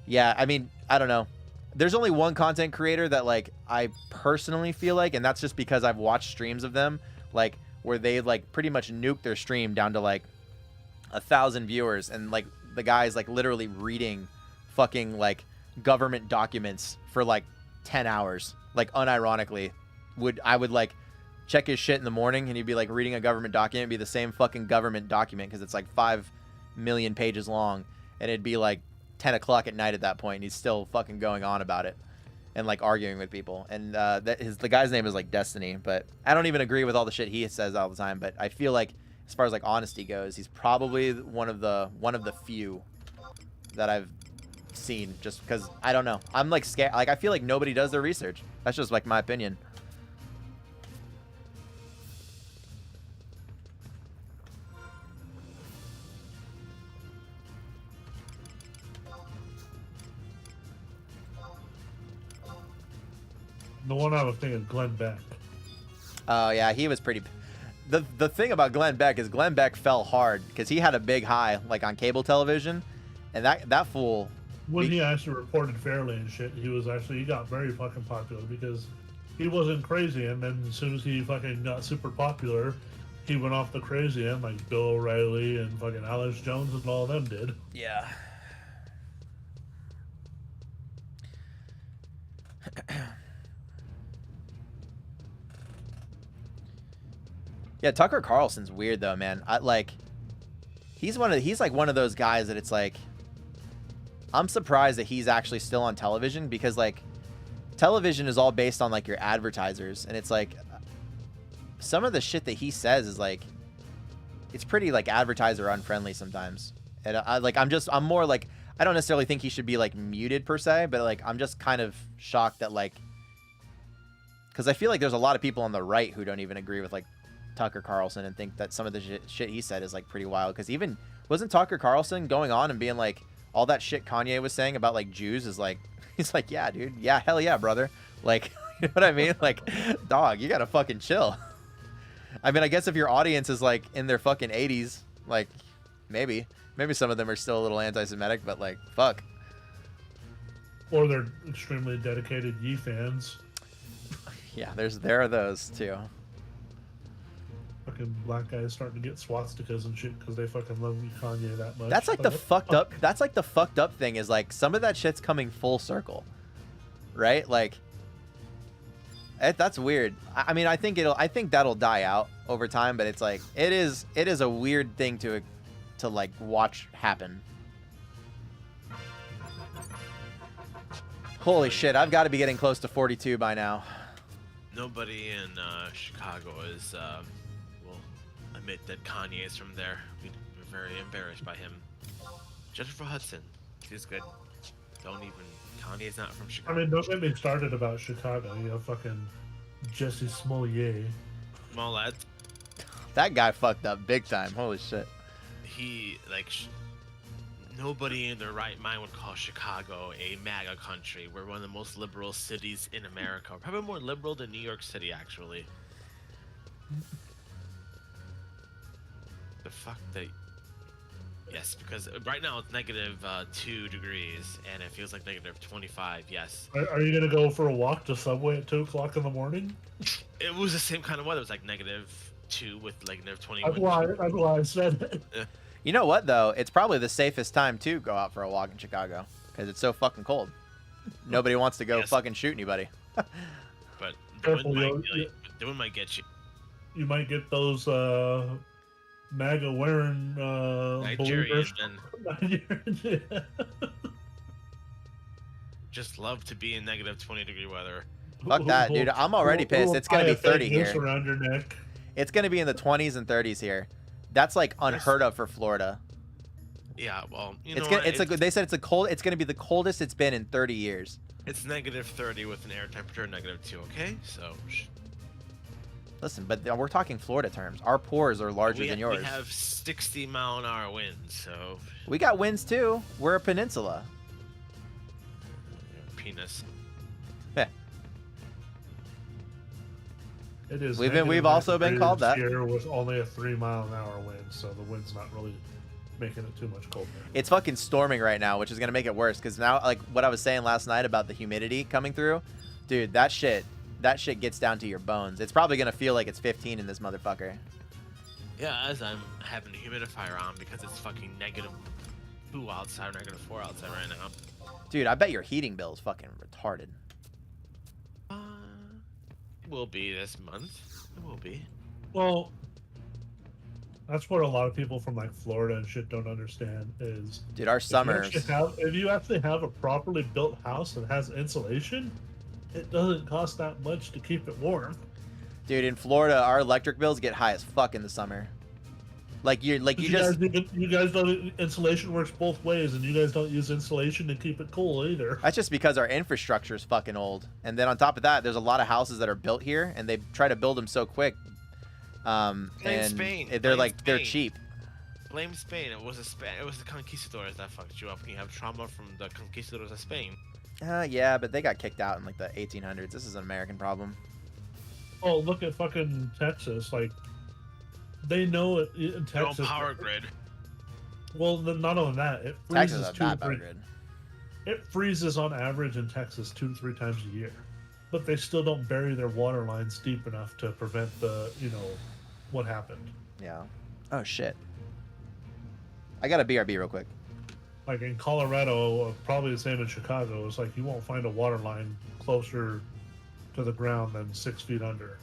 yeah, I mean, I don't know. There's only one content creator that like I personally feel like, and that's just because I've watched streams of them like where they like pretty much nuke their stream down to like 1,000 viewers, and like the guy's like literally reading fucking like government documents for like 10 hours. Like unironically, I would like check his shit in the morning and he'd be like reading a government document. It'd be the same fucking government document because it's like 5 million pages long, and it'd be like 10 o'clock at night at that point, and he's still fucking going on about it and like arguing with people. And the guy's name is like Destiny, but I don't even agree with all the shit he says all the time. But I feel like as far as like honesty goes, he's probably one of the few that I've seen, just because I don't know. I'm like scared. Like I feel like nobody does their research. That's just like my opinion.
The one I was thinking, Glenn Beck.
Oh yeah, he was pretty. The thing about Glenn Beck is Glenn Beck fell hard because he had a big high like on cable television, and that fool.
When he actually reported fairly and shit, he got very fucking popular because he wasn't crazy, and then as soon as he fucking got super popular, he went off the crazy end like Bill O'Reilly and fucking Alex Jones and all of them did.
Yeah. Yeah, Tucker Carlson's weird though, man. He's like one of those guys that it's like, I'm surprised that he's actually still on television, because like television is all based on like your advertisers, and it's like some of the shit that he says is like, it's pretty like advertiser unfriendly sometimes. And I'm more like, I don't necessarily think he should be like muted per se, but like I'm just kind of shocked that like, because I feel like there's a lot of people on the right who don't even agree with like Tucker Carlson and think that some of the shit he said is like pretty wild. Because even wasn't Tucker Carlson going on and being like, all that shit Kanye was saying about like Jews is like, he's like, yeah, dude, yeah, hell yeah, brother, like, you know what I mean? Like, dog, you gotta fucking chill. I mean, I guess if your audience is like in their fucking 80s, like maybe some of them are still a little anti-Semitic, but like, fuck.
Or they're extremely dedicated Yee fans.
Yeah, there are those too.
Fucking black guys starting to get swastikas and shit because they fucking love Kanye that much.
That's like the fucked up. That's like the fucked up thing is like some of that shit's coming full circle, right? Like, that's weird. I mean, I think that'll die out over time, but it's like it is a weird thing to like watch happen. Holy shit! I've got to be getting close to 42 by now.
Nobody in Chicago is will admit that Kanye is from there. We're very embarrassed by him. Jennifer Hudson, she's good. Kanye's not from Chicago.
I mean, don't get me started about Chicago. You know, fucking Jesse Smollett.
Smollett.
That guy fucked up big time. Holy shit.
He nobody in their right mind would call Chicago a MAGA country. We're one of the most liberal cities in America. Probably more liberal than New York City, actually. The fuck that... Yes, because right now it's negative 2 degrees, and it feels like negative 25, yes.
Are you going to go for a walk to Subway at 2 o'clock in the morning?
It was the same kind of weather. It was like negative 2 with like negative 21.
That's why I said it.
You know what, though? It's probably the safest time to go out for a walk in Chicago, because it's so fucking cold. Nobody wants to go fucking shoot anybody.
But the wind might get you.
You might get those MAGA wearing
Nigerians
Nigerians, yeah.
Just love to be in negative 20-degree weather.
Fuck that, dude. I'm already pissed. It's going to be 30 here.
Around your neck.
It's going to be in the 20s and 30s here. That's like unheard of for Florida.
Yeah, well, you
know,
know
they said it's going to be the coldest it's been in 30 years.
It's negative 30 with an air temperature of negative 2. Okay, so.
Listen, but we're talking Florida terms. Our pores are larger than yours.
We have 60-mile-an-hour winds, so.
We got winds too. We're a peninsula.
Penis.
Yeah.
It is.
We've also been called that.
Here with only a 3-mile-an-hour wind, so the wind's not really making it too much colder.
It's fucking storming right now, which is gonna make it worse. Because now, like what I was saying last night about the humidity coming through, dude, that shit that shit gets down to your bones. It's probably gonna feel like it's 15 in this motherfucker.
Yeah, as I'm having a humidifier on because it's fucking -2 outside, -4 outside right now.
Dude, I bet your heating bill is fucking retarded.
It will be this month. It will be.
Well, that's what a lot of people from like Florida and shit don't understand is.
Dude, our summers.
If you actually have a properly built house that has insulation, it doesn't cost that much to keep it warm.
Dude, in Florida, our electric bills get high as fuck in the summer. You
guys don't. Insulation works both ways, and you guys don't use insulation to keep it cool either.
That's just because our infrastructure is fucking old, and then on top of that, there's a lot of houses that are built here, and they try to build them so quick. And
Spain.
they're cheap.
Blame Spain. It was the conquistadors that fucked you up. And you have trauma from the conquistadors of Spain.
Yeah, but they got kicked out in like the 1800s. This is an American problem.
Oh, look at fucking Texas. Like, they know it in Texas.
No power grid.
Well, not only that, it
Texas
freezes
is a bad power grid.
It freezes on average in Texas 2 to 3 times a year, but they still don't bury their water lines deep enough to prevent what happened.
Yeah. Oh shit. I got a BRB real quick.
Like in Colorado, probably the same in Chicago. It's like you won't find a water line closer to the ground than 6 feet under.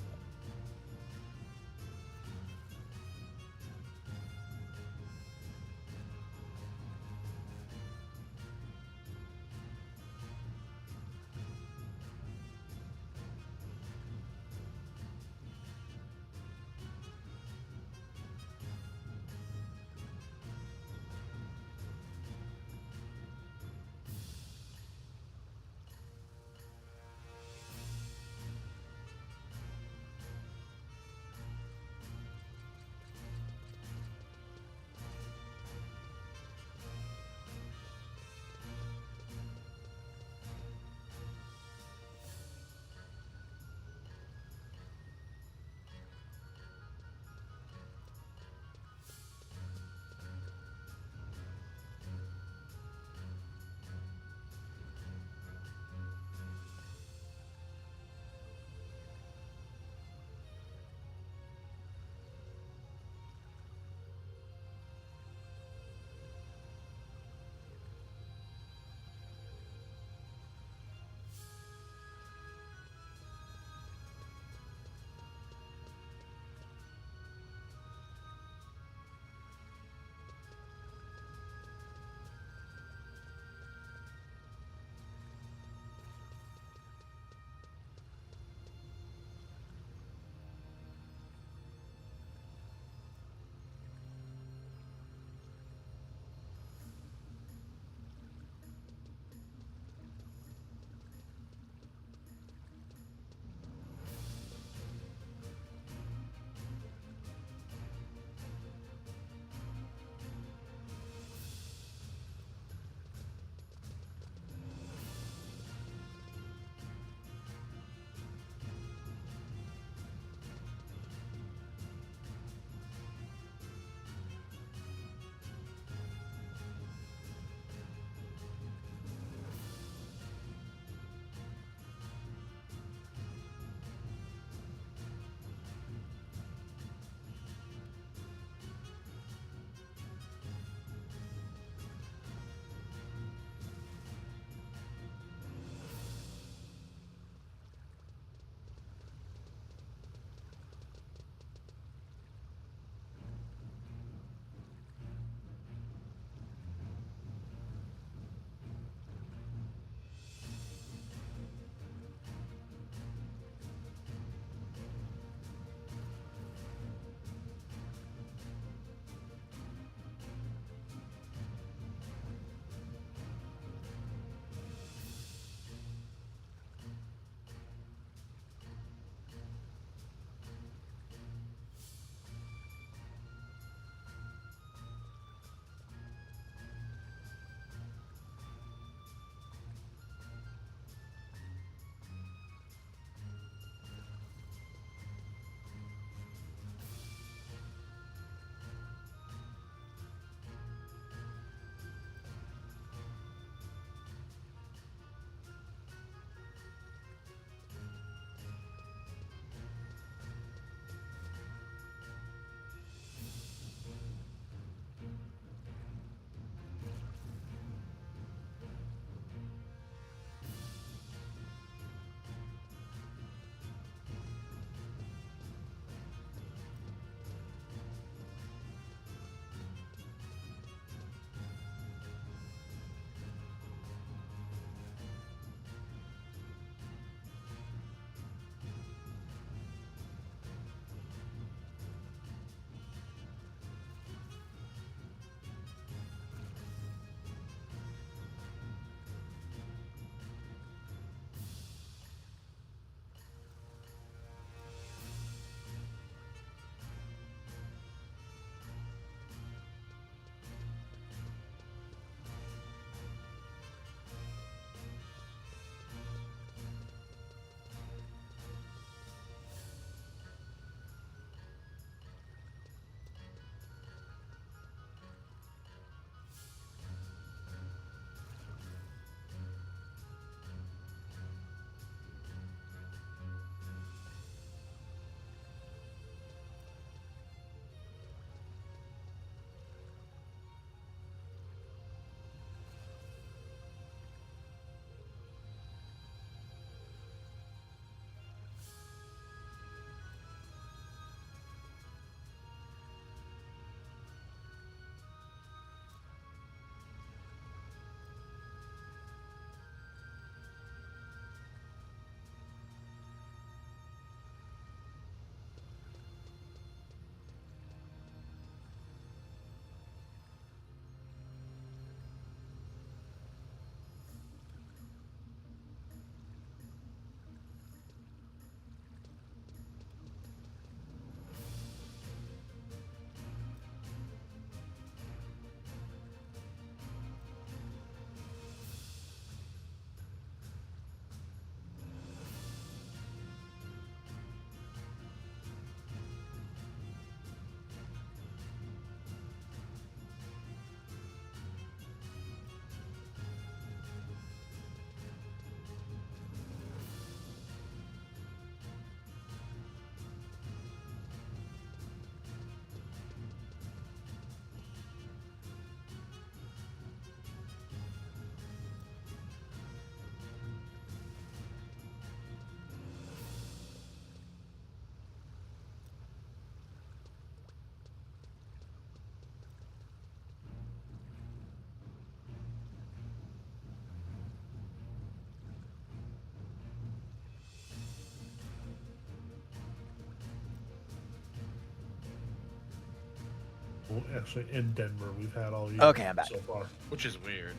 actually in Denver we've had all year.
Okay, I'm back.
So far.
Which is weird.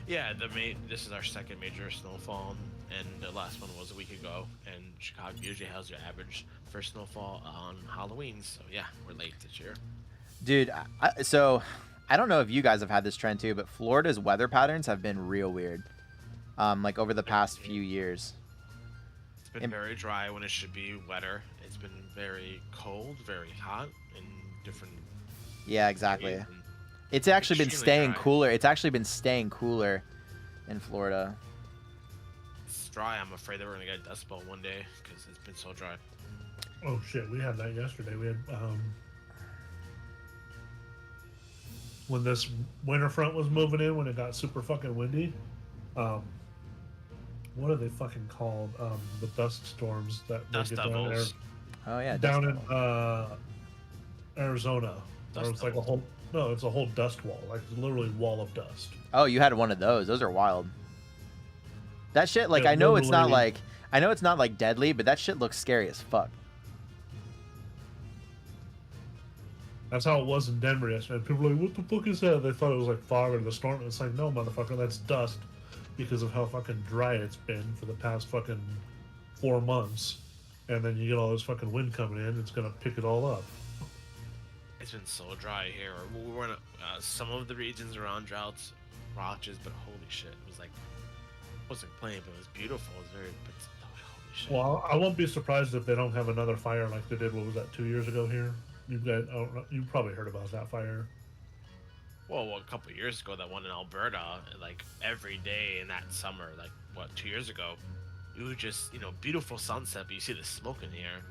Yeah, this is our second major snowfall, and the last one was a week ago. And Chicago usually has their average first snowfall on Halloween, so yeah, we're late this year.
Dude, so I don't know if you guys have had this trend too, but Florida's weather patterns have been real weird. Like over the past few years.
It's been very dry when it should be wetter. It's been very cold, very hot, and different.
Yeah, exactly. It's actually been staying
dry.
cooler. It's actually been staying cooler in Florida.
It's dry. I'm afraid that we're gonna get a dust bowl one day because it's been so dry.
Oh shit, we had that yesterday. We had when this winter front was moving in, when it got super fucking windy. What are they fucking called? The dust storms that
Dust
get down there.
devils.
Oh yeah,
Down
dust
in
devil.
Arizona.
Dust
It's like a
devils.
whole it's a whole dust wall, like literally wall of dust.
Oh, you had one of those. Those are wild. That shit, like
Yeah,
I know it's not
literally-
like deadly, but that shit looks scary as fuck.
That's how it was in Denver yesterday. People were like, what the fuck is that? They thought it was like fog or the storm. It's like, no, motherfucker, that's dust because of how fucking dry it's been for the past fucking 4 months. And then you get all this fucking wind coming in, it's gonna pick it all up.
It's been so dry here. We were in some of the regions around droughts, watches, but holy shit, it was like I wasn't playing, but it was beautiful. It was very, but holy shit.
Well, I won't be surprised if they don't have another fire like they did, what was that, 2 years ago here? You probably heard about that fire.
Well, a couple of years ago, that one in Alberta, like every day in that summer, like what, 2 years ago, it was just beautiful sunset, but you see the smoke in the air.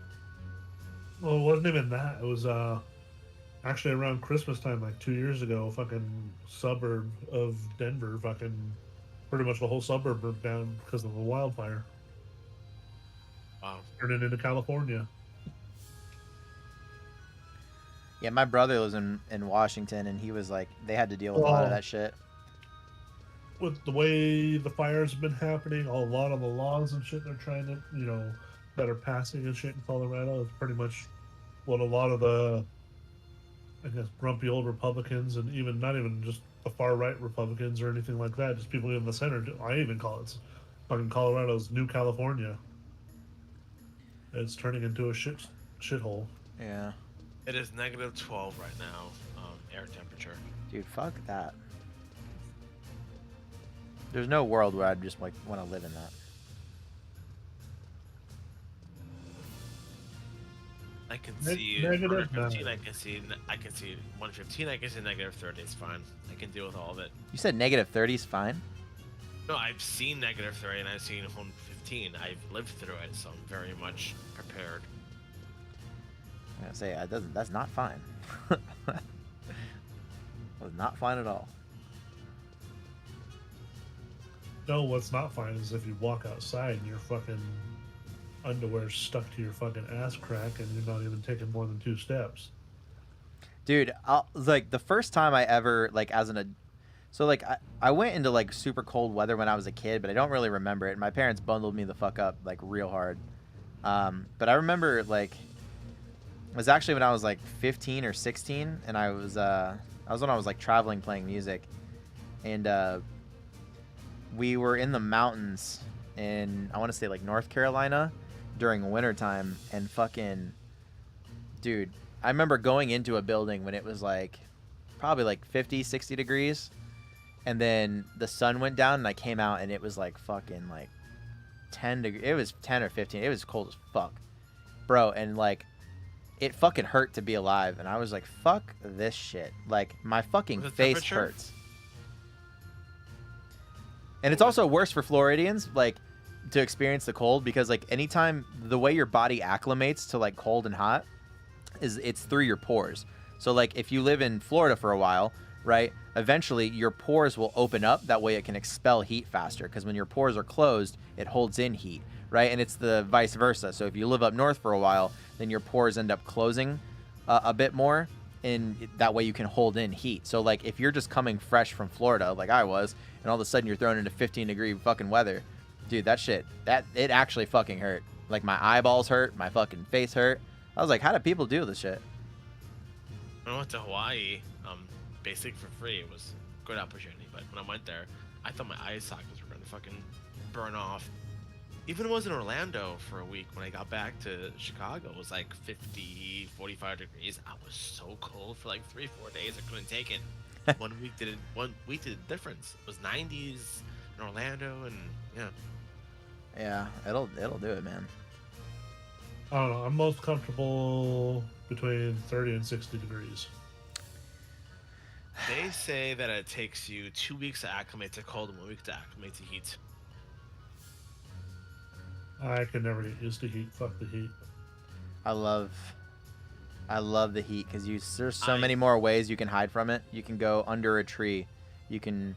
Well, it wasn't even that. It was actually around Christmas time, like 2 years ago, fucking suburb of Denver, fucking pretty much the whole suburb burned down because of a wildfire.
Wow.
Turning into California.
Yeah, my brother lives in Washington, and he was like, they had to deal with a lot of that shit.
With the way the fires have been happening, a lot of the laws and shit they're trying to, that are passing and shit in Colorado is pretty much what a lot of the, I guess, grumpy old Republicans and even not even just the far right Republicans or anything like that, just people in the center. I even call it fucking Colorado's new California. It's turning into a shithole.
Yeah.
It is -12 right now, air temperature.
Dude, fuck that. There's no world where I'd just like want to live in that.
I can see
negative
115.
9.
I can see 115. I can see -30. It's fine. I can deal with all of it.
You said -30 is fine?
No, I've seen -30 and I've seen 115. I've lived through it, so I'm very much prepared.
I'm gonna say that's not fine. That's not fine at all.
No, what's not fine is if you walk outside and your fucking underwear's stuck to your fucking ass crack and you're not even taking more than 2 steps.
Dude, like the first time I ever so like I went into like super cold weather when I was a kid, but I don't really remember it. My parents bundled me the fuck up like real hard. But I remember like it was actually when I was like 15 or 16, and I was when I was like traveling playing music, and we were in the mountains in, I want to say like North Carolina during wintertime, and fucking dude, I remember going into a building when it was like probably like 50, 60 degrees, and then the sun went down and I came out and it was like fucking like 10 degrees. It was 10 or 15. It was cold as fuck, bro. And like it fucking hurt to be alive, and I was like, fuck this shit. Like my fucking face hurts. And it's also worse for Floridians, like, to experience the cold, because like anytime the way your body acclimates to like cold and hot is it's through your pores. So like if you live in Florida for a while, right, eventually your pores will open up, that way it can expel heat faster, because when your pores are closed it holds in heat, right? And it's the vice versa. So if you live up north for a while, then your pores end up closing a bit more, and that way you can hold in heat. So like if you're just coming fresh from Florida like I was, and all of a sudden you're thrown into 15-degree fucking weather, dude, that shit, it actually fucking hurt. Like my eyeballs hurt, my fucking face hurt. I was like, how do people do this shit?
When I went to Hawaii, basically for free. It was a good opportunity. But when I went there, I thought my eye sockets were gonna fucking burn off. Even when I was in Orlando for a week, when I got back to Chicago, it was like 50, 45 degrees. I was so cold for like 3, 4 days. I couldn't take it. 1 week did it. 1 week did a difference. It was 90s in Orlando, and yeah.
Yeah, it'll do it, man.
I don't know. I'm most comfortable between 30 and 60 degrees.
They say that it takes you 2 weeks to acclimate to cold and 1 week to acclimate to heat.
I can never get used to heat. Fuck the heat.
I love the heat because there's so many more ways you can hide from it. You can go under a tree. You can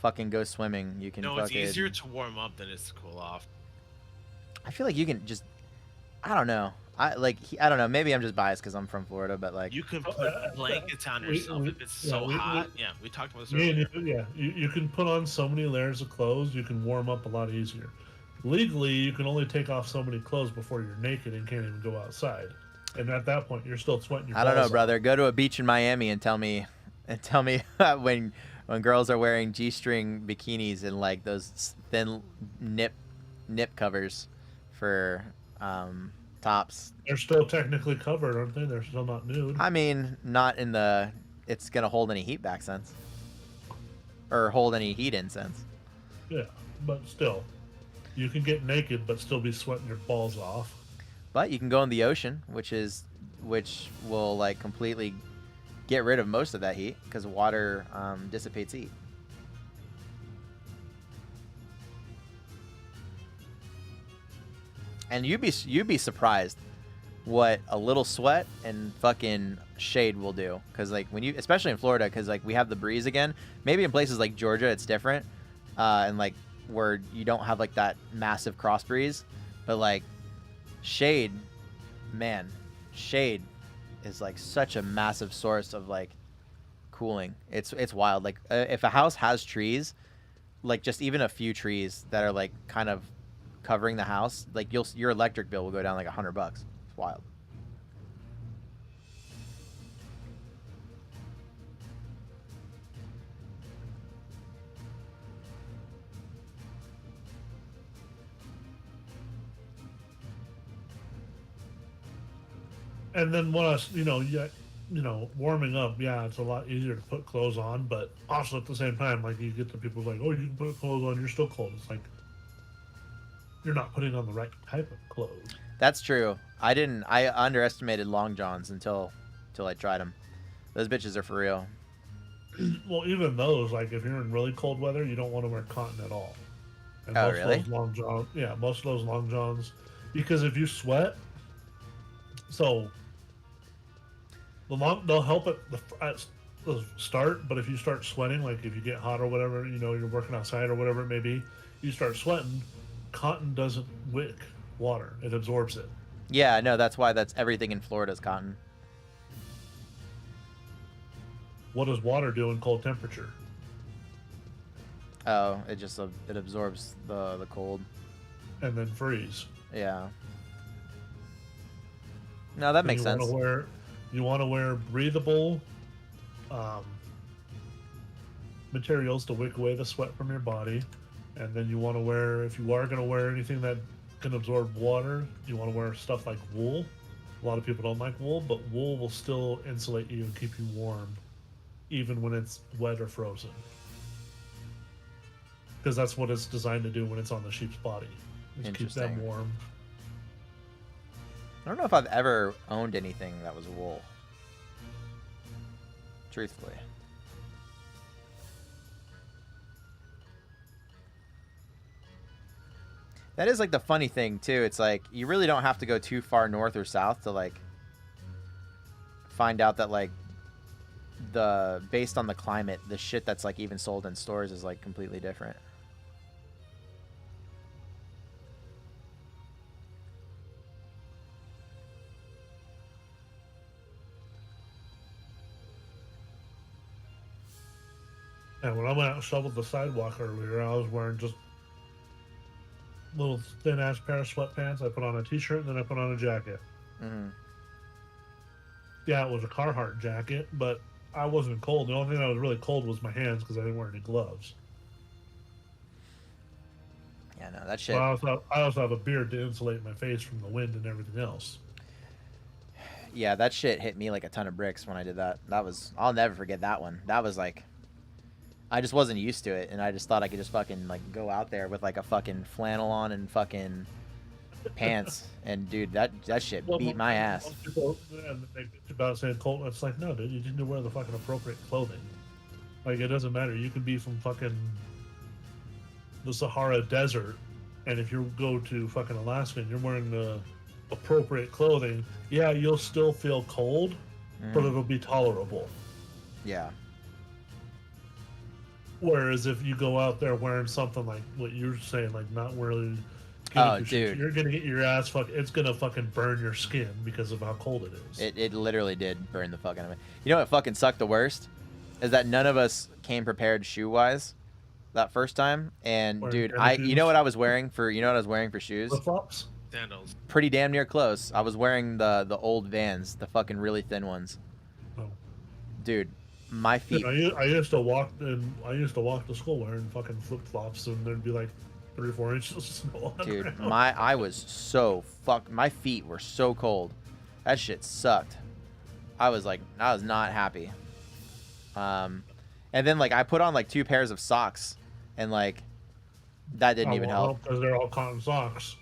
fucking go swimming. You can.
No, it's easier to warm up than it is to cool off.
I feel like you can just. I don't know. I don't know. Maybe I'm just biased because I'm from Florida, but like
You can put blankets on yourself if it's so hot. Yeah, we talked about this
Yeah,
earlier.
you can put on so many layers of clothes. You can warm up a lot easier. Legally, you can only take off so many clothes before you're naked and can't even go outside. And at that point, you're still sweating your
I don't know,
balls off.
brother. Go to a beach in Miami and tell me when girls are wearing G-string bikinis and like those thin nip covers for tops.
They're still technically covered, aren't they? They're still not nude.
I mean, not in the it's gonna hold any heat back sense, or hold any heat in sense.
Yeah, but still, you can get naked but still be sweating your balls off.
But you can go in the ocean, which will like completely get rid of most of that heat because water dissipates heat. And you'd be surprised what a little sweat and fucking shade will do. Because like especially in Florida, because like we have the breeze again. Maybe in places like Georgia it's different, and like where you don't have like that massive cross breeze, but like shade, man, shade is like such a massive source of like cooling. It's wild. Like if a house has trees, like just even a few trees that are like kind of covering the house, like your electric bill will go down like $100. It's wild.
And then warming up, yeah, it's a lot easier to put clothes on, but also at the same time, like you get the people like, oh, you can put clothes on, you're still cold. It's like you're not putting on the right type of clothes.
That's true. I underestimated long johns until I tried them. Those bitches are for real.
Well, even those, like if you're in really cold weather, you don't want to wear cotton at all. And
Oh,
most
really?
Of those long johns, yeah, most of those long johns, because if you sweat, so they'll help at the start, but if you start sweating, like if you get hot or whatever, you're working outside or whatever it may be, you start sweating. Cotton doesn't wick water; it absorbs it.
Yeah, no, that's why everything in Florida is cotton.
What does water do in cold temperature?
Oh, it absorbs the cold.
And then freeze.
Yeah. No, that makes sense.
You want to wear breathable materials to wick away the sweat from your body, and then you want to wear, if you are going to wear anything that can absorb water, you want to wear stuff like wool. A lot of people don't like wool, but wool will still insulate you and keep you warm, even when it's wet or frozen. Because that's what it's designed to do when it's on the sheep's body. Is keep them warm.
I don't know if I've ever owned anything that was wool. Truthfully. That is like the funny thing too. It's like you really don't have to go too far north or south to like find out that like based on the climate, the shit that's like even sold in stores is like completely different.
And when I went out and shoveled the sidewalk earlier, I was wearing just little thin ass pair of sweatpants. I put on a t-shirt and then I put on a jacket.
Mm-hmm.
Yeah, it was a Carhartt jacket, but I wasn't cold. The only thing that was really cold was my hands because I didn't wear any gloves.
Yeah, no, that
But
shit.
I also have a beard to insulate my face from the wind and everything else.
Yeah, that shit hit me like a ton of bricks when I did that. That was, I'll never forget that one. That was like, I just wasn't used to it, and I just thought I could just fucking like go out there with like a fucking flannel on and fucking pants, and dude, that shit
Well,
beat my ass.
most people, and they bitch about saying cold. It's like, no, dude, you need to wear the fucking appropriate clothing. Like, it doesn't matter. You can be from fucking the Sahara Desert, and if you go to fucking Alaska and you're wearing the appropriate clothing, yeah, you'll still feel cold, but it'll be tolerable.
Yeah.
Whereas if you go out there wearing something like what you're saying, like not really,
Oh, dude,
you're gonna get your ass it's gonna fucking burn your skin because of how cold it is.
it literally did burn the fuck out of me. You know what fucking sucked the worst? Is that none of us came prepared shoe wise that first time. And
Wearing
dude,
tennis
you
shoes?
know what I was wearing for shoes?
Flip flops.
Sandals.
Pretty damn near close. I was wearing the old Vans, the fucking really thin ones.
Oh.
Dude, my feet.
Dude, I used to walk to school wearing fucking flip flops, and there'd be like 3 or 4 inches of snow on the
Dude,
ground.
I was so my feet were so cold. That shit sucked. I was not happy. And then like I put on like 2 pairs of socks, and like that didn't even help.
Because they're all cotton socks.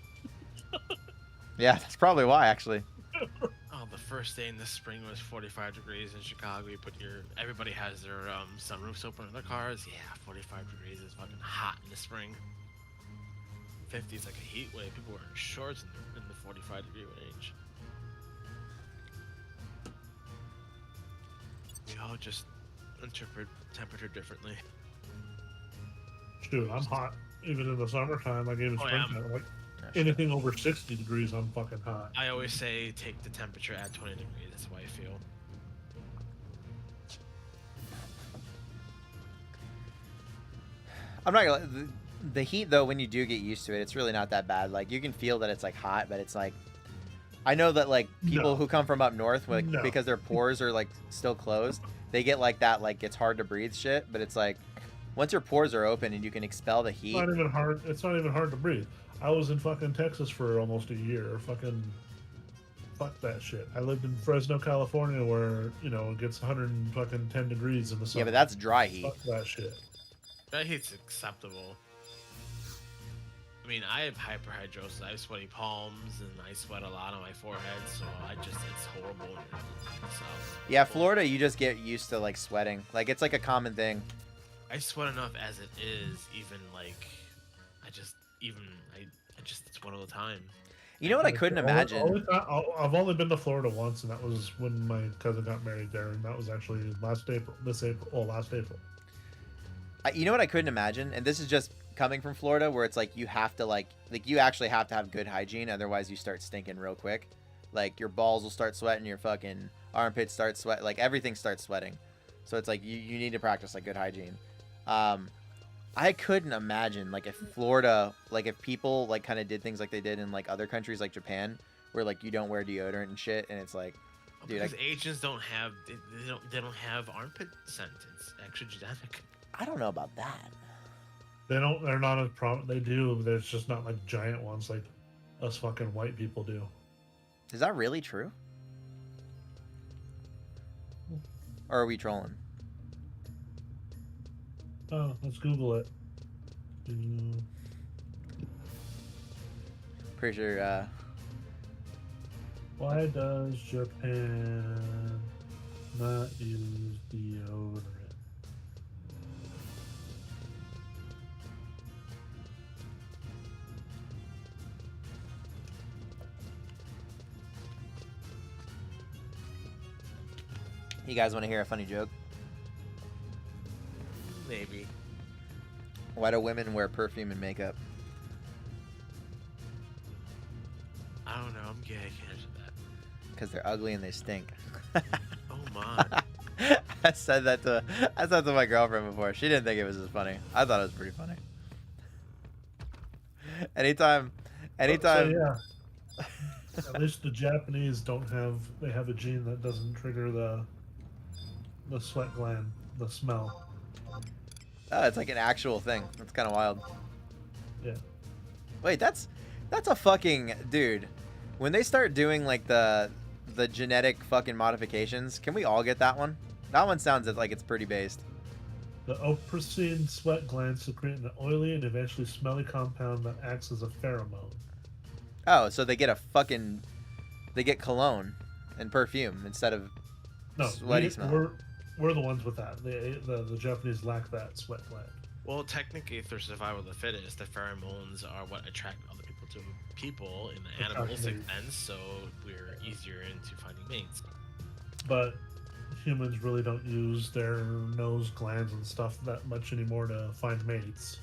Yeah, that's probably why actually.
Oh, the first day in the spring was 45 degrees in Chicago. You put everybody has their sunroofs open in their cars. Yeah, 45 degrees is fucking hot in the spring. 50 is like a heat wave. People wearing shorts in the 45-degree range. We all just interpret temperature differently.
Dude, I'm hot. Even in the summertime, I gave it
Oh, yeah.
springtime. Like,
Oh, shit.
anything over 60 degrees, I'm fucking hot.
I always say take the temperature at 20 degrees. That's how I feel.
I'm not gonna. The heat though, when you do get used to it, it's really not that bad. Like you can feel that it's like hot, but it's like, I know that like people
No.
who come from up north, like
No.
because their pores are like still closed, they get like that like it's hard to breathe shit. But it's like once your pores are open and you can expel the heat.
It's not even hard. It's not even hard to breathe. I was in fucking Texas for almost a year. Fuck that shit. I lived in Fresno, California, where it gets 110 degrees in the summer.
Yeah, but that's dry heat.
Fuck that shit.
That heat's acceptable. I mean, I have hyperhidrosis. I have sweaty palms, and I sweat a lot on my forehead, so it's horrible. So,
Yeah, Florida, you just get used to like sweating. Like it's like a common thing.
I sweat enough as it is, even like, it's one of the time.
You know what I couldn't imagine?
I've only been to Florida once, and that was when my cousin got married there, and that was actually last April.
You know what I couldn't imagine? And this is just coming from Florida, where it's like you have to like you actually have to have good hygiene, otherwise you start stinking real quick. Like your balls will start sweating, your fucking armpits start sweat, like everything starts sweating. So it's like you need to practice like good hygiene. I couldn't imagine like if Florida, like if people like kind of did things like they did in like other countries like Japan, where like you don't wear deodorant and shit, and it's like, dude,
Because Asians don't have they don't have armpit scent. It's actually genetic.
I don't know about that.
They're not as prominent. They do, but there's just not like giant ones like us fucking white people do.
Is that really true? Or are we trolling?
Oh, let's Google it.
Pretty sure.
Why does Japan not use deodorant?
You guys want to hear a funny joke?
Maybe.
Why do women wear perfume and makeup?
I don't know. I'm gay. I can't answer that.
Because they're ugly and they stink.
Oh my.
I said that to my girlfriend before. She didn't think it was as funny. I thought it was pretty funny. Anytime.
So, yeah. At least the Japanese don't have. They have a gene that doesn't trigger the sweat gland, the smell.
Oh, it's like an actual thing. That's kind of wild.
Yeah.
Wait, that's a fucking dude. When they start doing like the genetic fucking modifications, can we all get that one? That one sounds like it's pretty based.
The oppressine sweat glands secrete an oily and eventually smelly compound that acts as a pheromone.
Oh, so they get cologne and perfume instead of
No,
sweaty smell.
we're the ones with that. The Japanese lack that sweat gland.
Well, technically, if they're survival of the fittest, the pheromones are what attract other people to people in the animalistic sense, so we're easier into finding mates.
But humans really don't use their nose glands and stuff that much anymore to find mates.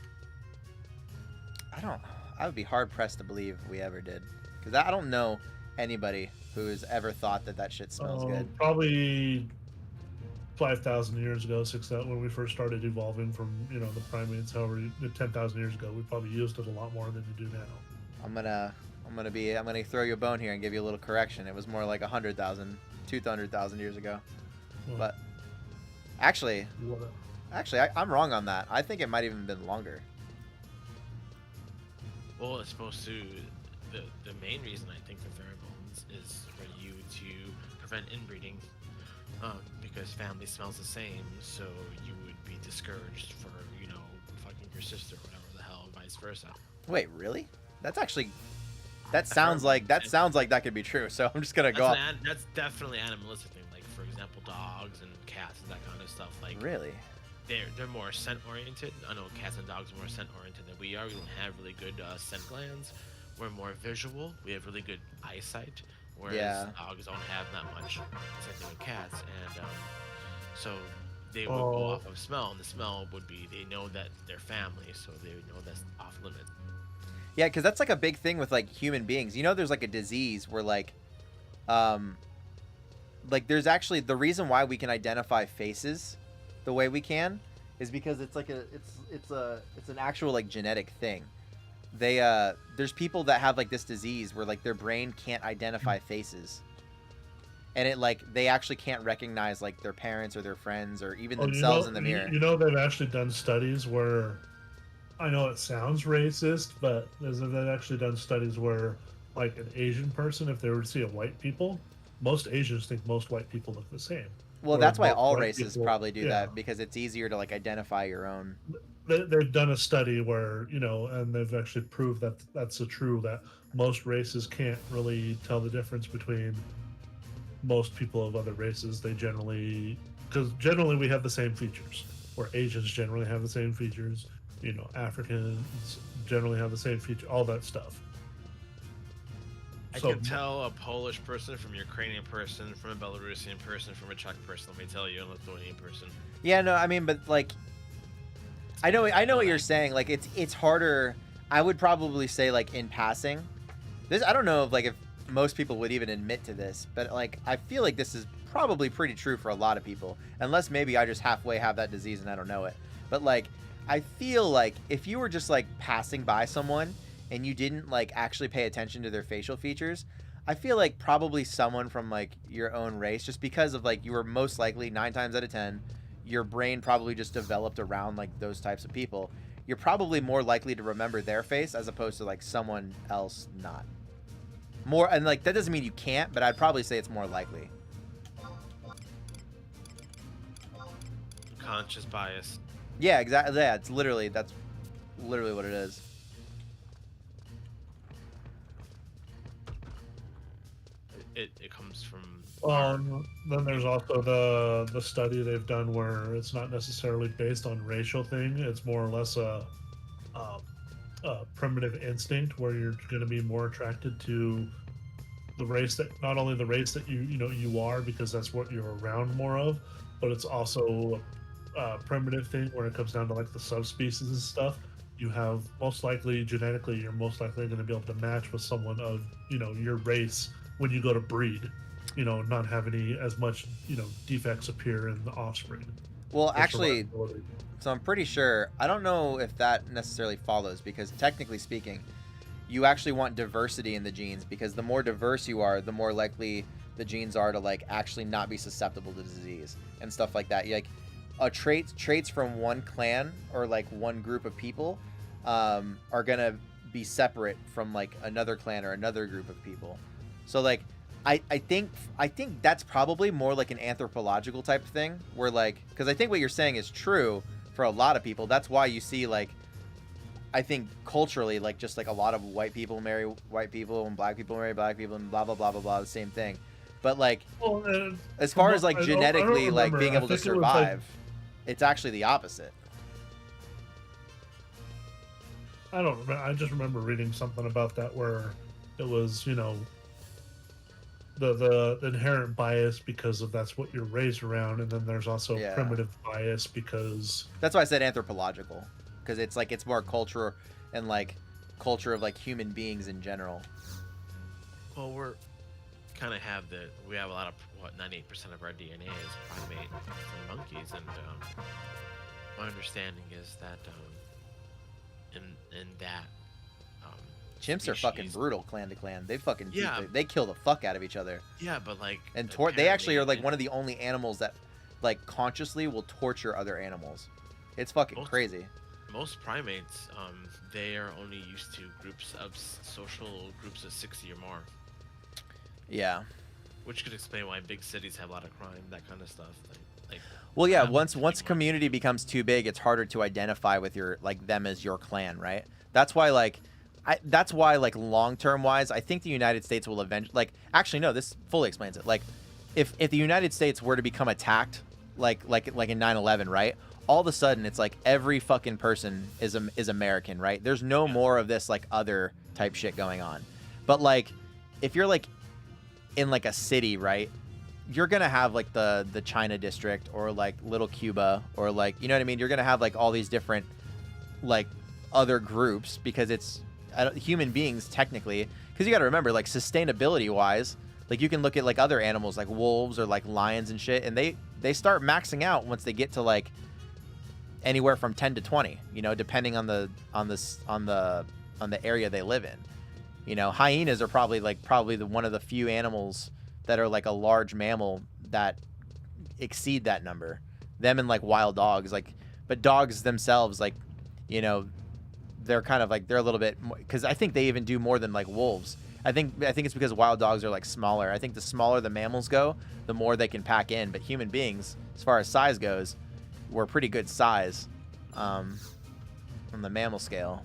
I would be hard pressed to believe we ever did, because I don't know anybody who's ever thought that shit smells good.
Probably 5,000 years ago, 6,000 when we first started evolving from the primates. However, 10,000 years ago, we probably used it a lot more than we do now.
I'm gonna throw you a bone here and give you a little correction. It was more like 100,000, 200,000 years ago.
Well,
But actually, I'm wrong on that. I think it might even been longer.
Well, it's supposed to. The main reason I think for pheromones is for you to prevent inbreeding, because family smells the same, so you would be discouraged for fucking your sister or whatever the hell, vice versa.
Wait, really? That's actually. That sounds like that could be true. So I'm just gonna go off.
That's definitely animalistic thing. Like for example, dogs and cats and that kind of stuff. Like
Really?
they're more scent oriented. I know cats and dogs are more scent oriented than we are. We don't have really good scent glands. We're more visual. We have really good eyesight, whereas dogs don't have that much. Same thing with cats, and so they would go off of smell, and the smell would be they know that they're family, so they would know that's off limit.
Yeah, because that's like a big thing with like human beings. There's like a disease where like there's actually the reason why we can identify faces the way we can is because it's like it's an actual like genetic thing. There's people that have like this disease where like their brain can't identify faces, and it like they actually can't recognize like their parents or their friends or even themselves in the mirror.
They've actually done studies where, I know it sounds racist, but they've actually done studies where like an Asian person, if they were to see a white people, most Asians think most white people look the same.
Well, that's why all races probably do that, because it's easier to like identify your own.
They've done a study where and they've actually proved that that's true, that most races can't really tell the difference between most people of other races. They because generally we have the same features, where Asians generally have the same features, Africans generally have the same feature, all that stuff.
I can tell a Polish person from a Ukrainian person, from a Belarusian person, from a Czech person. Let me tell you, a Lithuanian person.
Yeah, no, I mean, but like, I know what you're saying. Like, it's harder. I would probably say like in passing. I don't know if most people would even admit to this, but like I feel like this is probably pretty true for a lot of people, unless maybe I just halfway have that disease and I don't know it. But like, I feel like if you were just like passing by someone and you didn't like actually pay attention to their facial features, I feel like probably someone from like your own race, just because of like you were most likely 9 times out of 10, your brain probably just developed around like those types of people. You're probably more likely to remember their face as opposed to like someone else not. More, and like that doesn't mean you can't, but I'd probably say it's more likely.
Conscious bias.
Yeah, exactly. Yeah, that's literally what it is.
It comes from.
Then there's also the study they've done where it's not necessarily based on racial thing. It's more or less a primitive instinct where you're going to be more attracted to the race that, not only the race that you are, because that's what you're around more of, but it's also a primitive thing where it comes down to like the subspecies and stuff. You have most likely genetically, you're most likely going to be able to match with someone of your race when you go to breed, not have any as much defects appear in the offspring.
Well, actually, so I'm pretty sure, I don't know if that necessarily follows, because technically speaking, you actually want diversity in the genes, because the more diverse you are, the more likely the genes are to like actually not be susceptible to disease and stuff like that. Like traits from one clan or like one group of people are gonna be separate from like another clan or another group of people. So like I think that's probably more like an anthropological type of thing, where like, because I think what you're saying is true for a lot of people. That's why you see like, I think culturally, like just like a lot of white people marry white people and black people marry black people and blah blah blah blah blah, the same thing. But like,
Well,
as far as like
I don't
genetically like
remember.
being
I
able to
think it was, like-
survive, it's actually the opposite.
I don't remember. I just remember reading something about that where it was, you know, the inherent bias because of that's what you're raised around, and then there's also
Yeah.
primitive bias because
That's why I said anthropological, because it's like it's more culture and like culture of like human beings in general.
Well, we have a lot of, what, 98% of our DNA is primate from monkeys, and my understanding is that in that
Chimps are fucking
species-
brutal, clan to clan. They fucking
Yeah.
they kill the fuck out of each other.
Yeah, but like,
And they actually are like
apparently
one of the only animals that like consciously will torture other animals. It's fucking
Most-
crazy.
most primates, they are only used to social groups of 60 or more,
Yeah.
which could explain why big cities have a lot of crime, that kind of stuff. Like
Well, yeah.
Um,
Once a
anyone.
community becomes too big, it's harder to identify with your like them as your clan, right? That's why like long term wise, I think the United States will eventually like. Actually, no. This fully explains it. Like, if the United States were to become attacked, like in 9/11, right? All of a sudden, it's like every fucking person is American, right? There's no more of this like other type shit going on. But like, if you're like in like a city, right? You're gonna have like the China district or like Little Cuba or like, you know what I mean? You're gonna have like all these different like other groups, because it's human beings technically. Because you got to remember, like sustainability wise, like you can look at like other animals like wolves or like lions and shit, and they start maxing out once they get to like anywhere from 10 to 20. You know, depending on the area they live in. You know, hyenas are probably one of the few animals that are like a large mammal that exceed that number. Them and like wild dogs, like, but dogs themselves, like, you know, they're kind of like, they're a little bit, because I think they even do more than like wolves. I think it's because wild dogs are like smaller. I think the smaller the mammals go, the more they can pack in. But human beings, as far as size goes, we're pretty good size on the mammal scale.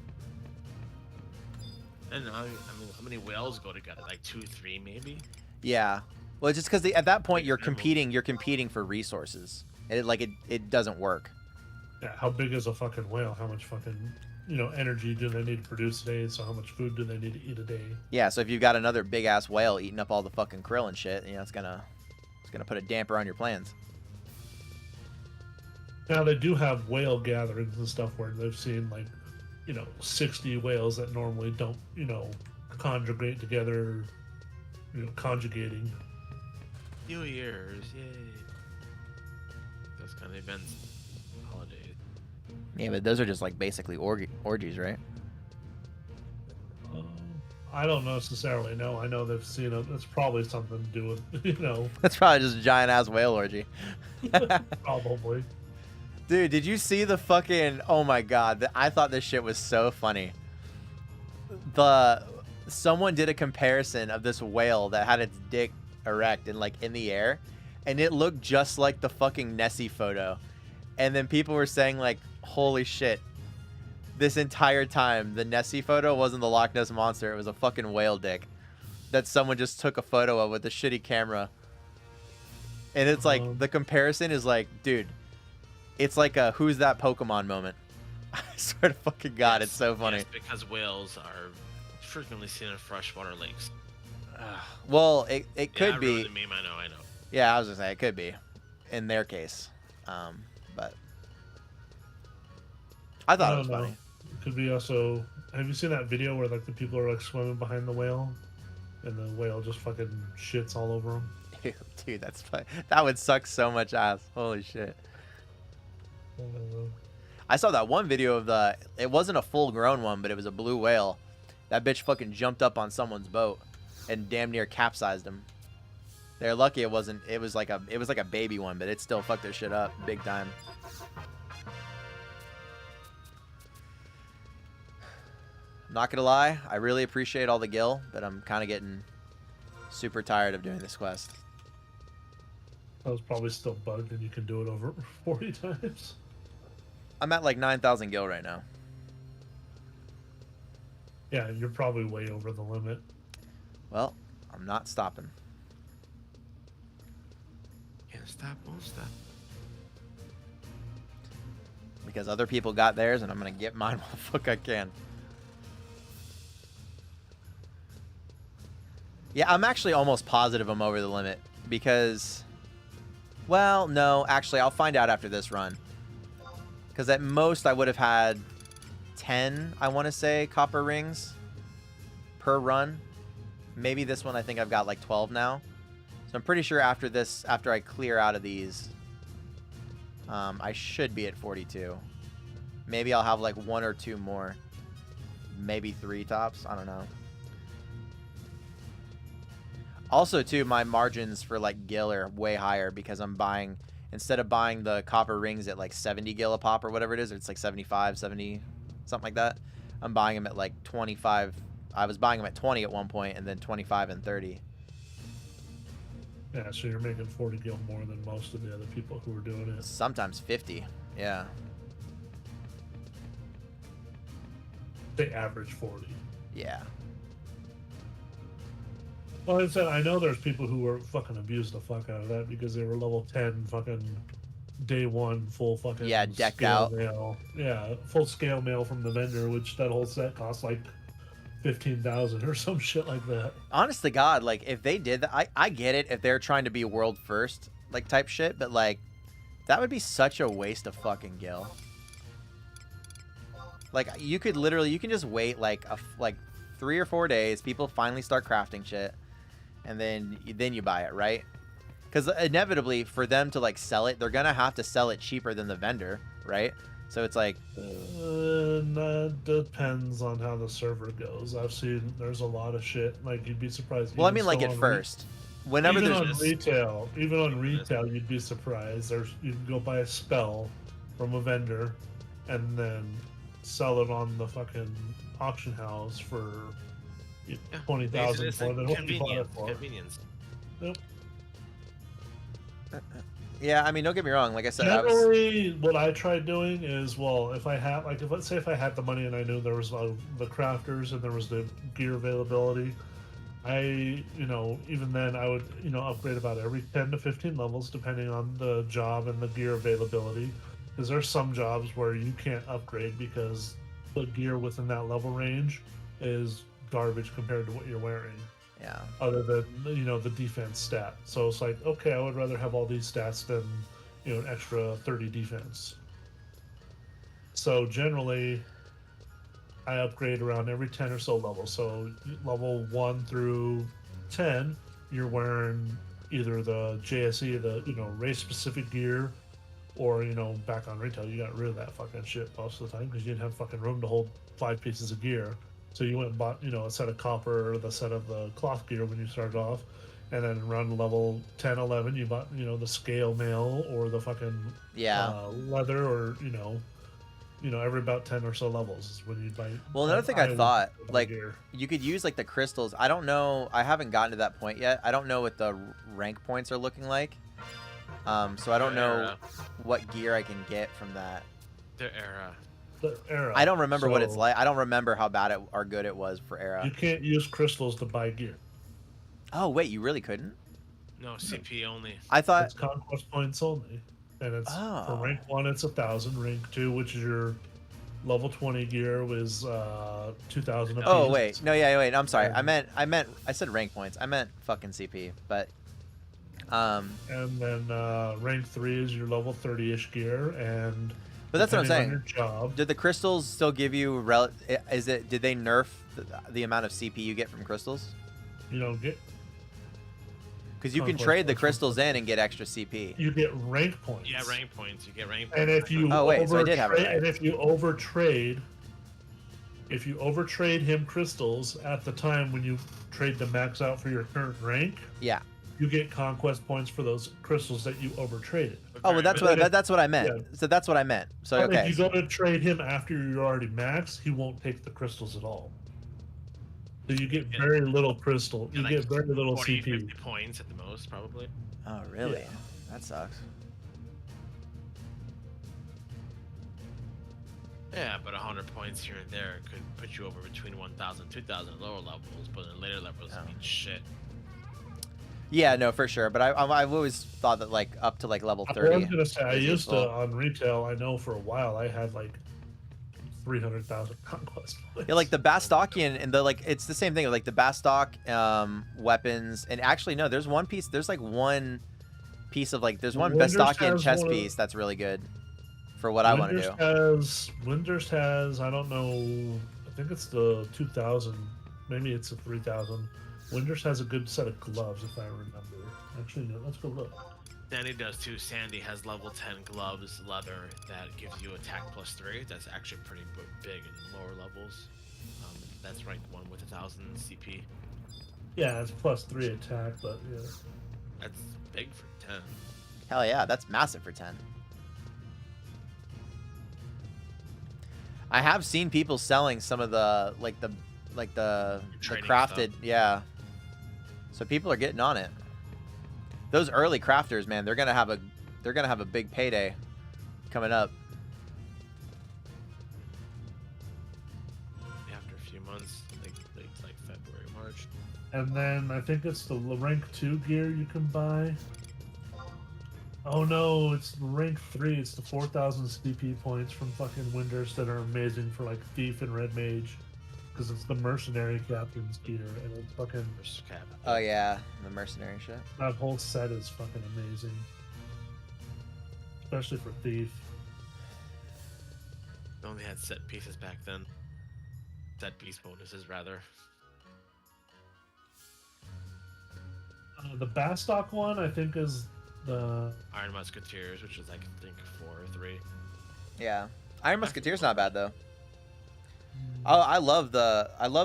and I mean, how many whales go together? Like 2, 3, maybe.
Yeah. Well, it's just because at that point
Big
you're
animals.
competing for resources. It doesn't work.
yeah, how big is a fucking whale? How much fucking, you know, energy do they need to produce a day? So how much food do they need to eat a day?
Yeah, so if you've got another big ass whale eating up all the fucking krill and shit, you know, it's gonna put a damper on your plans.
Now they do have whale gatherings and stuff where they've seen like, you know, 60 whales that normally don't, you know, conjugate together, you know, conjugating.
New Year's, yay! Those kind of events, holidays.
Yeah, but those are just like basically orgies, right?
I don't necessarily know. I know they've seen it. It's probably something to do with, you know,
That's probably just a giant ass whale orgy.
probably.
Dude, did you see the fucking? Oh my god, I thought this shit was so funny. Someone did a comparison of this whale that had its dick erect and like in the air, and it looked just like the fucking Nessie photo. And then people were saying like, holy shit, this entire time the Nessie photo wasn't the Loch Ness monster, it was a fucking whale dick that someone just took a photo of with a shitty camera. And it's like, the comparison is like, dude, it's like a who's that Pokemon moment. I swear to fucking god, it's so funny.
Yes, because whales are frequently seen in freshwater lakes.
Well, it
Yeah,
could
I
be.
ruined the meme, I know.
Yeah, I was gonna say it could be, in their case, but I thought it was
don't know.
funny.
It could be also. Have you seen that video where like the people are like swimming behind the whale, and the whale just fucking shits all over them?
Dude, that's funny. That would suck so much ass. Holy shit! I saw that one video of it wasn't a full grown one, but it was a blue whale, That bitch fucking jumped up on someone's boat and damn near capsized him. They're lucky it wasn't. It was like a baby one, but it still fucked their shit up big time. Not gonna lie, I really appreciate all the gil, but I'm kind of getting super tired of doing this quest.
I was probably still bugged, and you can do it over 40 times.
I'm at like 9,000 gil right now.
Yeah, you're probably way over the limit.
Well, I'm not stopping.
Can't stop, won't stop.
Because other people got theirs, and I'm gonna get mine while the fuck I can. Yeah, I'm actually almost positive I'm over the limit because, well, no, actually, I'll find out after this run. Because at most, I would have had 10, I want to say, copper rings per run. Maybe this one, I think I've got like 12 now. So I'm pretty sure after this, after I clear out of these, I should be at 42. Maybe I'll have like 1 or 2 more. Maybe 3 tops. I don't know. Also, too, my margins for like gil are way higher because I'm buying, instead of buying the copper rings at like 70 gil a pop or whatever it is, it's like 75, 70, something like that. I'm buying them at like 25. I was buying them at 20 at one point and then 25 and 30.
Yeah, so you're making 40 gil more than most of the other people who are doing it.
Sometimes 50. Yeah.
They average 40.
Yeah.
Well, like I said, I know there's people who were fucking abused the fuck out of that because they were level 10 fucking day one full fucking
decked
scale
out.
mail. Yeah, full scale mail from the vendor, which that whole set costs like 15,000 or some shit like that.
Honest to God, like if they did that, I get it if they're trying to be world first, like type shit, but like that would be such a waste of fucking gil. Like you could literally, you can just wait like 3 or 4 days. People finally start crafting shit, and then you buy it, right? Because inevitably for them to like sell it, they're gonna have to sell it cheaper than the vendor, right? So it's like
that depends on how the server goes. I've seen there's a lot of shit like you'd be surprised.
Well, I mean, like at first, whenever
even
there's
on retail, you'd be surprised. You can go buy a spell from a vendor, and then sell it on the fucking auction house for 20,000 more than what you bought it for.
Convenience.
Yep.
Yeah, I mean, don't get me wrong. Like I said,
Generally, what I tried doing is, well, if let's say if I had the money and I knew there was the crafters and there was the gear availability, even then I would, upgrade about every 10 to 15 levels depending on the job and the gear availability. Because there's some jobs where you can't upgrade because the gear within that level range is garbage compared to what you're wearing.
Yeah.
Other than, the defense stat. So it's like, okay, I would rather have all these stats than, an extra 30 defense. So generally, I upgrade around every 10 or so levels. So level 1 through 10, you're wearing either the JSE, the, race-specific gear, or, back on retail, you got rid of that fucking shit most of the time because you didn't have fucking room to hold 5 pieces of gear. So you went and bought, a set of copper or the set of the cloth gear when you started off. And then around level 10, 11, you bought, the scale mail or the fucking leather or, every about 10 or so levels is when you'd buy.
Well, another thing I thought, like,
gear.
You could use, like, the crystals. I don't know. I haven't gotten to that point yet. I don't know what the rank points are looking like. So I don't know what gear I can get from that.
Their era.
The era.
I don't remember what it's like. I don't remember how bad or good it was for era.
You can't use crystals to buy gear.
Oh, wait, you really couldn't?
No, CP only.
I thought
it's conquest points only. And it's for rank 1 it's 1,000, rank 2, which is your level 20 gear, was 2,000 apiece.
Oh, wait. No, yeah, wait. I'm sorry. I said rank points. I meant fucking CP, but
and then rank 3 is your level 30-ish gear, and
but that's what I'm saying.
Your job,
did the crystals still give you did they nerf the amount of CP you get from crystals?
You don't get,
because you can trade the crystals in and get extra CP.
You get rank points.
Yeah, rank points. You get rank
and
points.
if you
so I did have it right.
And if you overtrade, if you overtrade him crystals at the time when you trade the max out for your current rank,
Yeah.
you get conquest points for those crystals that you overtraded.
Oh, well, that's what I meant.
Yeah.
So that's what I meant. So
But
okay.
if you go to trade him after you're already maxed, he won't take the crystals at all. So you get very little crystal. You
like
get very little
40,
CP.
50 points at the most, probably.
Oh, really?
Yeah.
That sucks.
Yeah, but 100 points here and there could put you over between 1,000, 2,000 at lower levels, but in later levels, it means shit.
Yeah, no, for sure. But I've always thought that like up to like level 30.
I was gonna say I
is
used to
useful.
on retail. I know for a while I had like 300,000 conquest points.
Yeah, like the Bastokian and the like. It's the same thing. Like the Bastok weapons, and actually no, there's one piece. There's like one piece of like there's one
Winders
Bastokian
has
chess
one of-
piece that's really good for what I want to do.
Winders has I don't know. I think it's the 2,000. Maybe it's the 3,000. Winders has a good set of gloves if I remember. Actually, no. Let's go look.
Sandy does too. Sandy has level 10 gloves, leather, that gives you attack +3. That's actually pretty big in lower levels. That's rank 1 with 1,000 CP.
Yeah, it's +3 attack, but yeah.
That's big for 10.
Hell yeah, that's massive for 10. I have seen people selling some of the the
Training
crafted,
stuff.
yeah. So people are getting on it. Those early crafters, man, they're gonna have a big payday coming up.
After a few months, like February, March.
And then I think it's the rank 2 gear you can buy. Oh no, it's rank 3. It's the 4,000 CP points from fucking Winders that are amazing for like Thief and Red Mage. Because it's the Mercenary Captain's gear, and it's fucking...
Oh yeah, the mercenary shit.
That whole set is fucking amazing. Especially for Thief.
They only had set pieces back then. Set piece bonuses, rather.
The Bastock one, I think, is the...
Iron Musketeers, which is like, I think, 4 or 3.
Yeah, Iron Musketeer's not bad though. Oh, I love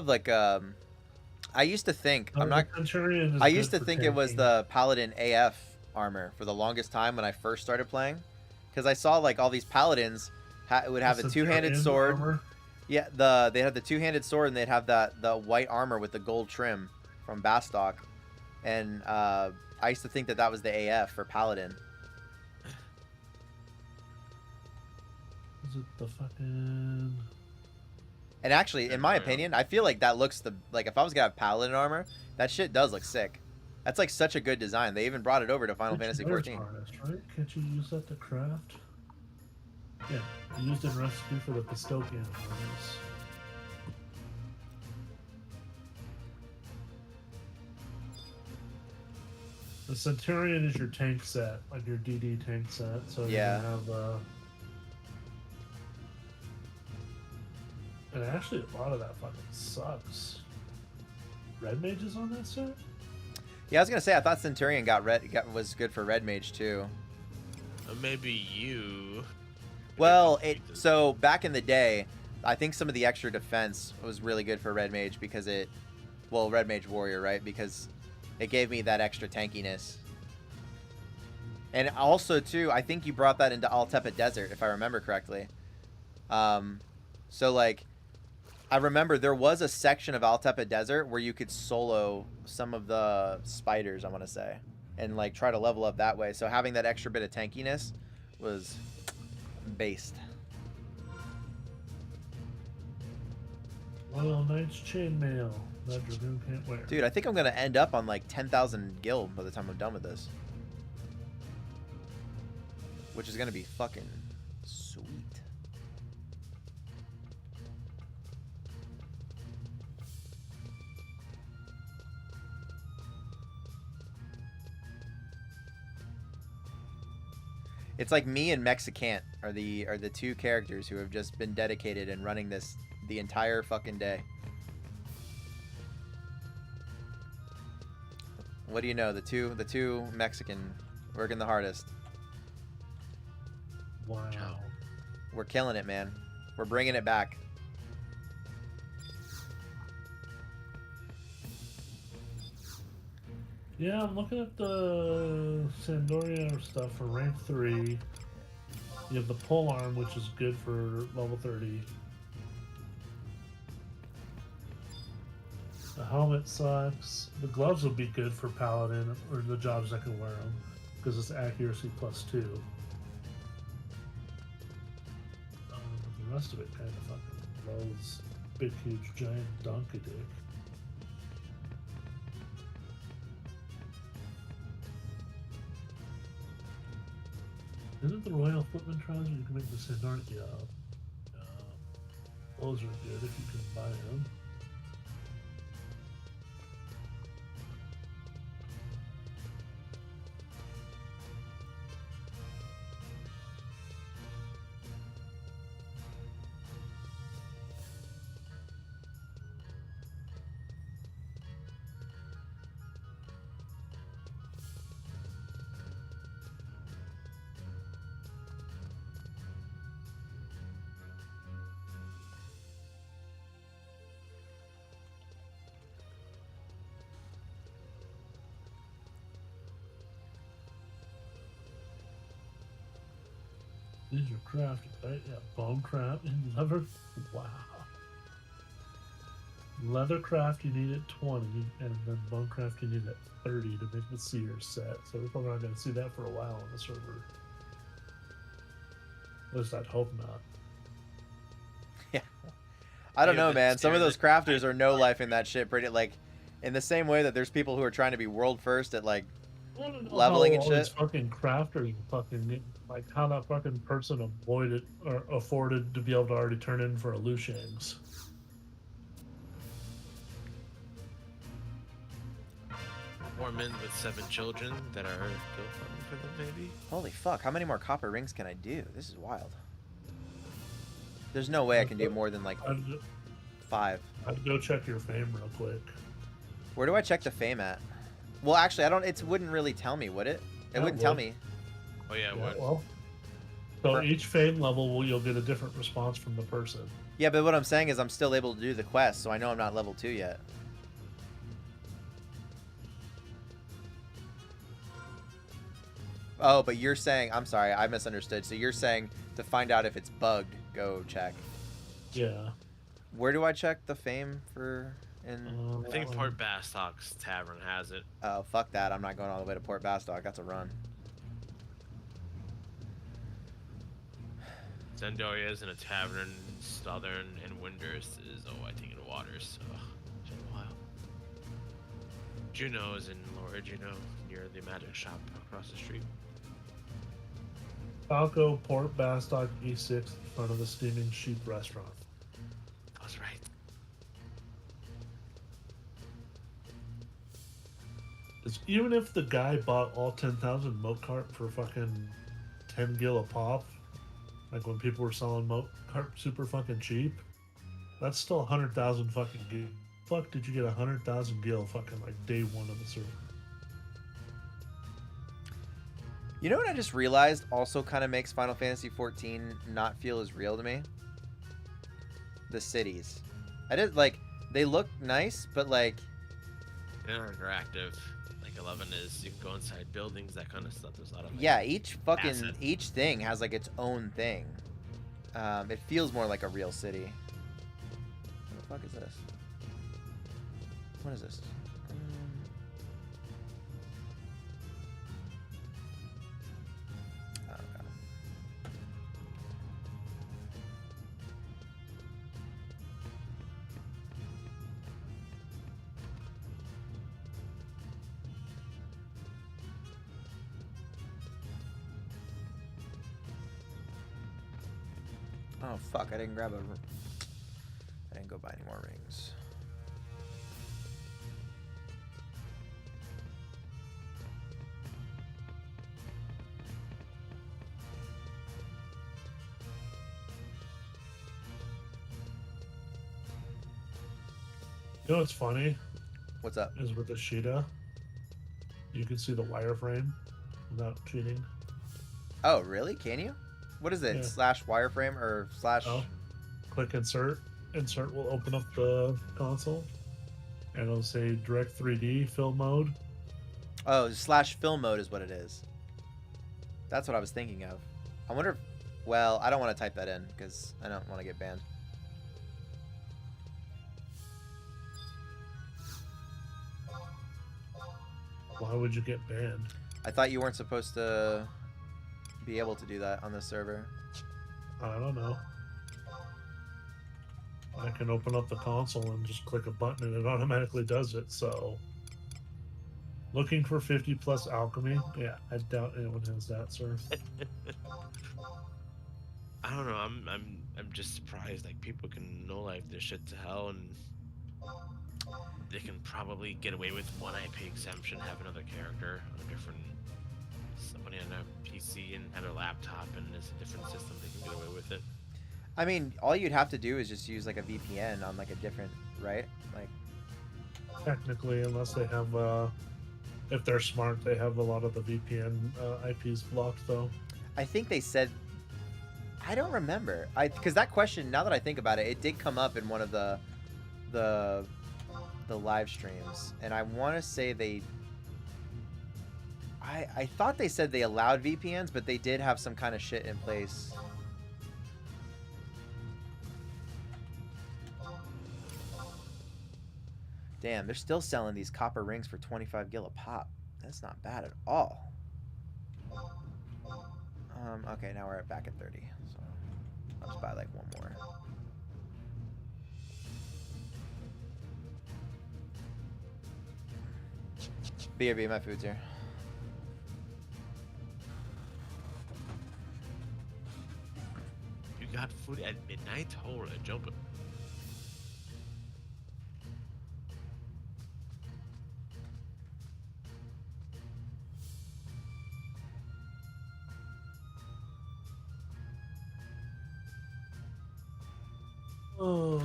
like I used to think I used to think it was the Paladin AF armor for the longest time when I first started playing, because I saw like all these Paladins would have a two-handed sword.
Armor?
Yeah, they had the two-handed sword, and they'd have the white armor with the gold trim from Bastock, and I used to think that was the AF for Paladin.
Is it the fucking...
And actually, in my opinion, I feel like that looks like if I was gonna have Paladin armor, that shit does look sick. That's like such a good design. They even brought it over to Final Fantasy XIV.
Harness, right? Can't you use that to craft? Yeah, used in recipe for the Pistokian harness. The Centurion is your tank set, like your DD tank set. So
Yeah.
you can have and actually a lot of that fucking sucks. Red Mage is on that set?
Yeah, I was gonna say I thought Centurion was good for Red Mage too.
Maybe you.
Well, so back in the day, I think some of the extra defense was really good for Red Mage because Red Mage Warrior, right? Because it gave me that extra tankiness. And also too, I think you brought that into Altepa Desert, if I remember correctly. So like, I remember there was a section of Altepa Desert where you could solo some of the spiders, I want to say, and like try to level up that way. So having that extra bit of tankiness was based.
Royal Knight's Chainmail. That Dragoon can't wear.
Dude, I think I'm gonna end up on like 10,000 gil by the time I'm done with this, which is gonna be fucking sweet. It's like me and Mexicant are the two characters who have just been dedicated and running this the entire fucking day. What do you know? The two Mexican working the hardest.
Wow.
We're killing it, man. We're bringing it back.
Yeah, I'm looking at the Sandoria stuff for rank 3. You have the pole arm, which is good for level 30. The helmet sucks. The gloves would be good for paladin or the jobs that can wear them because it's accuracy +2. The rest of it kind of fucking blows. Big, huge, giant donkey dick. Isn't the Royal Footman trousers you can make the Sandorn? Yeah. Those are good if you can buy them. These are crafted, right? Yeah, bone craft and leather. Wow. Leathercraft you need at 20, and then bonecraft you need at 30 to make the seer set. So we're probably not going to see that for a while on the server. At least I'd hope not.
Yeah. I don't
Yeah,
know,
but
man. Some of those
seriously,
crafters are no life in that shit. Pretty like, in the same way that there's people who are trying to be world first at like
I want to know
leveling
how
and
all these
shit.
fucking crafters fucking like how that fucking person avoided or afforded to be able to already turn in for a Lushangs.
Or men with 7 children that are go farming for them, maybe.
Holy fuck! How many more copper rings can I do? This is wild. There's no way I can do more than like 5.
I'd go check your fame real quick.
Where do I check the fame at? Well, actually, I don't. It wouldn't really tell me, would it? It
Yeah,
wouldn't
it
tell
would.
me.
Oh yeah,
Yeah,
what?
well, so each fame level you'll get a different response from the person.
Yeah, but what I'm saying is I'm still able to do the quest, so I know I'm not level 2 yet. Oh, but you're saying, I'm sorry, I misunderstood. So you're saying to find out if it's bugged, go check.
Yeah.
Where do I check the fame for in
I think Port Bastock's tavern has it.
Oh, fuck that. I'm not going all the way to Port Bastock. That's a run.
Zandoria is in a tavern, Southern, and Windurst is, I think in Waters, so it's been a while. Juno is in Lower Juno, near the magic shop across the street.
Falco, Port Bastock, E6, in front of the Steaming Sheep restaurant.
That's right.
Even if the guy bought all 10,000 moat cart for fucking 10 gil a pop, like when people were selling moat cart super fucking cheap, that's still 100,000 fucking gil. Fuck, did you get 100,000 gil fucking like day one of the server?
You know what I just realized also kind of makes Final Fantasy XIV not feel as real to me? The cities. I did like they look nice, but like
They're interactive. Like 11 is, you can go inside buildings, that kind of stuff. There's a lot of like,
yeah, each
acid.
thing has like its own thing. It feels more like a real city. What the fuck is this? What is this? Oh god. Oh fuck! I didn't grab a. I didn't go buy any more rings.
You know what's funny?
What's up?
Is with the Sheeta, you can see the wireframe without cheating.
Oh really? Can you? What is it?
Yeah.
Slash wireframe or slash?
Oh. Click insert. Insert will open up the console, and it'll say direct 3D fill mode.
Oh, slash film mode is what it is. That's what I was thinking of. I wonder if... Well, I don't want to type that in because I don't want to get banned.
Why would you get banned?
I thought you weren't supposed to be able to do that on this server.
I don't know. I can open up the console and just click a button and it automatically does it, so... Looking for 50 plus alchemy? Yeah, I doubt anyone has that, sir.
I don't know. I'm just surprised. Like people can no life this shit to hell, and they can probably get away with one IP exemption, have another character on a different somebody on a PC and have a laptop, and it's a different system. They can get away with it.
I mean, all you'd have to do is just use like a VPN on like a different, right? Like
Technically, unless they have, if they're smart, they have a lot of the VPN IPs blocked, though.
I think they said, I don't remember. Because that question, now that I think about it, it did come up in one of the live streams, and I want to say they. I thought they said they allowed VPNs, but they did have some kind of shit in place. Damn, they're still selling these copper rings for 25 gil a pop. That's not bad at all. Okay, now we're back at 30. So I'll just buy like one more. BRB, my food's here.
You got food at midnight? Holy jump it.
Oh.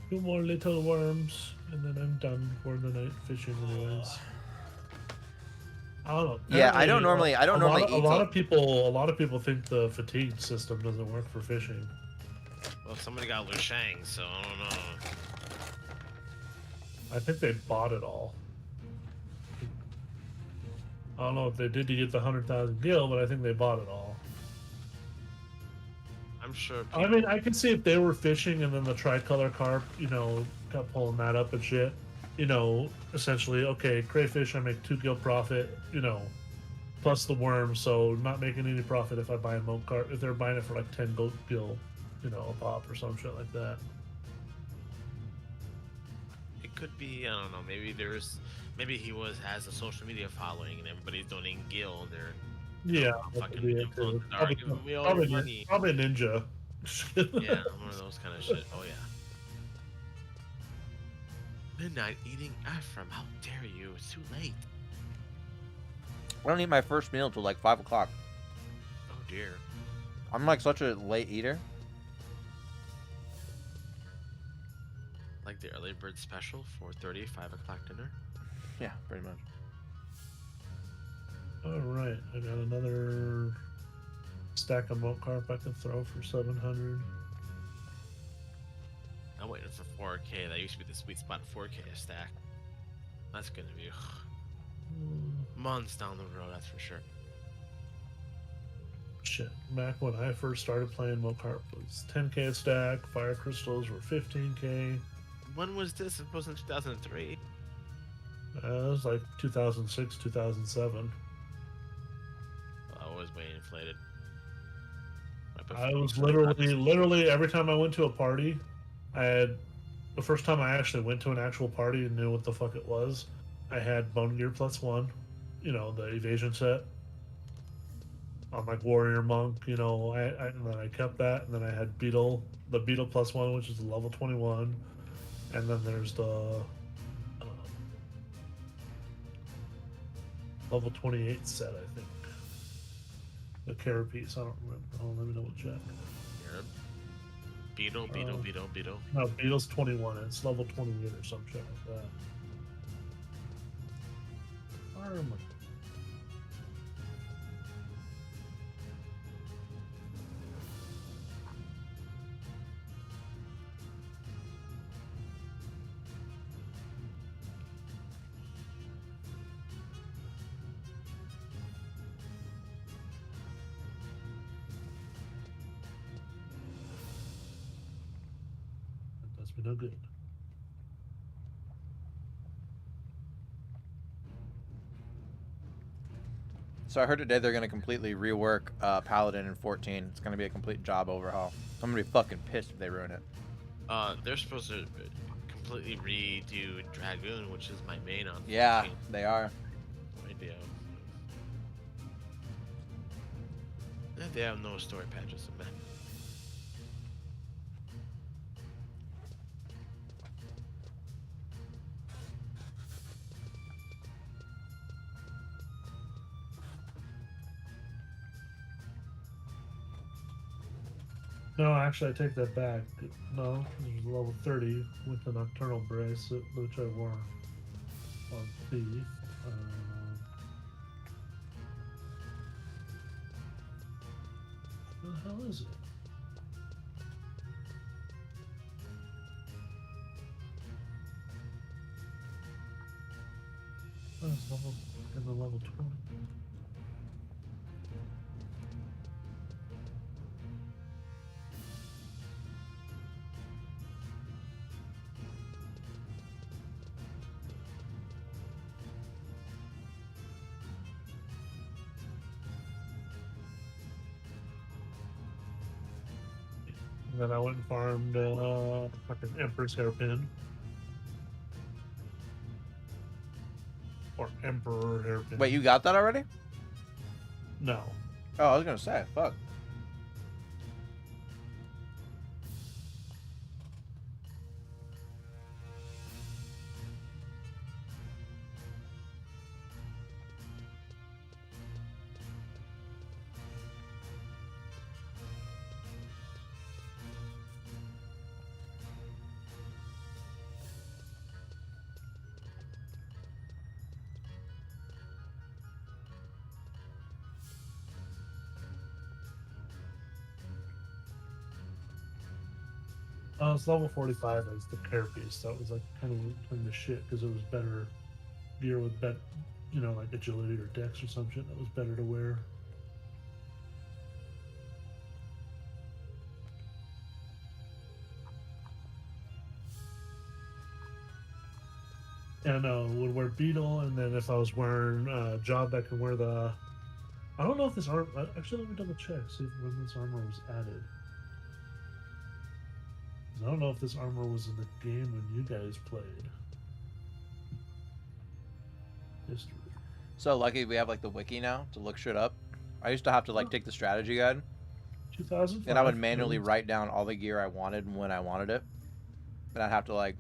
Two more little worms, and then I'm done for the night fishing anyways. I don't know.
Yeah, I don't normally
A
eat
lot of people think the fatigue system doesn't work for fishing.
Well, somebody got Lu Shang, so I don't know.
I think they bought it all. I don't know if they did to get the 100,000 gil, but I think they bought it all.
I'm sure.
I mean, I can see if they were fishing and then the tricolor carp, kept pulling that up and shit. Essentially, okay, crayfish, I make 2 gil profit, plus the worm, so not making any profit if I buy a moat carp, if they're buying it for like 10 gold gil, a pop or some shit like that.
It could be, I don't know, maybe he has a social media following and everybody's donating gil and they're
Yeah,
fucking
yeah,
influenced. All right, give me all your money.
probably a ninja.
Yeah, one of those kind of shit. Oh yeah. Midnight eating Ephraim, how dare you? It's too late.
I don't eat my first meal till like 5 o'clock.
Oh dear.
I'm like such a late eater.
Like the early bird special, 4:30, 5 o'clock dinner.
Yeah, pretty much.
Alright, I got another stack of moat carp I can throw for 700.
I'm waiting for 4K. That used to be the sweet spot, 4K a stack. That's gonna be months down the road, that's for sure.
Shit, back when I first started playing moat carp was 10k a stack, fire crystals were 15k.
When was this? It was in 2003.
It was like 2006, 2007.
Well, I was way inflated.
I was literally every time I went to a party, the first time I actually went to an actual party and knew what the fuck it was, I had Bone Gear +1, the evasion set. I'm like Warrior Monk, and then I kept that, and then I had the Beetle +1, which is the level 21, and then there's the level 28 set, I think. The carapace, I don't remember. Let me double check.
Beetle.
No, Beetle's 21. It's level 28 or some shit like that. Armor. to no good.
So I heard today they're gonna completely rework Paladin in 14. It's gonna be a complete job overhaul. I'm gonna be fucking pissed if they ruin it.
They're supposed to completely redo Dragoon, which is my main on.
Yeah,
14.
they are.
Idea. They have no story patches, man.
No, actually, I take that back. No, it was level 30 with the Nocturnal Bracelet, which I wore on Thief. What the hell is it? Oh, it's level, in the level 20. And then I went and farmed fucking Emperor's Hairpin. Or Emperor Hairpin.
Wait, you got that already?
No.
Oh, I was gonna say, fuck.
It's level 45 as the carapace. That was like kind of the shit because it was better gear with like agility or dex or some shit that was better to wear. And would wear Beetle, and then if I was wearing Job that can wear the. I don't know if this armor. Actually, let me double check, see when this armor was added. I don't know if this armor was in the game when you guys played. History.
So lucky we have like the wiki now to look shit up. I used to have to like take the strategy guide
2005.
and I would manually write down all the gear I wanted and when I wanted it. And I'd have to like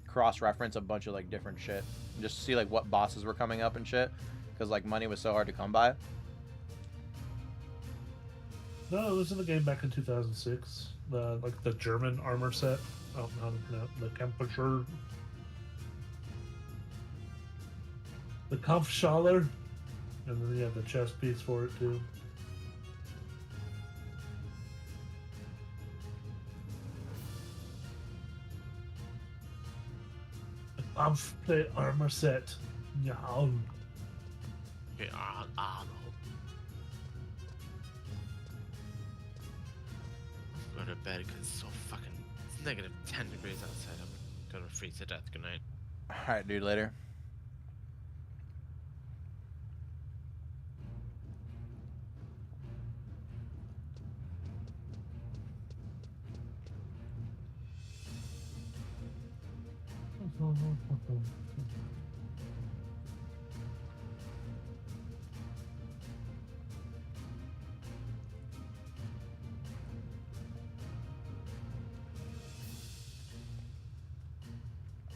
cross-reference a bunch of like different shit and just see like what bosses were coming up and shit because like money was so hard to come by.
No, it was in the game back in 2006. The German armor set. I don't know how to pronounce the Kampfschaller. The Kampfschaller. And then you have the chest piece for it too. The Kampfplate armor set. Yeah.
Okay, go to bed because it's so fucking. It's negative 10 degrees outside. I'm gonna freeze to death. Good night.
Alright, dude, later.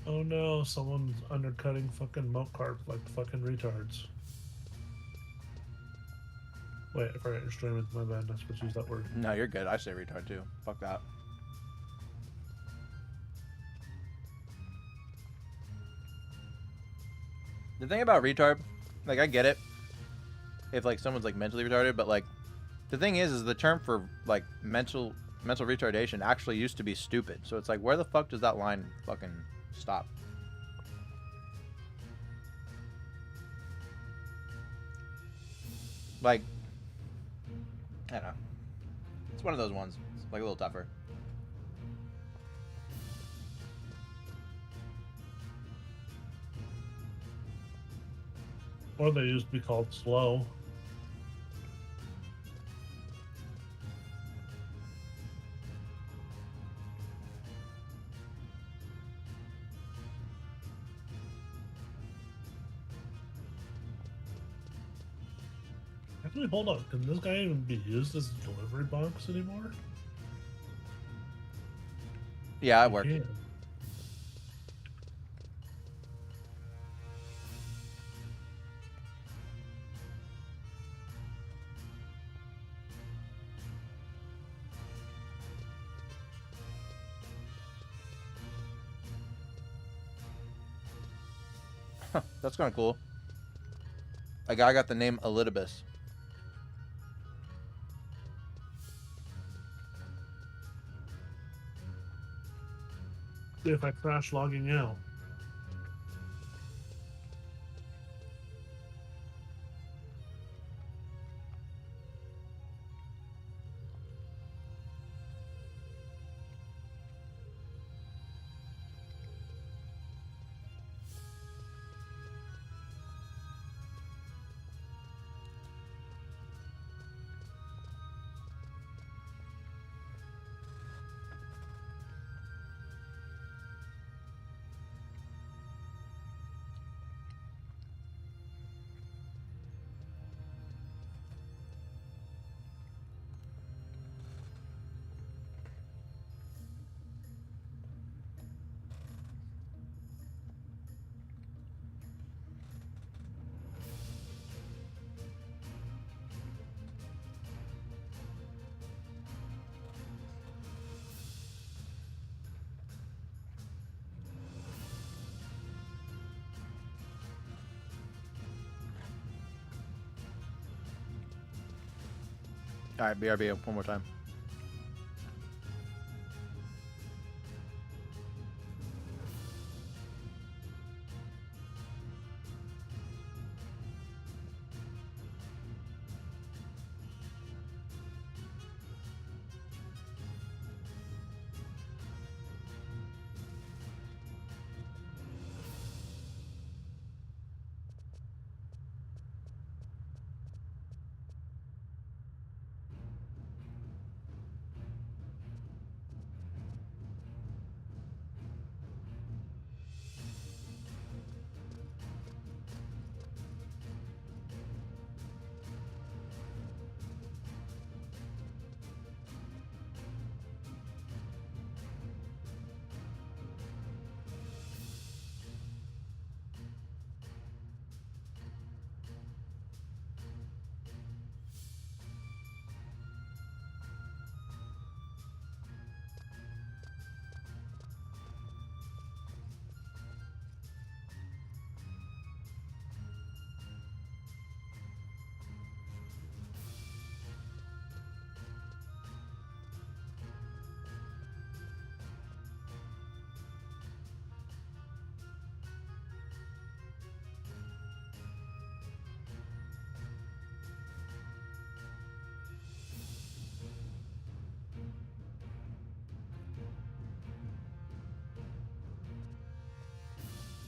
Oh no, someone's undercutting fucking milk carp like fucking retards. Wait, I forgot you're streaming. My bad, not supposed to use that word.
No, you're good. I say retard too. Fuck that. The thing about retard, like I get it if like someone's like mentally retarded, but like the thing is the term for like mental retardation actually used to be stupid. So it's like where the fuck does that line fucking stop? Like I don't know. It's one of those ones. It's like a little tougher.
Or they used to be called slow. Actually, hold on. Can this guy even be used as a delivery box anymore?
Yeah, it
He
worked.
can.
That's kind of cool. A guy got the name Elidibus.
If I crash logging out.
All right, BRB one more time.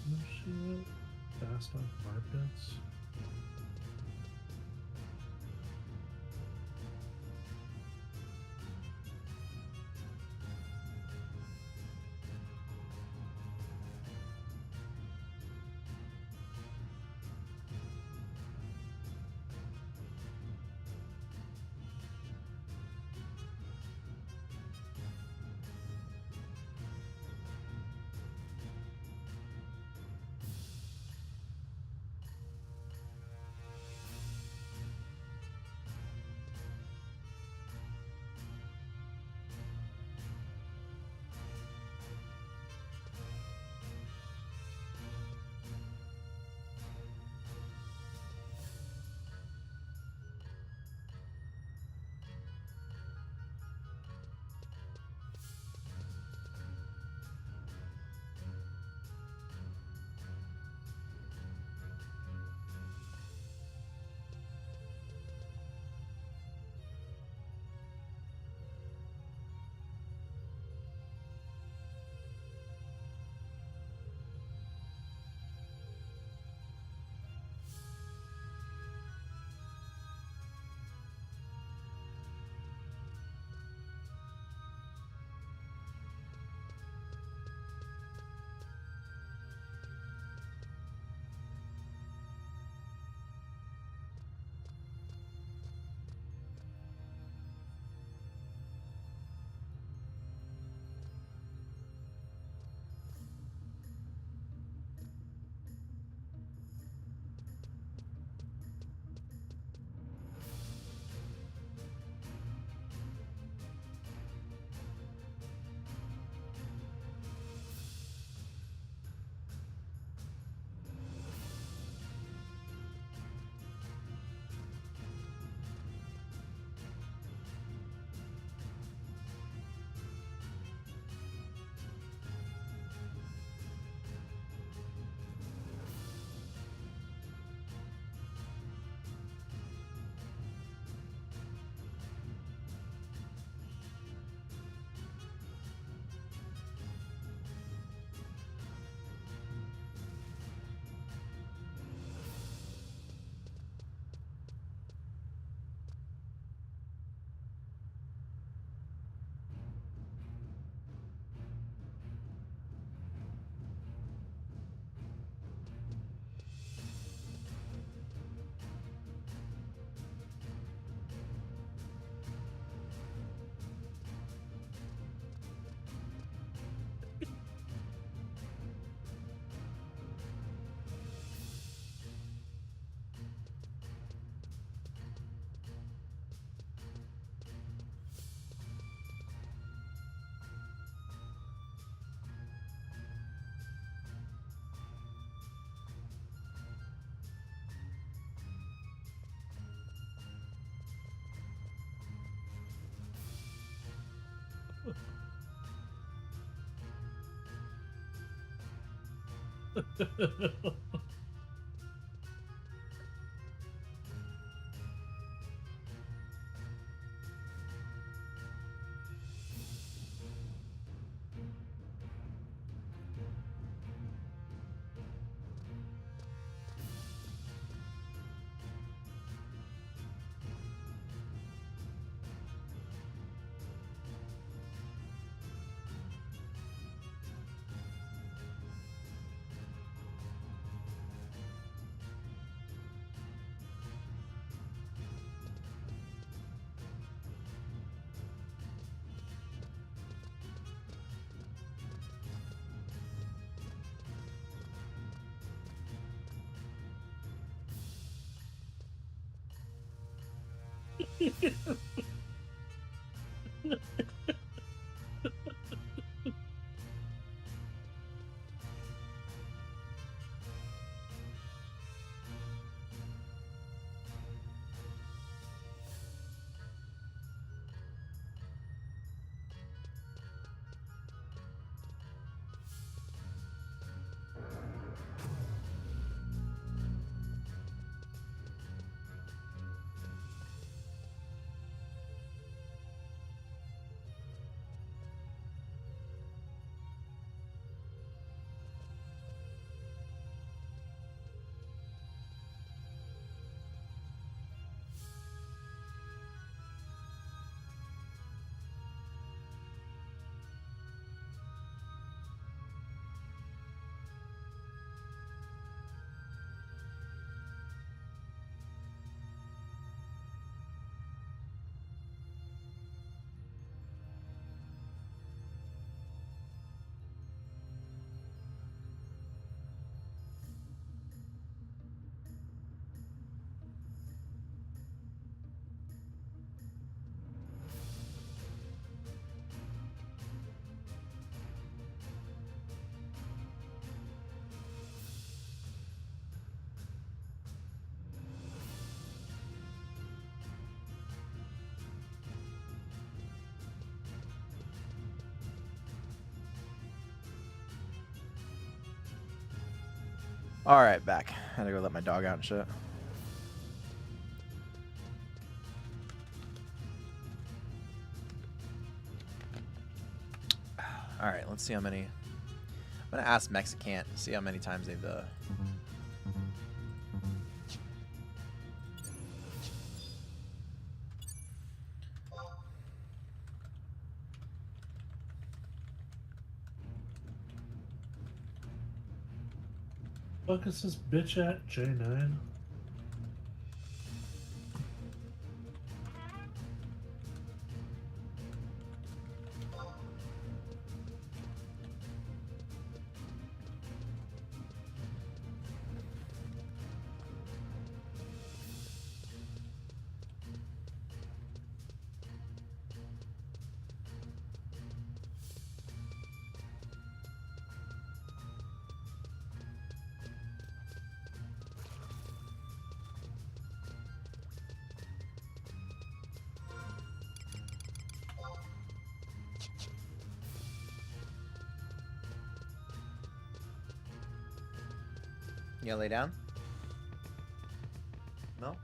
Oh, shit. Fast on carpets.
All right, back. Had to go let my dog out and shit. All right, let's see how many. I'm gonna ask Mexicant, see how many times they've.
Fuck is this bitch at J9?
You gonna lay down? No?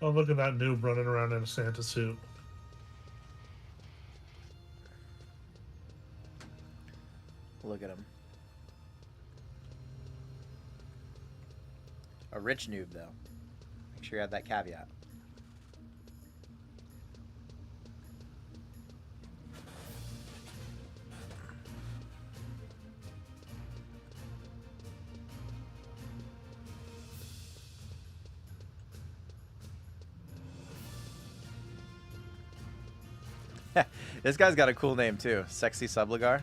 Oh, look at that noob running around in a Santa suit.
Look at him. A rich noob, though. Make sure you have that caveat. This guy's got a cool name too. Sexy Subligar.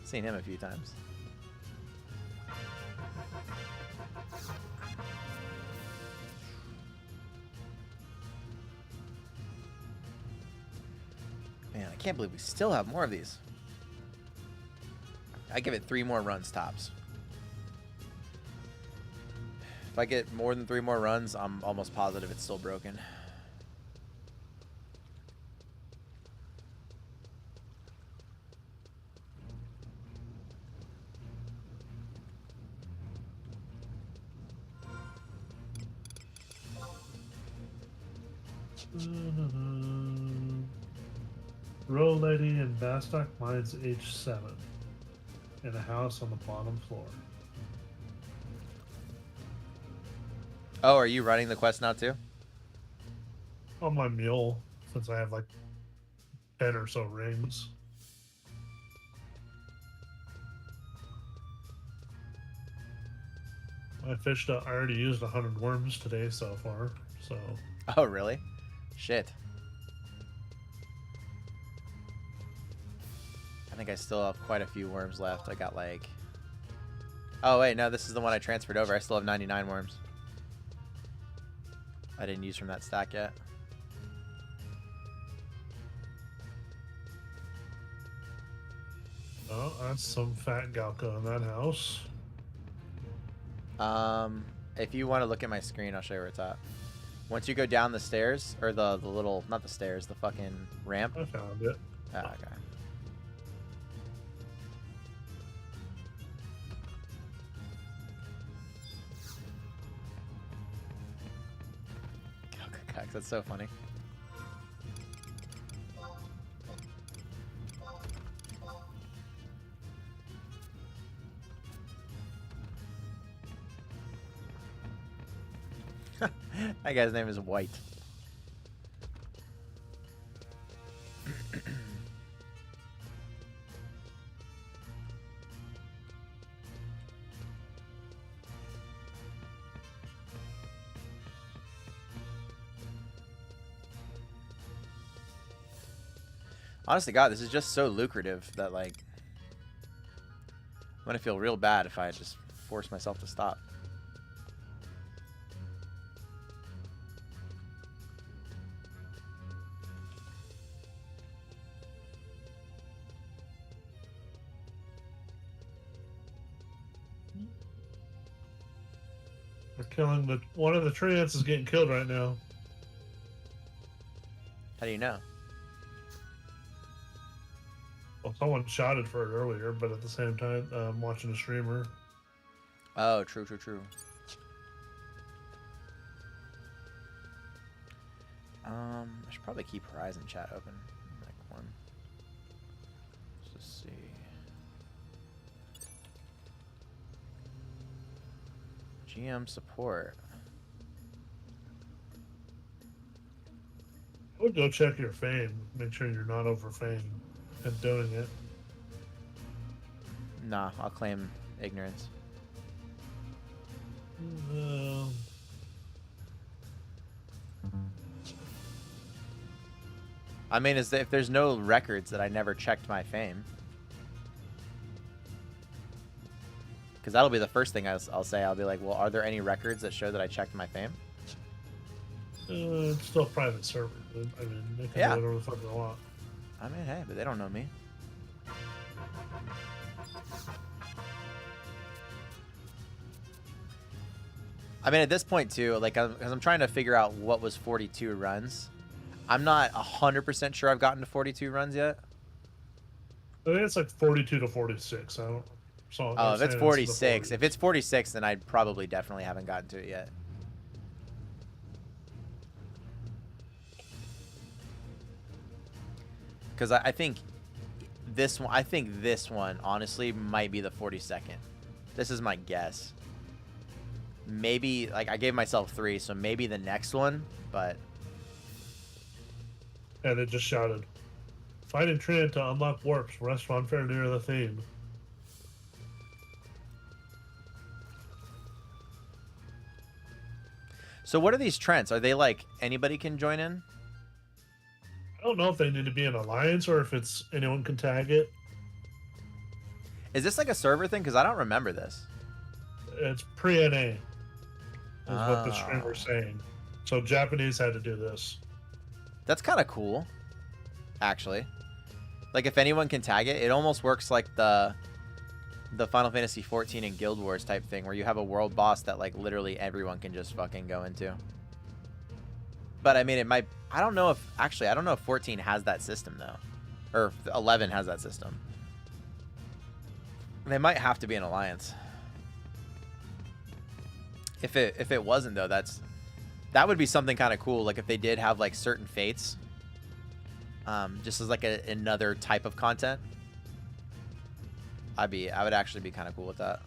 Seen him a few times. Man, I can't believe we still have more of these. I give it 3 more runs tops. If I get more than 3 more runs, I'm almost positive it's still broken.
Row lady in Bastock Mines H7 in a house on the bottom floor.
Oh, are you running the quest now too?
On my mule, since I have like 10 or so rings. I already used 100 worms today so far, so.
Oh, really? Shit. I think I still have quite a few worms left. I got like... Oh, wait, no, this is the one I transferred over. I still have 99 worms. I didn't use from that stack yet.
Oh, that's some fat Galco in that house.
If you want to look at my screen, I'll show you where it's at. Once you go down the stairs, or the little, not the stairs, the fucking ramp.
I found it.
Oh, okay. That's so funny. That guy's name is White. Honest to God, this is just so lucrative that, like, I'm gonna feel real bad if I just force myself to stop.
We're killing one of the tree ants is getting killed right now.
How do you know?
Well, someone shouted for it earlier, but at the same time, I'm watching a streamer.
Oh, true. I should probably keep Horizon chat open. Like one. Let's just see. GM support.
I would go check your fame. Make sure you're not over fame and doing it.
Nah, I'll claim ignorance. I mean, is if there's no records that I never checked my fame. Because that'll be the first thing I'll say. I'll be like, well, are there any records that show that I checked my fame?
It's still a private server. I mean, they can do whatever the fuck they want.
I mean, hey, but they don't know me. I mean, at this point, too, like, because I'm trying to figure out what was 42 runs. I'm not 100% sure I've gotten to 42 runs yet.
I think it's like 42 to 46. I don't. So
oh, if it's 46, if it's 46, then I probably definitely haven't gotten to it yet. because I think this one. I think this one honestly might be the 42nd. This is my guess. Maybe like I gave myself 3, so maybe the next one. But
And it just shouted, "Find Trinity to unlock warps. Restaurant fair near the theme."
so what are these trends? Are they like anybody can join in?
I don't know if they need to be an alliance or if it's anyone can tag it.
Is this like a server thing? Because I don't remember this.
It's pre-NA, is what the
Ah.
streamer's saying. So Japanese had to do this.
That's kind of cool, actually. Like if anyone can tag it, it almost works like the Final Fantasy 14 and Guild Wars type thing, where you have a world boss that like literally everyone can just fucking go into. But I mean, it might. I don't know if 14 has that system though, or if 11 has that system. They might have to be an alliance. If it wasn't though, that would be something kind of cool. Like if they did have like certain fates, just as like another type of content. I would actually be kind of cool with that.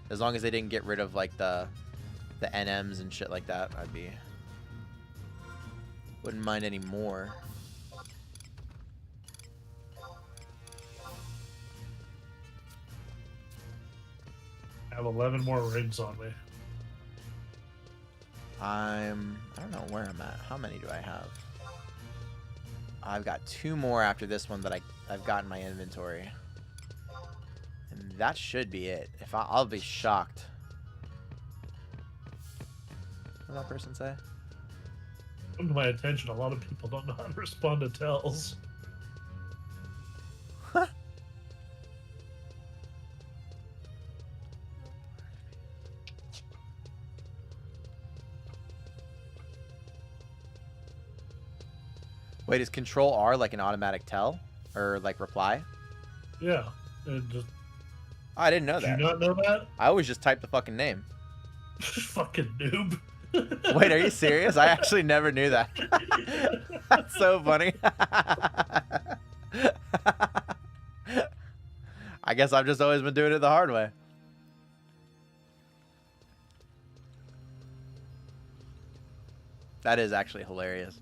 As long as they didn't get rid of like the NMs and shit like that, wouldn't mind any more.
I have 11 more rings on me.
I don't know where I'm at. How many do I have? I've got 2 more after this one that I've got in my inventory. And that should be it. I'll be shocked. What did that person say?
Come to my attention, a lot of people don't know how to respond to tells.
Wait, is Control R like an automatic tell? Or like reply?
Yeah. It just,
I didn't know
did
that.
you not know that?
I always just type the fucking name.
Fucking noob.
Wait, are you serious? I actually never knew that. That's so funny. I guess I've just always been doing it the hard way. That is actually hilarious.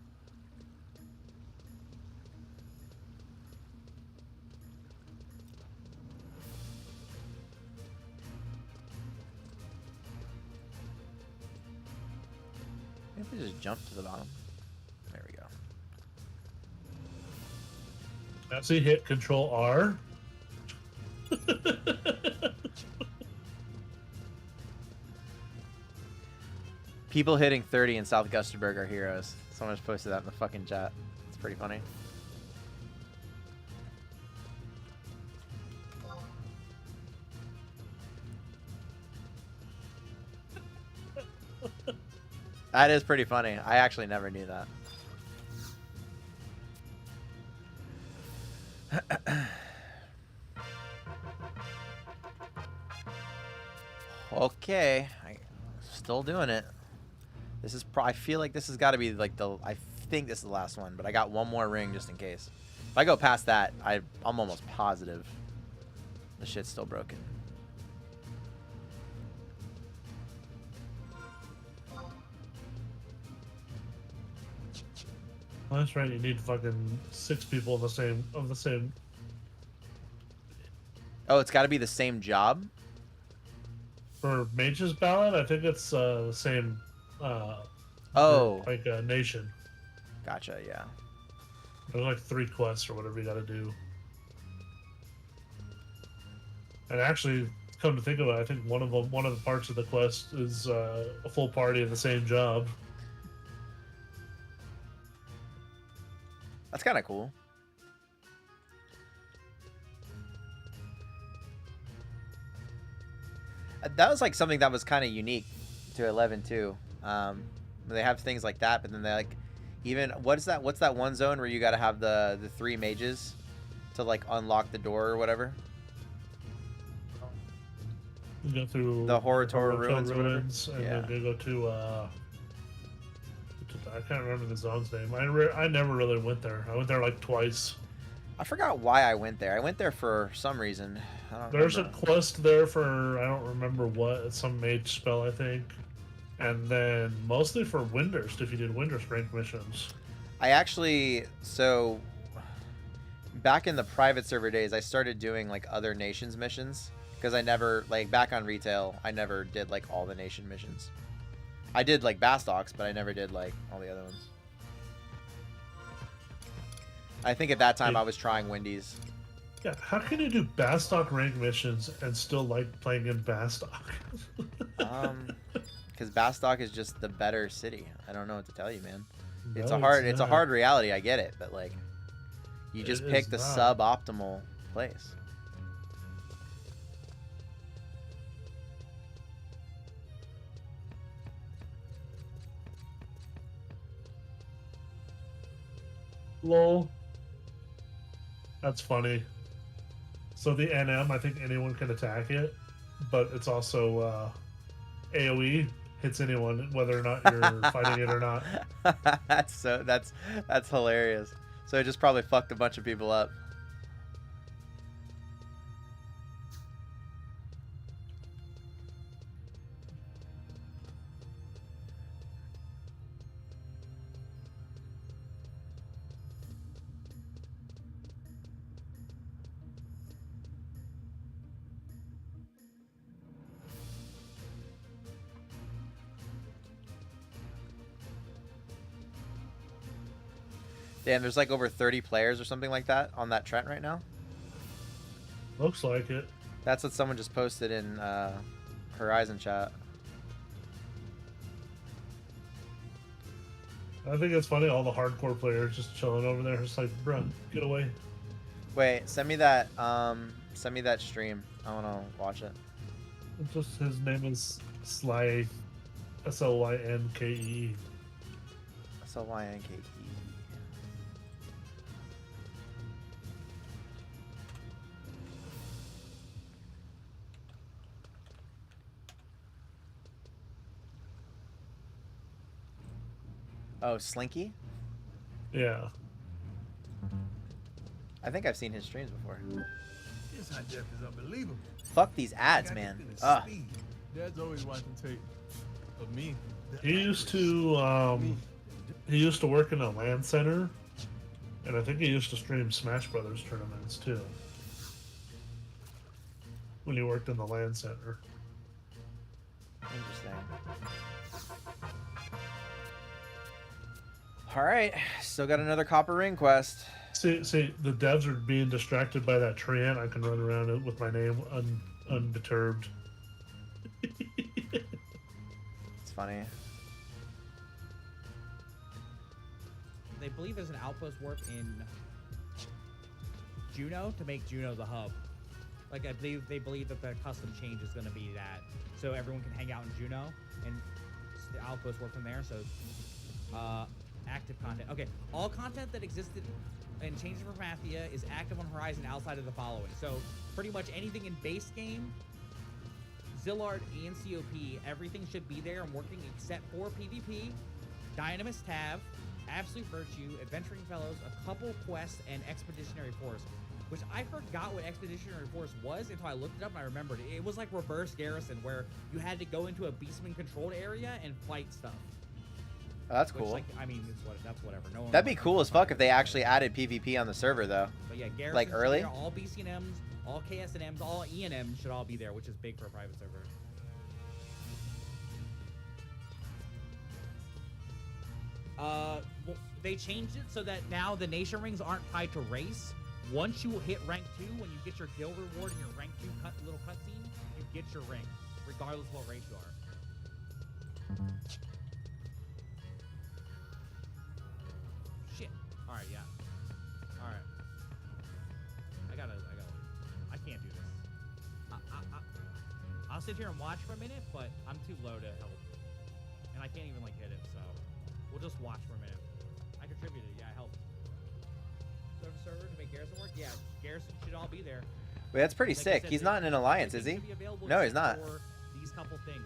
Maybe just jump to the bottom. There we go.
That's he hit Control R.
People hitting 30 in South Gusterberg are heroes. Someone just posted that in the fucking chat. It's pretty funny. That is pretty funny. I actually never knew that. Okay, still doing it. This is I feel like this has got to be like I think this is the last one, but I got one more ring just in case. If I go past that, I'm almost positive the shit's still broken.
Well, that's right. You need fucking 6 people of the same.
Oh, it's got to be the same job?
For Mage's Ballad, I think it's the same.
Oh.
Like nation.
Gotcha, yeah.
There's like 3 quests or whatever you got to do. And actually, come to think of it, I think one of the parts of the quest is a full party of the same job.
That's kind of cool. That was like something that was kind of unique to 11 too. They have things like that, but then they like even what's that one zone where you got to have the 3 mages to like unlock the door or whatever?
You go through
The Horator ruins,
and
yeah.
then you go to I can't remember the zone's name. I never really went there. I went there like twice.
I forgot why I went there. I went there for some reason. I don't
There's
remember.
a quest there for, I don't remember what, some mage spell, I think. And then mostly for Windurst, if you did Windurst rank missions.
I actually, so back in the private server days, I started doing like other nations missions because I never, like back on retail, I never did like all the nation missions. I did like Bastox, but I never did like all the other ones. I think at that time I was trying Wendy's.
Yeah, how can you do Bastock rank missions and still like playing in Bastock?
Because Bastock is just the better city. I don't know what to tell you, man.
No,
It's
not.
a hard reality. I get it, but like, you just
It
pick
is
the
not.
suboptimal place.
Lol. That's funny. So the NM, I think anyone can attack it, but it's also AOE hits anyone whether or not you're fighting it or not.
That's hilarious. So it just probably fucked a bunch of people up. Damn, there's like over 30 players or something like that on that Trent right now.
Looks like it.
That's what someone just posted in Horizon chat.
I think it's funny, all the hardcore players just chilling over there. It's like, bro, get away.
Wait, send me that stream. I want to watch it.
It's just his name is Sly, Slynke.
Slynke. Oh, Slinky?
Yeah.
I think I've seen his streams before.
This hot def is unbelievable.
Fuck these ads, man. Ugh.
Dad's always watching tape of me.
He used to work in a LAN center, and I think he used to stream Smash Brothers tournaments too. When he worked in the LAN center.
Interesting. Alright, still got another copper ring quest.
See, the devs are being distracted by that Treant. I can run around it with my name undeterred.
It's funny.
They believe there's an outpost warp in Juno to make Juno the hub. Like they believe that the custom change is going to be that, so everyone can hang out in Juno and the outpost warp from there. So, active content. Okay, all content that existed and changed for Mafia is active on Horizon outside of the following. So pretty much anything in base game, Zillard and COP, everything should be there and working except for PvP, Dynamis Tav, Absolute Virtue, Adventuring Fellows, a couple quests, and Expeditionary Force. Which I forgot what Expeditionary Force was until I looked it up and I remembered it. It was like Reverse Garrison, where you had to go into a Beastman-controlled area and fight stuff.
Oh, that's
Which,
cool.
like, I mean, that's whatever. No one
That'd be cool as fuck if they actually added PvP on the server, though.
But yeah, Garrison
Like early?
all BCNMs, all KSNMs, all ENMs should all be there, which is big for a private server. Well, they changed it so that now the nation rings aren't tied to race. Once you hit rank 2, when you get your guild reward and your rank 2 little cutscene, you get your ring, regardless of what race you are. Shit. All right, yeah. All right. I can't do this. I'll sit here and watch for a minute, but I'm too low to help. And I can't even, like, hit it, so we'll just watch for a minute. I contributed, yeah, I helped. Server to make Garrison work? Yeah, Garrison should all be there.
Wait, that's pretty
Like I
sick.
said,
He's not in an alliance, is he?
should be available
No, he's
except
not.
for these couple things.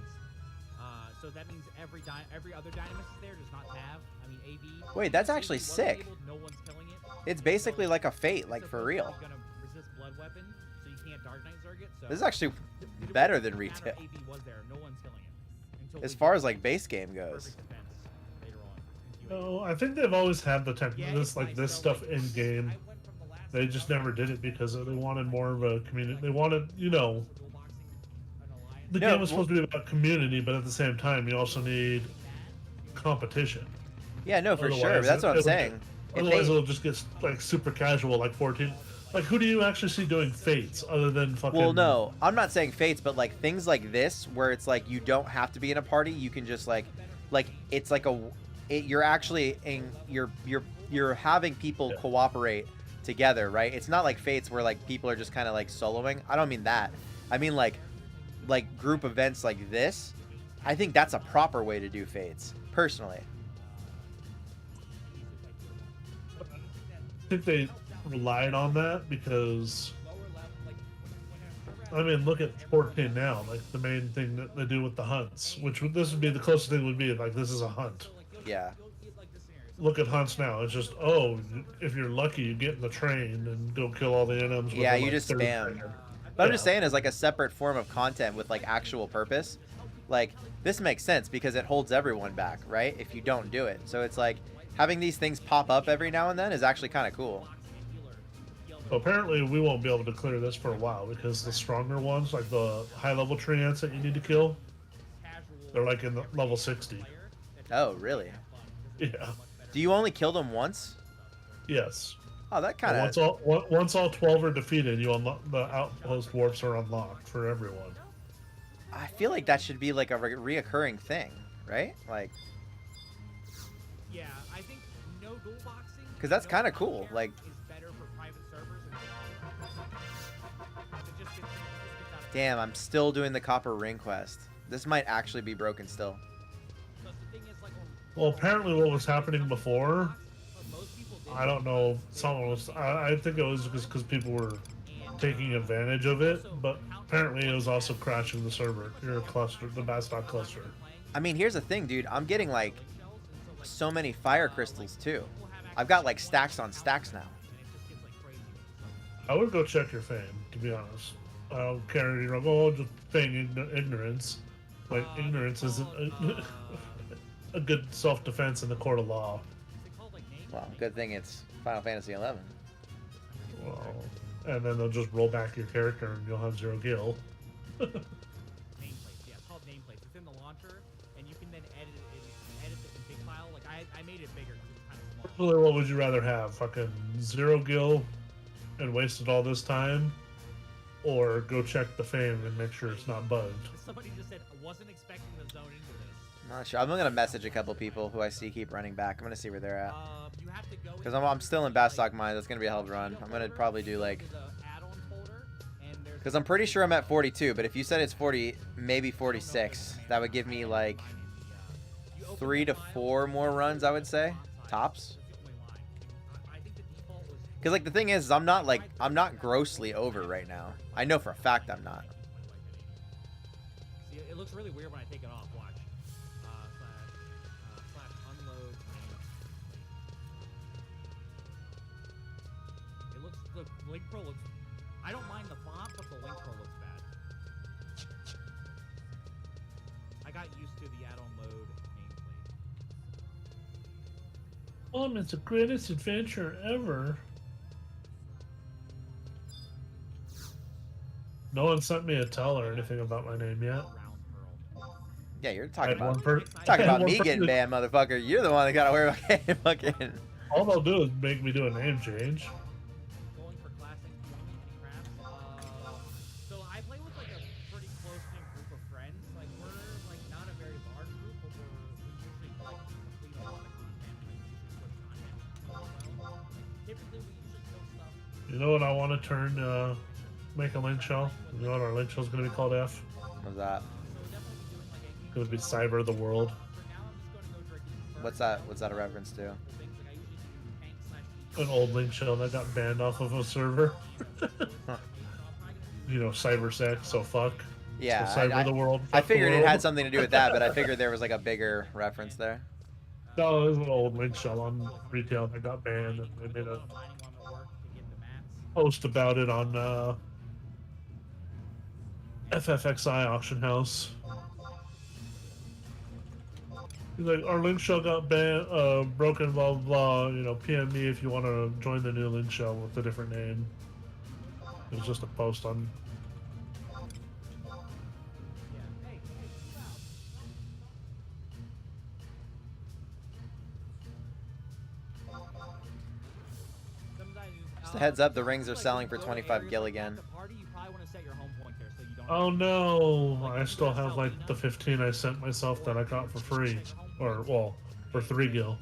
So that means every other Dynamis is there, does not have. I mean, AV.
Wait, that's
AV
actually
was
sick.
enabled, no one's killing it.
It's basically
So
like a Fate,
it's
like for
supposed
real.
to be gonna resist blood weapon, so you can't Dark Knight Zerg it. So
This is actually
it
better
wouldn't
than
matter if
retail.
AV was there, no one's killing it. Until
As
we
far
get
as like base game goes.
perfect defense later on in QA.
No, I think they've always had the
Yeah,
this
it's
like
nice.
this
So,
stuff
like,
in game.
I went from the last
They just
level
never did it because they wanted more of a community. They wanted, you know,
dual boxing an alliance.
the
No,
game was supposed to be about community, but at the same time, you also need competition.
Yeah, no, for sure.
Otherwise,
That's what I'm
it'll
saying. If
Otherwise,
they-
it'll just get like super casual, like 14. Like, who do you actually see doing fates other than fucking?
Well, no, I'm not saying fates, but like things like this, where it's like you don't have to be in a party. You can just like it's like you're actually in you're having people
Yeah.
cooperate together, right? It's not like fates where like people are just kind of like soloing. I don't mean that. I mean like group events like this. I think that's a proper way to do fates, personally.
I think they relied on that because, I mean, look at 14 now. Like the main thing that they do with the hunts, this would be the closest thing would be like this is a hunt.
Yeah.
Look at hunts now. It's just if you're lucky, you get in the train and go kill all the NMs. with
Yeah,
the,
you
like,
just
third
spam.
trainer.
But I'm just
Yeah.
saying, as like a separate form of content with like actual purpose, like this makes sense because it holds everyone back, right? If you don't do it, so it's like having these things pop up every now and then is actually kind of cool.
So apparently, we won't be able to clear this for a while because the stronger ones, like the high-level treants that you need to kill, they're like in the level 60.
Oh, really?
Yeah.
Do you only kill them once?
Yes.
Oh, that kind
And
of.
once all 12 are defeated, you unlock the outpost warps are unlocked for everyone.
I feel like that should be like a reoccurring thing, right? Like,
Yeah, I think no dual boxing.
'Cause that's
no
kinda
one
cool,
care
like-
is better for private servers. It just gets out of
damn, I'm still doing the copper ring quest. This might actually be broken still.
Because the thing is, like,
Well, apparently what was happening before,
most people did.
I don't know, someone was, I think it was just because people were taking advantage of it, but apparently it was also crashing the server, your cluster, the Bastock cluster.
I mean, here's the thing, dude. I'm getting like so many fire crystals too. I've got like stacks on stacks now.
I would go check your fame, to be honest. I don't care, you're like, oh, just feign ignorance. Like, ignorance isn't a good self-defense in the court of law.
Well, good thing it's Final Fantasy 11.
Well, and then they'll just roll back your character and you'll have 0 gil.
Nameplates, yeah, it's called nameplates. It's in the launcher, and you can then edit the config file. Like I made it bigger because it's kind of small.
Really, what would you rather have? Fucking 0 gil and wasted all this time? Or go check the fame and make sure it's not bugged?
Somebody just said, I wasn't expecting the zone into this.
Not sure. I'm gonna message a couple people who I see keep running back. I'm gonna see where they're at.
You have to go
Because I'm still in Bastock Mines. That's gonna be a hell of a run. I'm gonna probably do like. Because I'm pretty sure I'm at 42, but if you said it's 40, maybe 46, that would give me like 3 to 4 more runs, I would say, tops. Because like the thing is, I'm not grossly over right now. I know for a fact I'm not.
See, it looks really weird when I take it off. Watch. Slash unload. It looks. Look, Link Pro looks. I don't mind the font, but the Link Pro looks bad. I got used to the add-on load nameplate.
It's the greatest adventure ever. No one sent me a tell or anything about my name yet.
Round Pearl.
Yeah, you're
I
talking
had one
about
per-
talking
I had
about
one
me
person-
getting banned, motherfucker. You're the one that gotta worry about getting fucking.
All they'll do is make me do a name change.
Going for classic crafts. So I play with like a pretty close-knit group of friends. Like we're like not a very large group, but we usually like complete a lot of content. We usually put content. Well, typically we usually kill stuff.
You know what I want to turn, make a link shell? You know what our link shell is going to be called, F?
What's that?
So we're definitely be doing like a.
It's going to be Cyber the World.
For now, I'm just going to go direct.
What's that? What's that a reference to?
Things like I usually do tank slash.
An old link shell that got banned off of a server. You know, cyber sex, so fuck.
Yeah,
Cyber the world.
I
Fuck the
figured it
world.
had something to do with that, but I figured there was like a bigger reference there.
No, there's an old link shell on retail that got banned, and they made a
mining one at work to get the mats.
post about it on FFXI auction house. He's like, our link shell got banned, broken, blah, blah, blah. You know, PM me if you want to join the new link shell with a different name. It was just a post on.
Just a heads up, the rings are selling for 25 gil again.
Oh no, I still have like the 15 I sent myself that I got for free. Or, well, for 3 gil.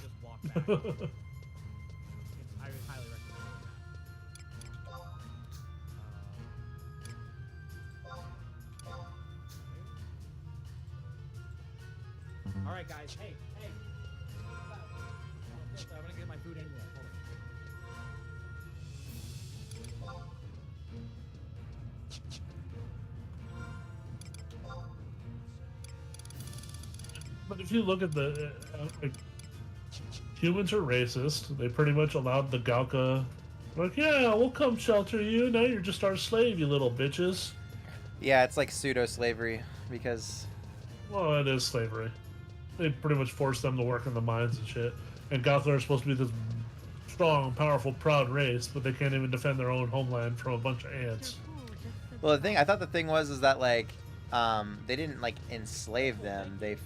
Alright guys, hey. I'm gonna get my food anyway.
But if you look at the like, humans are racist. They pretty much allowed the Galka, like, yeah, we'll come shelter you. Now you're just our slave, you little bitches.
Yeah, it's like pseudo-slavery because...
Well, it is slavery. They pretty much force them to work in the mines and shit. And Galka are supposed to be this strong, powerful, proud race, but they can't even defend their own homeland from a bunch of ants.
Well, I thought the thing was is that like, they didn't like enslave them. They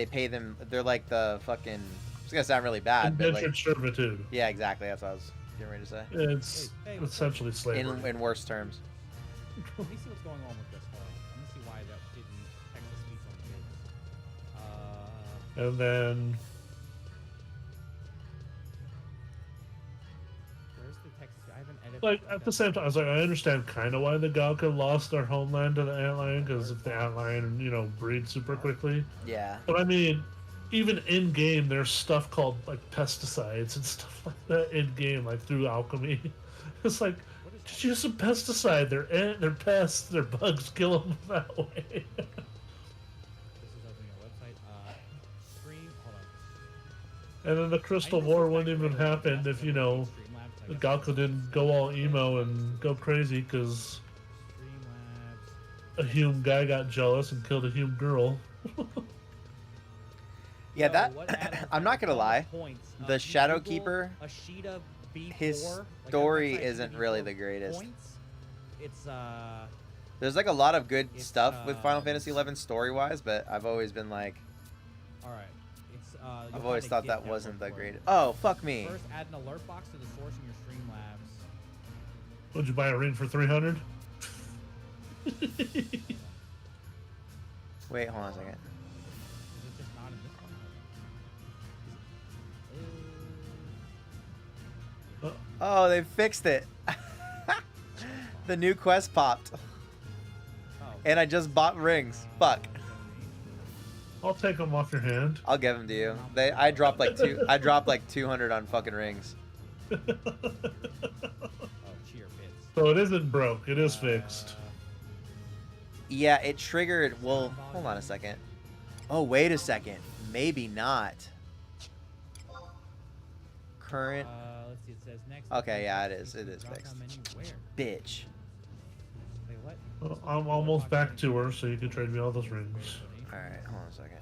pay them. They're like the fucking. It's gonna sound really bad, but
Indentured
like,
servitude.
yeah, exactly. That's what I was getting ready to say.
It's essentially slavery.
In worse terms.
Let me see what's going on with this. Let me see why that didn't Texas speech on the
And then
where's the Texas? I haven't edited.
like at the same time, I was like, I understand kind of why the Galka lost their homeland to the antlion, because if the antlion, you know, breed super quickly.
Yeah.
But I mean, even in game, there's stuff called like pesticides and stuff like that in game, like through alchemy. It's like, just use some pesticide. They're pests. They're bugs. Kill them that way.
This is opening a website. Stream. Hold on.
And then the Crystal War wouldn't even happen if, you know, the Galka didn't go all emo and go crazy because a Hume guy got jealous and killed a Hume girl.
Yeah, that I'm not gonna lie. The Shadowkeeper, his story isn't really the greatest.
It's
There's like a lot of good stuff with Final Fantasy XI story-wise, but I've always been like,
all right. It's
I've always thought that wasn't the greatest. Oh, fuck me.
First, add an alert box to the source in your Streamlabs.
Would you buy a ring for 300?
Wait, hold on a second.
Is it just not in this one?
Oh, they fixed it. The new quest popped.
Oh.
And I just bought rings. Fuck.
I'll take them off your hand.
I'll give them to you. I dropped like 200 on fucking rings.
Oh, cheer bits.
So it isn't broke. It is fixed.
Yeah, it triggered. Well, hold on a second. Oh, wait a second. Maybe not. Current.
Let's see. It says next.
Okay, yeah, it is. It is
Drop
fixed.
down menu. Where?
Bitch.
Wait, what?
Well, I'm almost back to her, so you can trade me all those rings.
All right, hold on a second.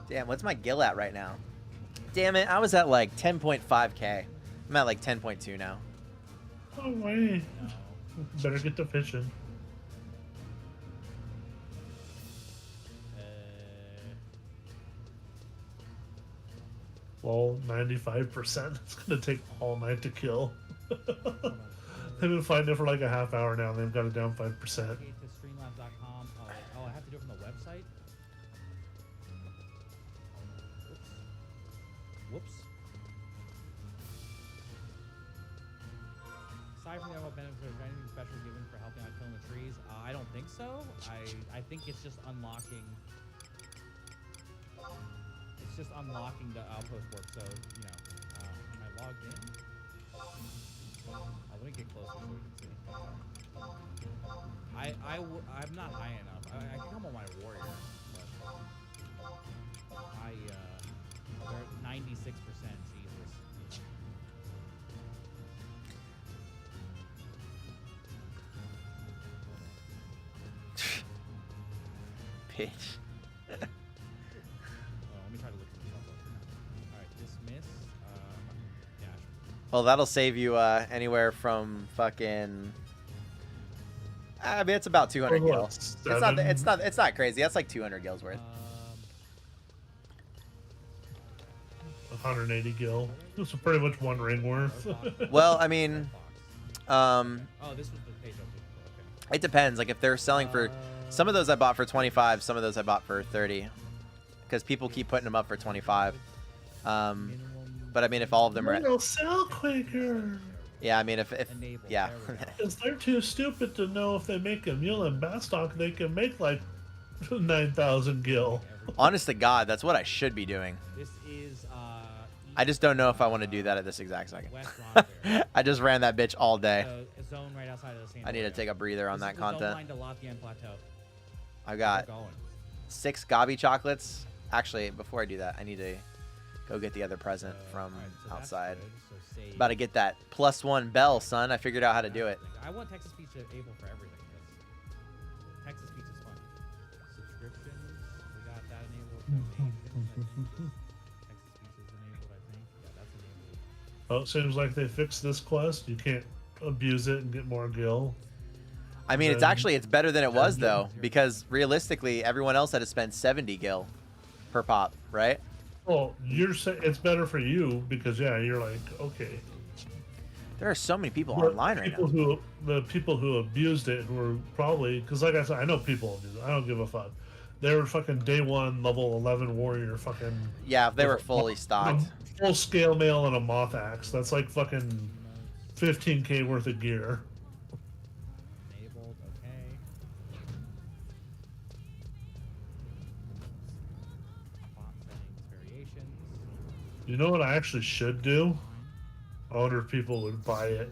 Damn, what's my gil at right now? Damn it, I was at like 10.5k. I'm at like 10.2 now.
Oh, wait. Better get to fishing. Well, 95%. It's gonna take all night to kill. They've been fighting it for like a half hour now, and they've got it down 5%.
Okay, to streamlabs.com. Oh, I have to do it from the website? Whoops. Aside from the other benefits, is there anything special given for helping out killing the trees? I don't think so. I think it's just unlocking. It's just unlocking the outpost work. So you know, am I logged in? Let me get closer so we can see. I'm not high enough. I can come on my warrior, but they're 96%. Jesus.
Bitch.
Let me try to look this up. All right, dismiss. Yeah.
Well, that'll save you anywhere from fucking. I mean, it's about 200
What,
gil. It's not crazy. That's like 200 gils worth.
180 gil. This is pretty much one ring worth.
Well, I mean,
Oh, this was the page I was looking for. Okay.
it depends. Like if they're selling for, some of those I bought for 25, some of those I bought for 30, because people keep putting them up for 25.
Minimum
But I mean, if all of them are,
They'll sell quicker.
yeah, I mean, if
enable.
yeah.
There we go.
Because they're too stupid to know if they make a mule in Bastock, they can make like 9,000 gil.
Honest to God, that's what I should be doing.
This is
I just don't know if I want to do that at this exact second.
West Rockville.
I just ran that bitch all day.
A zone right outside of the same.
I need to take a breather on that
This is the zone
content.
line to Lothian Plateau.
I got
We're going.
6 Gabi chocolates. Actually, before I do that, I need to go get the other present from
Alright, so that's
outside.
good. So save
About to get that +1 bell, son. I figured out how to do it.
I want Texas Pizza able for everything. Texas Pizza's fun. Subscriptions, we got that enabled. Texas Pizza's enabled, I think. Yeah, that's enabled.
Oh, it seems like they fixed this quest. You can't abuse it and get more gil.
I mean, it's
Then-
actually better than it was though, because realistically, everyone else had to spend 70 gil per pop, right?
Well, you're saying it's better for you because yeah, you're like okay.
There are so many people
But
online right now.
the people who abused it, who were probably because like I said, I know people abuse it. I don't give a fuck. They were fucking day one level 11 warrior fucking.
Yeah, they were fully stocked.
Full scale mail and a moth axe. That's like fucking 15k worth of gear.
Enabled, okay. Font settings, variations.
You know what I actually should do? I wonder if people would buy it.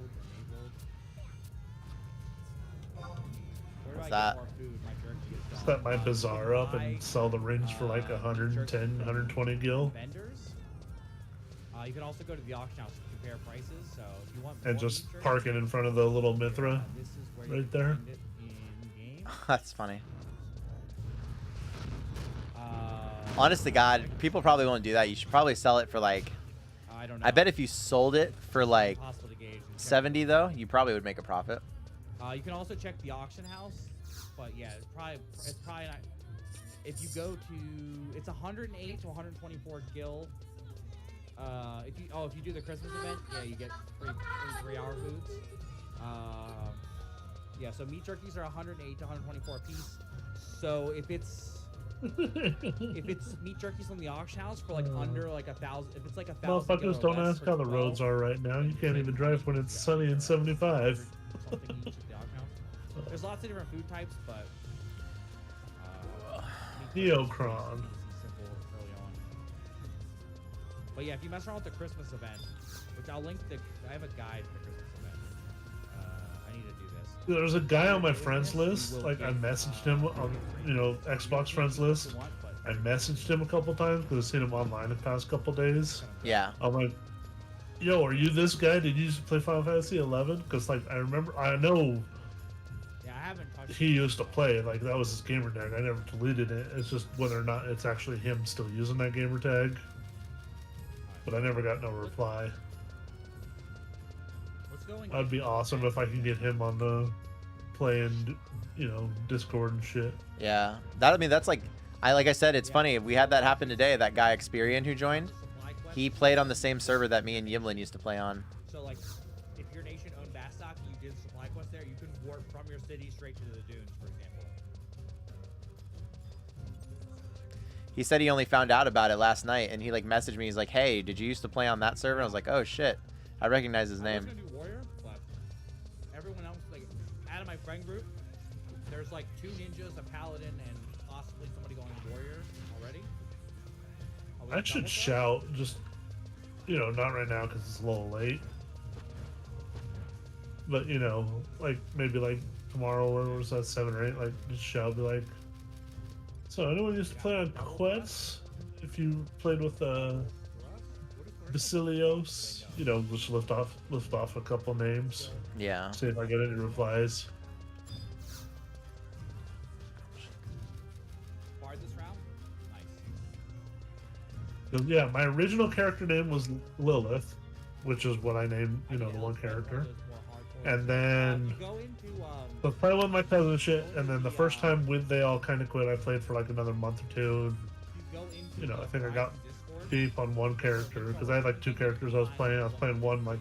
What's that?
Set my bazaar up and sell the rings for like 110, 120 gil.
Vendors. You can also go to the auction house to compare prices. So if you want
And
more
just
features,
park it in front of the little Mithra.
this is where
right
you can
there.
find it in game.
That's funny.
Uh,
Honest to God, people probably won't do that. You should probably sell it for like,
I don't know.
I bet if you sold it for like
Impossible to gauge and check.
70 though, you probably would make a profit.
You can also check the auction house, but yeah, it's probably not. If you go to, it's 108 to 124 gil. If you do the Christmas event, yeah, you get free 3-hour foods. Yeah, so meat jerkies are 108 to 124 a piece. So if it's meat jerkies from the auction house for like under like 1,000, if it's like 1,000.
Motherfuckers, don't ask how the roads are right now. You can't even drive when it's sunny and 75.
Something each at the auction house. There's lots of different food types, but
Neocron.
simple early on. But yeah, if you mess around with the Christmas event, which I'll link I have a guide for the Christmas event. I need to do this.
There's a guy on my friends list. Like I messaged him on, Xbox friends list. I messaged him a couple times because I've seen him online the past couple days.
Yeah.
I'm like, yo, are you this guy? Did you used to play Final Fantasy 11? Because like I know
Yeah, I haven't touched
he used to play. Like that was his gamer tag. I never deleted it. It's just whether or not it's actually him still using that gamer tag. But I never got no reply.
What's going on?
That'd be awesome if I could get him on the playing, Discord and shit.
Yeah. That's like I said, it's funny. We had that happen today. That guy Experian who joined,
Supply quest?
he played on the same server that me and Yimlin used to play on.
So like, if your nation owned Bastock and you did a supply quest there, you can warp from your city straight to the dunes, for example.
He said he only found out about it last night, and he like messaged me. He's like, "Hey, did you used to play on that server?" And I was like, "Oh shit, I recognize his
I was
name."
gonna do warrior, but everyone else, like, out of my friend group, there's like 2 ninjas, a paladin, and possibly somebody going warrior already. Are we
I
done
should
with that?
shout, just, not right now because it's a little late. But you know, like maybe like tomorrow or was that 7 or 8? Like just shout, be like, so anyone used to play on Quest? If you played with Basilios, you know, just lift off a couple names.
Yeah.
See if I get any replies.
Bard this round? Nice.
'Cause, yeah, my original character name was Lilith, which is what I named, you know, the one character. And then
You go into,
I was playing with my cousin and shit, and then the first time when they all kind of quit, I played for like another month or two. You know, I think I got deep on one character because I had like 2 characters I was playing. I was playing one like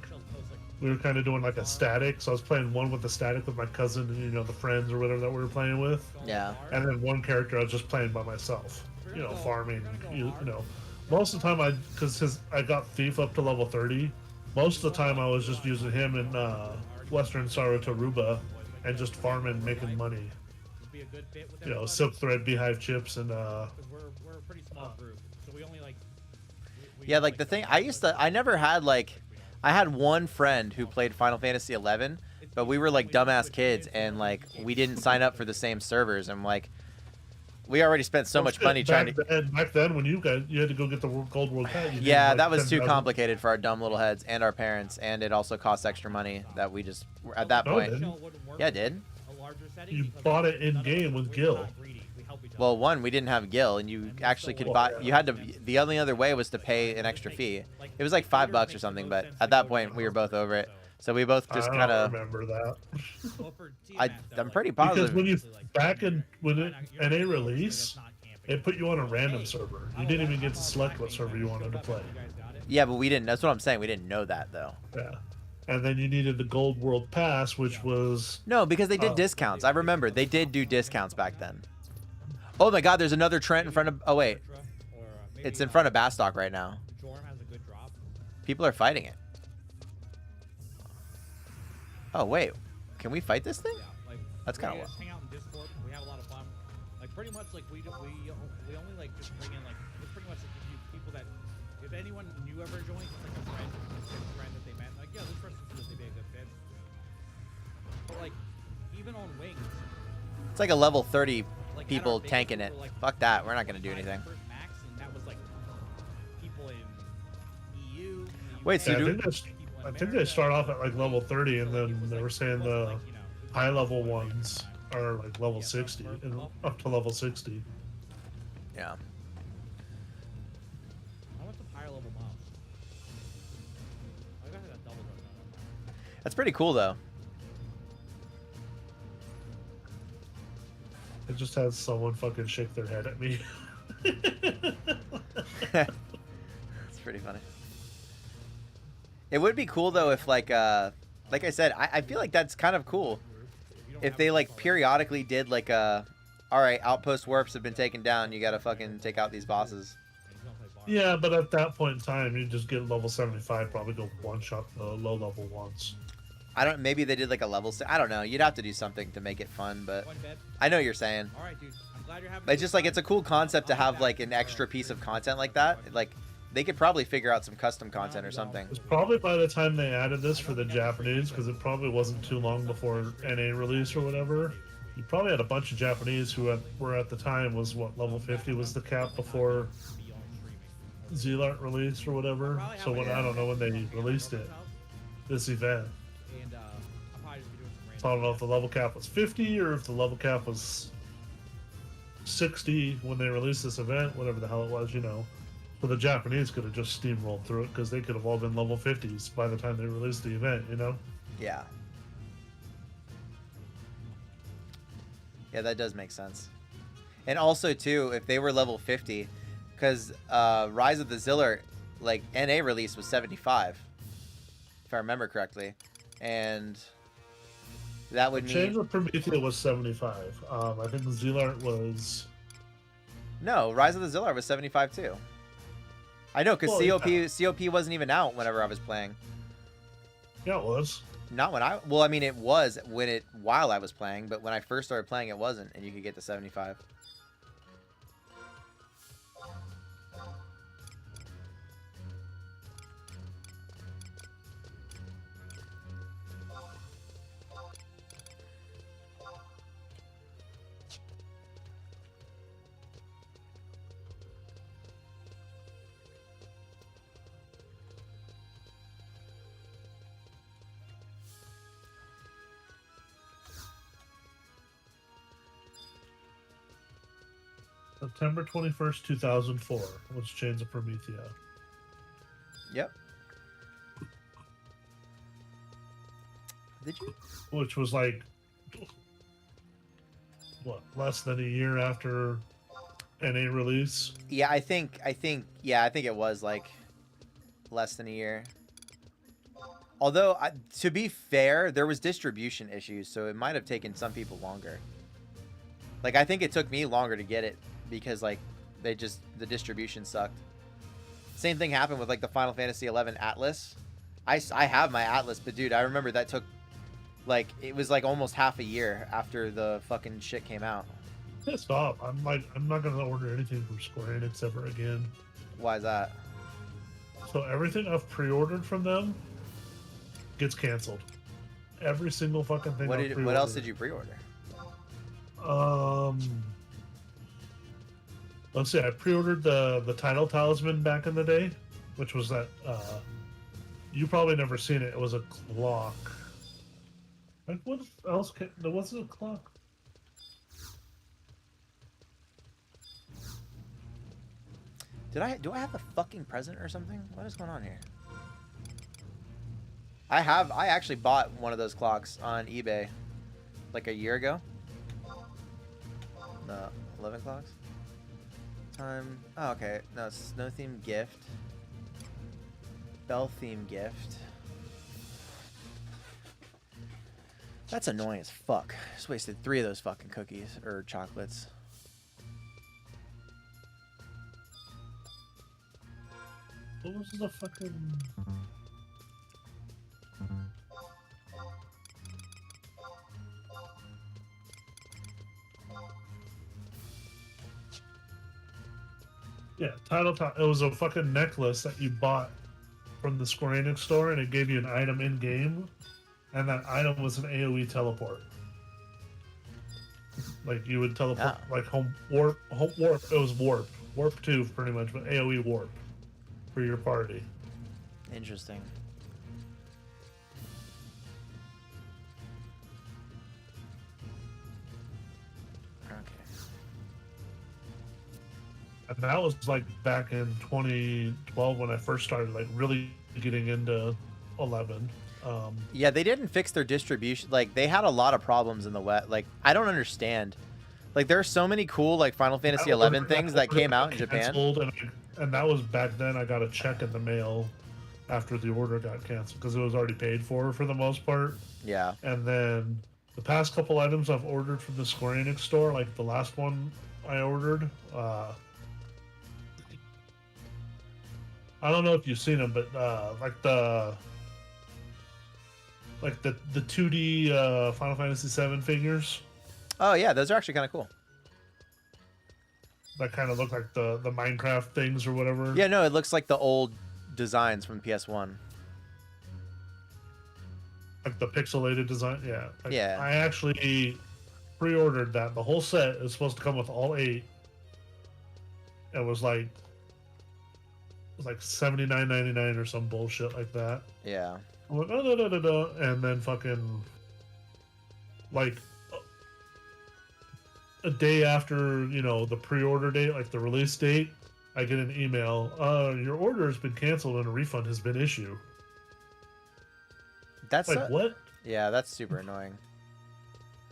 we were kind of doing like a static, so I was playing one with the static with my cousin and you know the friends or whatever that we were playing with.
Yeah.
And then one character I was just playing by myself. You know, farming. You know, most of the time I got Thief up to level 30. Most of the time I was just using him in Western Sarutoruba and just farming, making money. You know, silk thread, beehive chips, and
We're a pretty small group, so we only like.
Yeah, like the thing I never had like, I had one friend who played Final Fantasy 11, but we were like dumbass kids and like we didn't sign up for the same servers and like we already spent so much money trying to.
Back then, when you had to go get the Gold World Cup.
Yeah,
like
that was too
10,000.
complicated for our dumb little heads and our parents, and it also cost extra money that we just at that
No, it
point.
didn't.
Yeah, it did.
You bought it in game with Gil.
Well, one, we didn't have Gil, and you actually could buy. You had to. The only other way was to pay an extra fee. It was like $5 or something, but at that point we were both over it. So we both just kind
I
of.
don't remember that.
I'm pretty
Because
positive.
when NA release, it put you on a random server. You didn't even get to select what server you wanted to play.
Yeah, but we didn't. That's what I'm saying. We didn't know that though.
Yeah. And then you needed the Gold World Pass, which was
No, because they did discounts. I remember they did do discounts back then. Oh my God, there's another Trent in front of. Oh wait, it's in front of Bastock right now. People are fighting it. Oh wait, can we fight this thing? That's kind of.
Hang out in Discord. We have a lot of fun. Like pretty much like we only like just bring in like it's pretty much like people that if anyone new ever joins, it's like a friend that they met. Like yeah, this person feels like they'd be a good fit. But like even on Wings,
It's like a level 30
like
people
at our base,
tanking
we
it.
were, like,
Fuck that. We're not gonna do anything.
first max, and that was like people in EU.
Wait, so
Yeah,
do
I think they start off at like level 30, and then they were saying the high level ones are like level 60 and up to level 60.
yeah.
I want some higher level mobs. I got that double jump.
That's pretty cool though.
It just has someone fucking shake their head at me.
That's pretty funny. It would be cool though if like I said, I feel like that's kind of cool. If they like periodically did like a, all right, outpost warps have been taken down, you gotta fucking take out these bosses.
Yeah, but at that point in time, you just get level 75, probably go one shot the low level ones.
I don't. Maybe they did like a level. I don't know. You'd have to do something to make it fun, but I know what you're saying.
All right, dude. I'm glad you're having.
It's just like it's a cool concept to have like an extra piece of content like that. Like they could probably figure out some custom content or something.
It's probably by the time they added this for the Japanese, because it probably wasn't too long before NA release or whatever. You probably had a bunch of Japanese who were at the time was what level 50 was the cap before Zealot released or whatever. So when I don't know when they released it, this event.
And I'm probably just be doing some
So I don't know if the level cap was 50 or if the level cap was 60 when they released this event, whatever the hell it was, you know. So the Japanese could have just steamrolled through it because they could have all been level 50s by the time they released the event, you know?
Yeah. Yeah, that does make sense. And also too, if they were level 50, because Rise of the Ziller, like NA release was 75, if I remember correctly, and that would
The
mean
change with Promethea was 75. I think the Zealot was...
no, Rise of the Ziller was 75 too. I know, because
Well,
COP wasn't even out whenever I was playing.
Yeah, it was.
Not when I, well, I mean, it was while I was playing, but when I first started playing, it wasn't, and you could get to 75.
September 21st, 2004 was Chains of Promethea.
Yep. Did you?
Which was like, what, less than a year after NA release?
Yeah, I think it was like less than a year. Although, to be fair, there was distribution issues, so it might have taken some people longer. Like, I think it took me longer to get it because, like, the distribution sucked. Same thing happened with, like, the Final Fantasy XI Atlas. I have my Atlas, but, dude, I remember that took, like, it was, like, almost half a year after the fucking shit came out.
Yeah, stop. I'm not going to order anything from Square Enix ever again.
Why is that?
So everything I've pre-ordered from them gets canceled. Every single fucking thing.
What else did you pre-order?
Let's see. I pre-ordered the Title Talisman back in the day, which was that. You probably never seen it. It was a clock. Like, what else? There wasn't a clock.
Do I have a fucking present or something? What is going on here? I actually bought one of those clocks on eBay like a year ago. No, 11 clocks. Time. Oh, okay. No, snow theme gift. Bell theme gift. That's annoying as fuck. Just wasted 3 of those fucking cookies or chocolates.
What was the fucking? Yeah, it was a fucking necklace that you bought from the Square Enix store, and it gave you an item in game, and that item was an AOE teleport. Like you would teleport, like home warp. It was warp 2 pretty much, but AOE warp for your party.
Interesting.
And that was like back in 2012 when I first started like really getting into 11.
Yeah, they didn't fix their distribution. Like they had a lot of problems in the wet. Like I don't understand. Like there are so many cool like Final Fantasy 11 things that came out in Japan.
And that was back then. I got a check in the mail after the order got canceled because it was already paid for the most part.
Yeah.
And then the past couple items I've ordered from the Square Enix store, like the last one I ordered. I don't know if you've seen them, but like the 2D Final Fantasy VII figures.
Oh yeah, those are actually kind of cool.
That kind of look like the Minecraft things or whatever.
Yeah, no, it looks like the old designs from PS1.
Like the pixelated design, yeah.
Yeah.
I actually pre-ordered that. The whole set is supposed to come with all 8. It was like $79.99 or some bullshit like that.
Yeah.
I'm like, oh, and then fucking like a day after, the pre-order date, like the release date, I get an email. Your order has been canceled and a refund has been issued.
That's
like what?
Yeah, that's super annoying.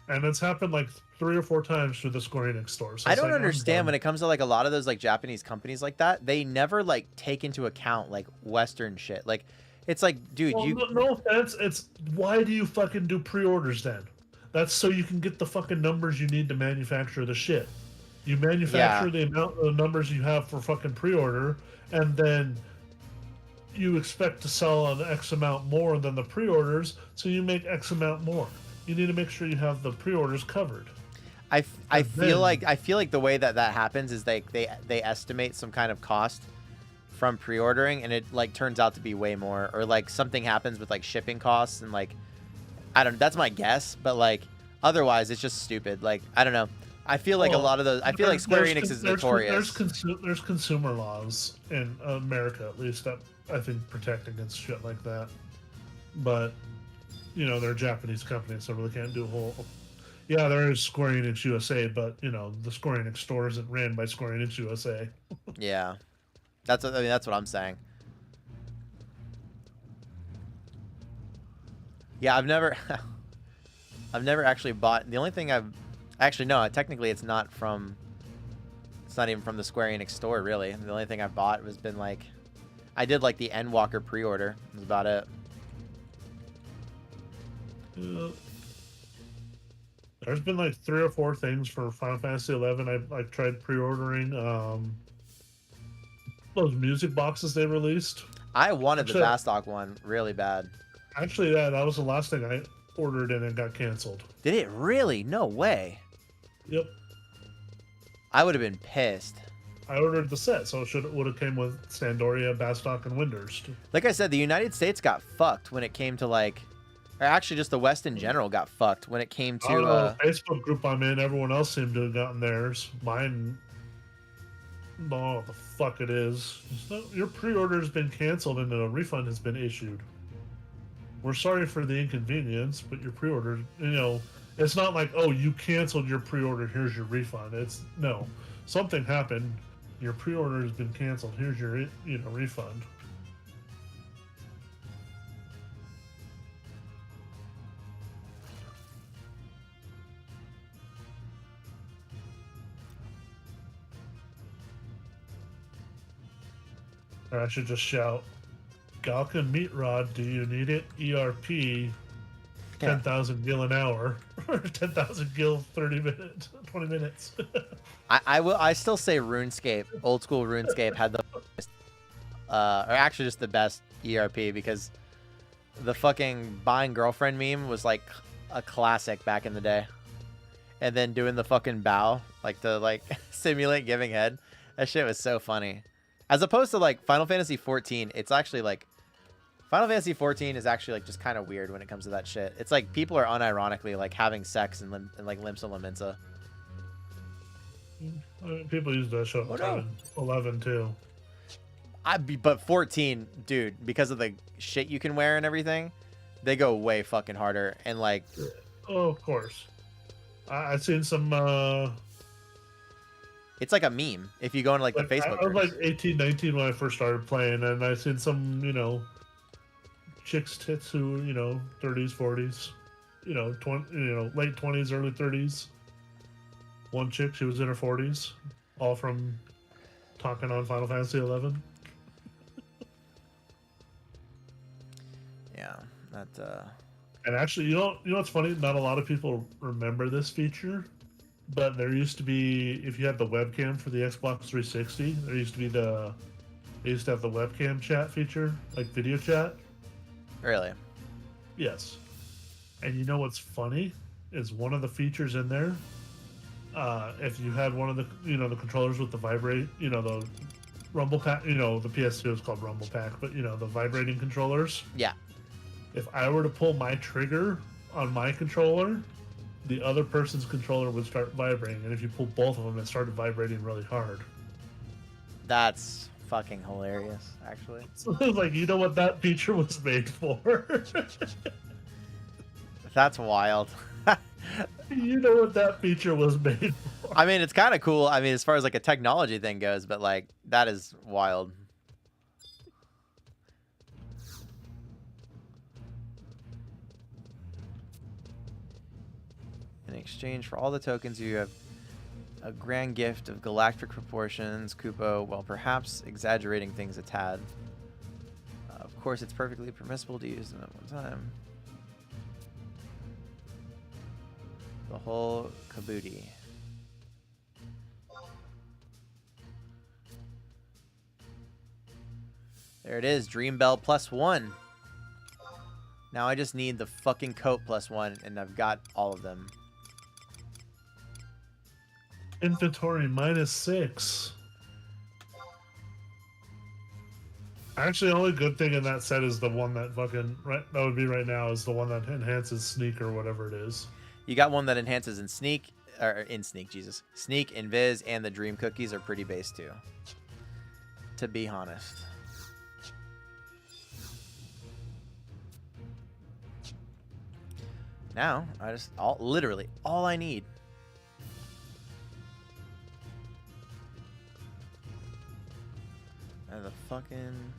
And it's happened like 3 or 4 times through the Square Enix store. So
I don't understand when it comes to like a lot of those like Japanese companies like that. They never like take into account like Western shit. Like it's like, dude,
no offense. It's why do you fucking do pre-orders then? That's so you can get the fucking numbers you need to manufacture the shit. You manufacture the amount of numbers you have for fucking pre-order, and then you expect to sell an X amount more than the pre-orders, so you make X amount more. You need to make sure you have the pre-orders covered.
I feel like the way that happens is they estimate some kind of cost from pre-ordering, and it like turns out to be way more, or like something happens with like shipping costs, and like that's my guess, but like otherwise it's just stupid. Like I don't know. I feel like a lot of those. I feel like Square Enix is notorious.
There's consumer laws in America, at least, that I think protect against shit like that. But they're a Japanese company, so really can't do a whole. Yeah, there is Square Enix USA, but you know the Square Enix store isn't ran by Square Enix USA.
Yeah, that's what I'm saying. Yeah, I've never actually bought. The only thing I've actually no, technically it's not from. It's not even from the Square Enix store, really. The only thing I bought was been like, I did like the Endwalker pre-order. That's about it.
There's been like 3 or 4 things for Final Fantasy 11. I tried pre-ordering those music boxes they released.
I wanted
Actually,
the Bastock one really bad.
Actually, that was the last thing I ordered and it got canceled.
Did it really? No way.
Yep.
I would have been pissed.
I ordered the set, so it would have came with Sandoria, Bastock, and Windurst.
Like I said, the United States got fucked when it came to like, or actually just the West in general got fucked when it came to.
Facebook group I'm in, everyone else seemed to have gotten theirs. Mine, no, the fuck it is. Your pre-order's been canceled and a refund has been issued. We're sorry for the inconvenience, but your pre-order, you know, it's not like, oh, you canceled your pre-order, here's your refund. It's no, something happened. Your pre-order has been canceled. Here's your, you know, refund. Or I should just shout, Galkin Meat Rod, do you need it? ERP, 10,000 gil an hour, or 10,000 gil 20 minutes.
I still say RuneScape, old school RuneScape had the, or actually just the best ERP because the fucking buying girlfriend meme was like a classic back in the day. And then doing the fucking bow, like to like simulate giving head. That shit was so funny. As opposed to like Final Fantasy 14, it's actually like Final Fantasy 14 is actually like just kind of weird when it comes to that shit. It's like people are unironically like having sex in like Limsa Laminsa.
I mean, people use that shit in 11 too.
But 14, dude, because of the shit you can wear and everything, they go way fucking harder. And like,
oh, of course, I've seen some.
It's like a meme if you go into like the Facebook.
I was like 18, 19 when I first started playing, and I seen some, you know, chicks tits who, you know, 30s, 40s, you know, late 20s, early 30s. One chick, she was in her 40s, all from talking on Final Fantasy 11.
Yeah, that.
And actually, you know what's funny? Not a lot of people remember this feature, but there used to be, if you had the webcam for the Xbox 360, they used to have the webcam chat feature, like video chat.
Really?
Yes. And you know what's funny is one of the features in there. If you had one of the, you know, the controllers with the vibrate, you know, the Rumble Pack, you know, the PS2 is called Rumble Pack, but you know, the vibrating controllers.
Yeah.
If I were to pull my trigger on my controller, the other person's controller would start vibrating, and if you pull both of them, it started vibrating really hard.
That's fucking hilarious, actually.
So it was like, you know what that feature was made for?
That's wild.
You know what that feature was made for?
I mean, it's kind of cool. I mean, as far as like a technology thing goes, but like that is wild. In exchange for all the tokens, you have a grand gift of galactic proportions, Kupo, while perhaps exaggerating things a tad. Of course, it's perfectly permissible to use them at one time. The whole caboodie. There it is, Dream Bell +1. Now I just need the fucking coat +1, and I've got all of them.
Inventory -6. Actually, the only good thing in that set is the one that that would be right now is the one that enhances sneak or whatever it is.
You got one that enhances in sneak, or in sneak, Jesus. Sneak, invis, and the dream cookies are pretty base too. To be honest. Now, I just literally all I need. And the fucking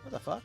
what the fuck?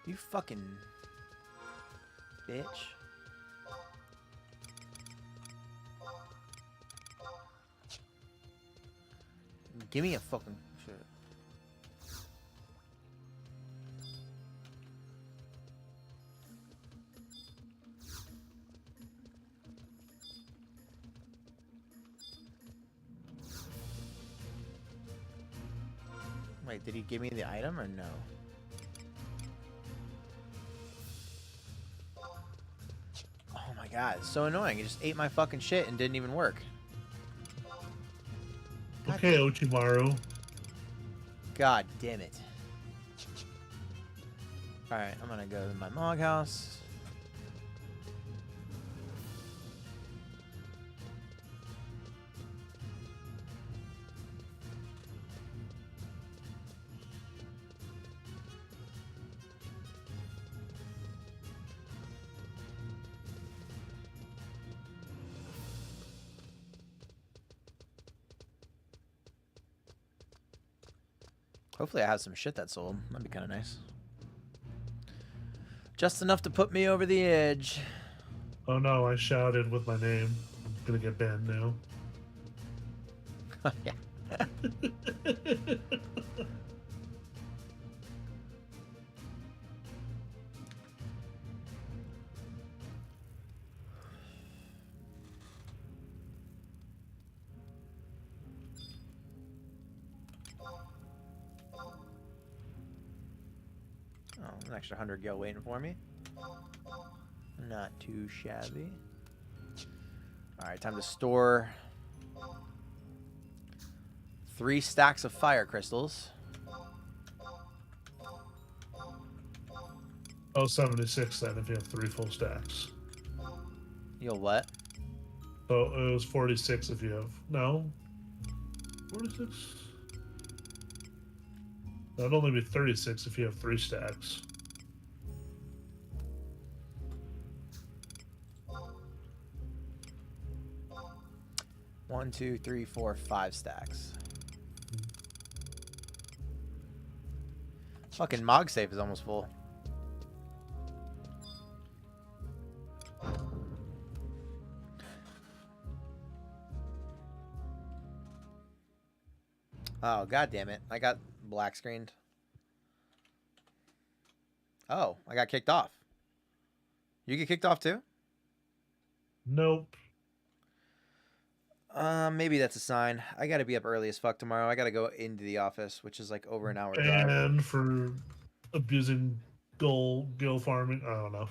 You fucking bitch. Give me a fucking shit. Wait, did he give me the item or no? Oh my god, it's so annoying. He just ate my fucking shit and didn't even work.
Okay, Ochimaru.
God damn it. Alright, I'm gonna go to my Mog house. Hopefully I have some shit that sold. That'd be kind of nice. Just enough to put me over the edge.
Oh no, I shouted with my name. I'm gonna get banned now.
Yeah. Oh, an extra 100 gil waiting for me. Not too shabby. Alright, time to store 3 stacks of fire crystals.
Oh, 76 then if you have 3 full stacks.
You'll what?
So it was 46 if you have... No? 46? That'd only be 36 if you have 3 stacks.
One, two, 3, 4, 5 stacks. Fucking Mog safe is almost full. Oh, god damn it. I got black screened. Oh, I got kicked off. You get kicked off too?
Nope.
Maybe that's a sign. I gotta be up early as fuck tomorrow. I gotta go into the office, which is like over an hour drive.
And for abusing gill farming, I don't know.